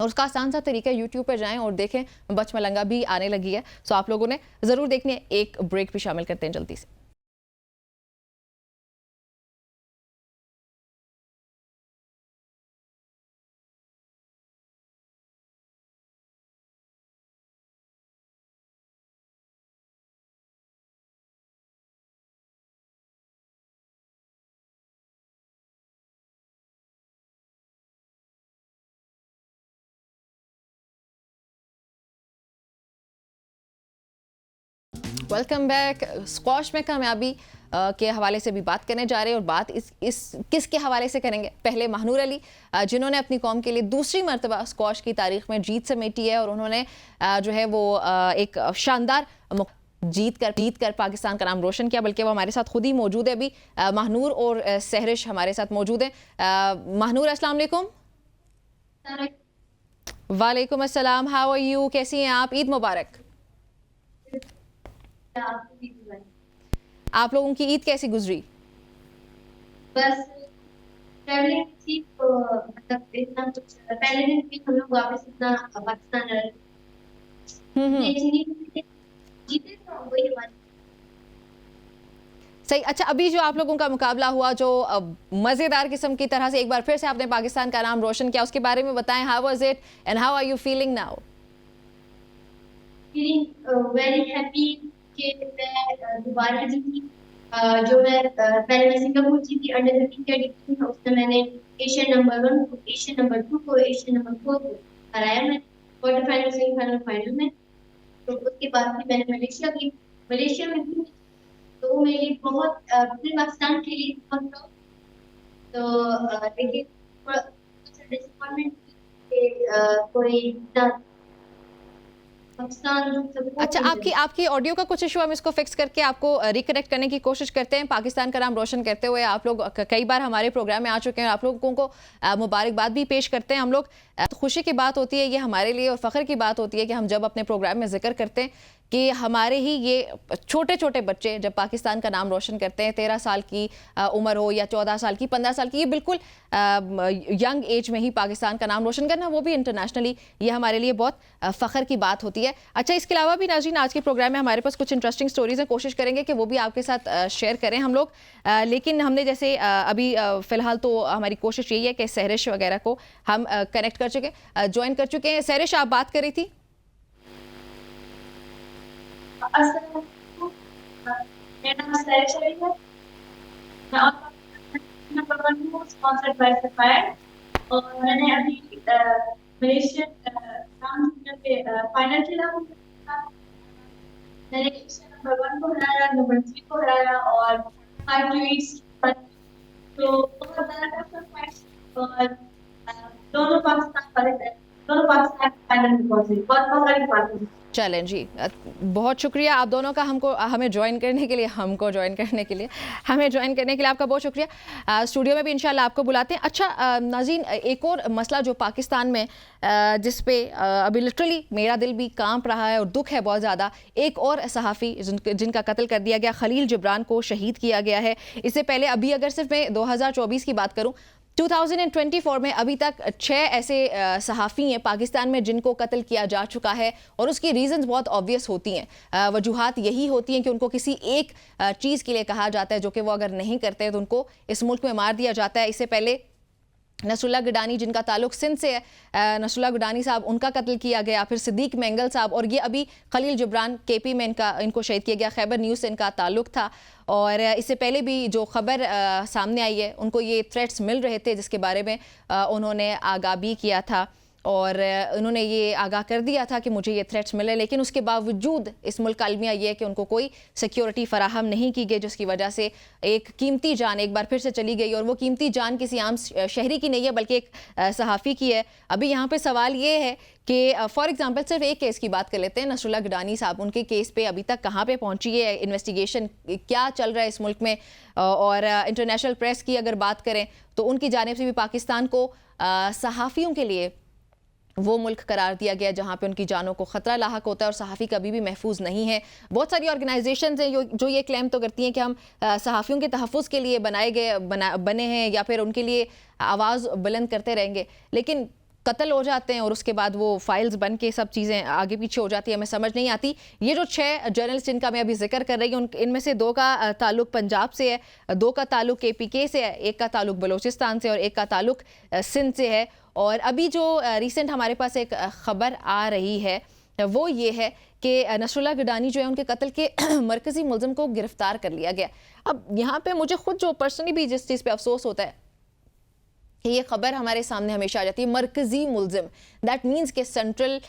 और उसका आसान सा तरीका है, यूट्यूब पर जाएं और देखें, बच मलंगा भी आने लगी है, सो आप लोगों ने ज़रूर देखनी है. एक ब्रेक भी शामिल करते हैं जल्दी से. Welcome back. स्क्वॉश में कामयाबी के हवाले से भी बात करने जा रहे हैं, और बात इस किसके हवाले से करेंगे. पहले महानूर अली, जिन्होंने अपनी कौम के लिए दूसरी मरतबा स्क्वॉश की तारीख में जीत समेटी है, और उन्होंने जो है वो एक शानदार जीत कर पाकिस्तान का नाम रोशन किया. बल्कि वो हमारे साथ खुद ही मौजूद है अभी. महानूर और सहरिश हमारे साथ मौजूद हैं. महानूर, अस्सलाम वालेकुम. वालेकुम अस्सलाम. हाउ आर यू, कैसी हैं आप? ईद मुबारक. आप लोगों की ईद कैसी गुजरी? बस ट्रैवलिंग थी, तो मतलब इतना कुछ पहले दिन भी हम लोग वापस इतना पाकिस्तान जीते तो वही बात. सही. अच्छा, अभी जो आप लोगों का मुकाबला हुआ, जो मज़ेदार किस्म की तरह से एक बार फिर से आपने पाकिस्तान का नाम रोशन किया, उसके बारे में बताएं. How was it and how are you feeling now? Feeling very happy कि मैं दोबारा जीती. जो मैं पहले मैं सिंगापुर जीती अंडर 13 में, उसमें मैंने एशियन नंबर 1 को, एशियन नंबर 2 को, एशियन नंबर 4 को हराया मैं क्वार्टर फाइनल, सेमीफाइनल, फाइनल में. तो उसके बाद फिर मैंने मलेशिया की, मलेशिया में भी तो वो मेरे लिए बहुत फिर पाकिस्तान के लिए बहुत टफ, तो लेकिन थोड़ा डिसअपॉइंटमेंट कोई अच्छा, आपकी ऑडियो का कुछ इशू, हम इसको फिक्स करके आपको रिकनेक्ट करने की कोशिश करते हैं। पाकिस्तान का नाम रोशन करते हुए आप लोग कई बार हमारे प्रोग्राम में आ चुके हैं, आप लोगों को मुबारकबाद भी पेश करते हैं हम लोग। खुशी की बात होती है ये हमारे लिए, और फ़ख्र की बात होती है कि हम जब अपने प्रोग्राम में जिक्र करते हैं कि हमारे ही ये छोटे छोटे बच्चे जब पाकिस्तान का नाम रोशन करते हैं, 13 साल की उम्र हो या 14 साल की, 15 साल की, ये बिल्कुल यंग एज में ही पाकिस्तान का नाम रोशन करना, वो भी इंटरनेशनली, ये हमारे लिए बहुत फ़ख्र की बात होती है। अच्छा, इसके अलावा भी नाज़रीन आज के प्रोग्राम में हमारे पास कुछ इंटरेस्टिंग स्टोरीज़ हैं, कोशिश करेंगे कि वो भी आपके साथ शेयर करें हम लोग। लेकिन हमने जैसे अभी फ़िलहाल तो हमारी कोशिश यही है कि सहरिश वगैरह को हम कनेक्ट कर चुके, ज्वाइन कर चुके हैं। सहरिश, आप बात कर रही थी? मेरा नाम सहरिश है, मैं नंबर 1 हूँ, स्पॉन्सर्ड बाय सफायर, और मैंने अभी मलेशियन पे फाइनल खेला। मैंने नंबर 1 को हराया, नंबर 3 को हराया, और 5 to 8 तो बहुत ज़्यादा टफ फाइट, और दोनों पाकिस्तान फाइनल में पहुंचे। बहुत बहुत बात है। चलें जी, बहुत शुक्रिया आप दोनों का हमें ज्वाइन करने के लिए, हमें ज्वाइन करने के लिए आपका बहुत शुक्रिया। स्टूडियो में भी इंशाल्लाह आपको बुलाते हैं। अच्छा नाज़रीन, एक और मसला जो पाकिस्तान में जिस पे अभी लिटरली मेरा दिल भी कांप रहा है और दुख है बहुत ज़्यादा, एक और सहाफ़ी जिनका कत्ल कर दिया गया, खलील जिब्रान को शहीद किया गया है। इससे पहले अभी अगर सिर्फ मैं 2024 की बात करूँ, 2024 में अभी तक 6 ऐसे सहाफ़ी हैं पाकिस्तान में जिनको कत्ल किया जा चुका है, और उसकी रीज़न्स बहुत ऑब्वियस होती हैं। वजूहात यही होती हैं कि उनको किसी एक चीज़ के लिए कहा जाता है जो कि वो अगर नहीं करते तो उनको इस मुल्क में मार दिया जाता है। इससे पहले नसरुल्लाह गिडानी जिनका ताल्लुक सिंध से है, नसरुल्लाह गिडानी साहब, उनका कत्ल किया गया, फिर सिद्दीक मेंगल साहब, और ये अभी खलील जिब्रान केपी में इनको शहीद किया गया। खैबर न्यूज़ से इनका ताल्लुक था, और इससे पहले भी जो खबर सामने आई है, उनको ये थ्रेट्स मिल रहे थे जिसके बारे में उन्होंने आगाह भी किया था, और उन्होंने ये आगाह कर दिया था कि मुझे ये थ्रेट्स मिले, लेकिन उसके बावजूद इस मुल्क का अलमिया ये है कि उनको कोई सिक्योरिटी फराहम नहीं की गई, जिसकी वजह से एक कीमती जान एक बार फिर से चली गई, और वो कीमती जान किसी आम शहरी की नहीं है बल्कि एक सहाफ़ी की है। अभी यहाँ पे सवाल ये है कि फॉर एग्जांपल सिर्फ एक केस की बात कर लेते हैं, नसरुल्लाह गिडानी साहब, उनके केस पे अभी तक कहाँ पे पहुँची है इन्वेस्टिगेशन, क्या चल रहा है इस मुल्क में, और इंटरनेशनल प्रेस की अगर बात करें तो उनकी जानिब से भी पाकिस्तान को सहाफ़ियों के लिए वो मुल्क करार दिया गया जहाँ पे उनकी जानों को ख़तरा लाहक होता है, और सहाफ़ी कभी भी महफूज नहीं है। बहुत सारी ऑर्गेनाइजेशंस हैं जो ये क्लेम तो करती हैं कि हम सहाफ़ियों के तहफ़्फ़ुज़ के लिए बने हैं, या फिर उनके लिए आवाज़ बुलंद करते रहेंगे, लेकिन कत्ल हो जाते हैं और उसके बाद वो फाइल्स बन के सब चीज़ें आगे पीछे हो जाती है, हमें समझ नहीं आती। ये जो 6 जर्नलिस्ट जिनका मैं अभी जिक्र कर रही हूँ, इनमें से 2 का ताल्लुक पंजाब से है, 2 का ताल्लुक KPK से है, 1 का ताल्लुक बलोचिस्तान से, और 1 का ताल्लुक सिंध से है। और अभी जो रिसेंट हमारे पास एक ख़बर आ रही है वो ये है कि नसरुल्लाह गिडानी जो है उनके कत्ल के मरकज़ी मुल्ज़िम को गिरफ़्तार कर लिया गया। अब यहाँ पे मुझे खुद जो पर्सनली भी जिस चीज़ पे अफसोस होता है कि ये खबर हमारे सामने हमेशा आ जाती है, मरकज़ी मुल्ज़िम, दैट मीन्स कि सेंट्रल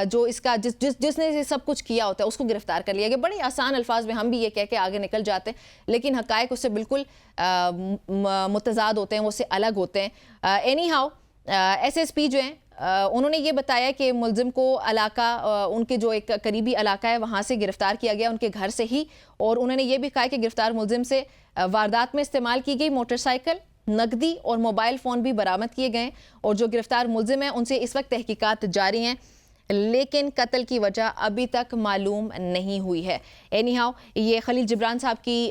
जो इसका जिसने ये सब कुछ किया होता है उसको गिरफ़्तार कर लिया गया। बड़े आसान अल्फाज में हम भी ये कह के आगे निकल जाते हैं, लेकिन हक़ाइक़ उससे बिल्कुल मुतज़ाद होते हैं, वो उससे अलग होते हैं। एनी हाउ SSP जो हैं उन्होंने ये बताया कि मुल्ज़िम को इलाका, उनके जो एक करीबी इलाका है वहाँ से गिरफ़्तार किया गया, उनके घर से ही, और उन्होंने ये भी कहा कि गिरफ़्तार मुल्ज़िम से वारदात में इस्तेमाल की गई मोटरसाइकिल, नकदी और मोबाइल फ़ोन भी बरामद किए गए, और जो गिरफ़्तार मुल्ज़िम हैं उनसे इस वक्त तहकीकात जारी हैं, लेकिन कत्ल की वजह अभी तक मालूम नहीं हुई है। एनी हाउ, ये खलील जिब्रान साहब की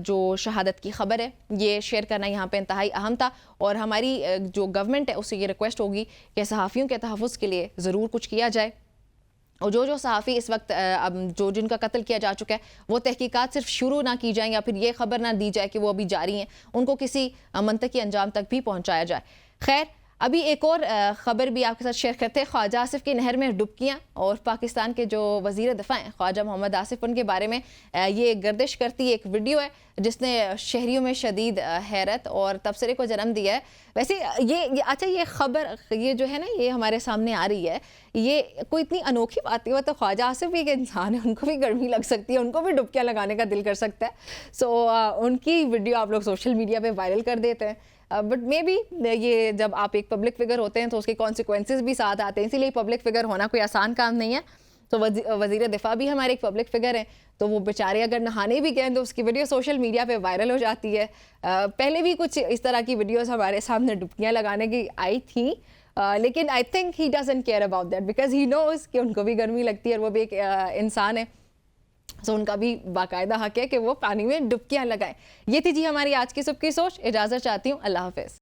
जो शहादत की ख़बर है ये शेयर करना यहाँ पे इंतहाई अहम था, और हमारी जो गवर्नमेंट है उससे ये रिक्वेस्ट होगी कि सहाफ़ियों के तहफ़्फ़ुज़ के लिए ज़रूर कुछ किया जाए, और जो सहाफ़ी इस वक्त जो जिनका कत्ल किया जा चुका है वो तहकीकात सिर्फ शुरू ना की जाए, या फिर ये ख़बर ना दी जाए कि वो अभी जारी हैं, उनको किसी मंतकी अंजाम तक भी पहुँचाया जाए। खैर, अभी एक और ख़बर भी आपके साथ शेयर करते हैं। ख्वाजा आसिफ की नहर में डुबकियां, और पाकिस्तान के जो वज़ीर दिफा हैं ख्वाजा मोहम्मद आसिफ, उनके बारे में ये गर्दिश करती एक वीडियो है जिसने शहरियों में शदीद हैरत और तबसरे को जन्म दिया है। वैसे ये अच्छा, ये ख़बर ये जो है ना, ये हमारे सामने आ रही है, ये कोई इतनी अनोखी बात नहीं। तो ख्वाजा आसिफ भी एक इंसान है, उनको भी गर्मी लग सकती है, उनको भी डुबकियां लगाने का दिल कर सकता है। सो उनकी वीडियो आप लोग सोशल मीडिया पे वायरल कर देते हैं। बट मे बी ये जब आप एक पब्लिक फिगर होते हैं तो उसके कॉन्सिक्वेंसेस भी साथ आते हैं, इसीलिए पब्लिक फिगर होना कोई आसान काम नहीं है। तो वज़ीर दिफा भी हमारे एक पब्लिक फिगर हैं, तो वो बेचारे अगर नहाने भी गए तो उसकी वीडियो सोशल मीडिया पे वायरल हो जाती है। पहले भी कुछ इस तरह की वीडियोस हमारे सामने डुबकियां लगाने की आई थी, लेकिन I think he doesn't care about that because he knows कि उनको भी गर्मी लगती है और वो भी एक इंसान है। सो उनका भी बाकायदा हक है कि वो पानी में डुबकियां लगाएं। ये थी जी हमारी आज की सुबह की सोच। इजाज़त चाहती हूँ, अल्लाह हाफिज़।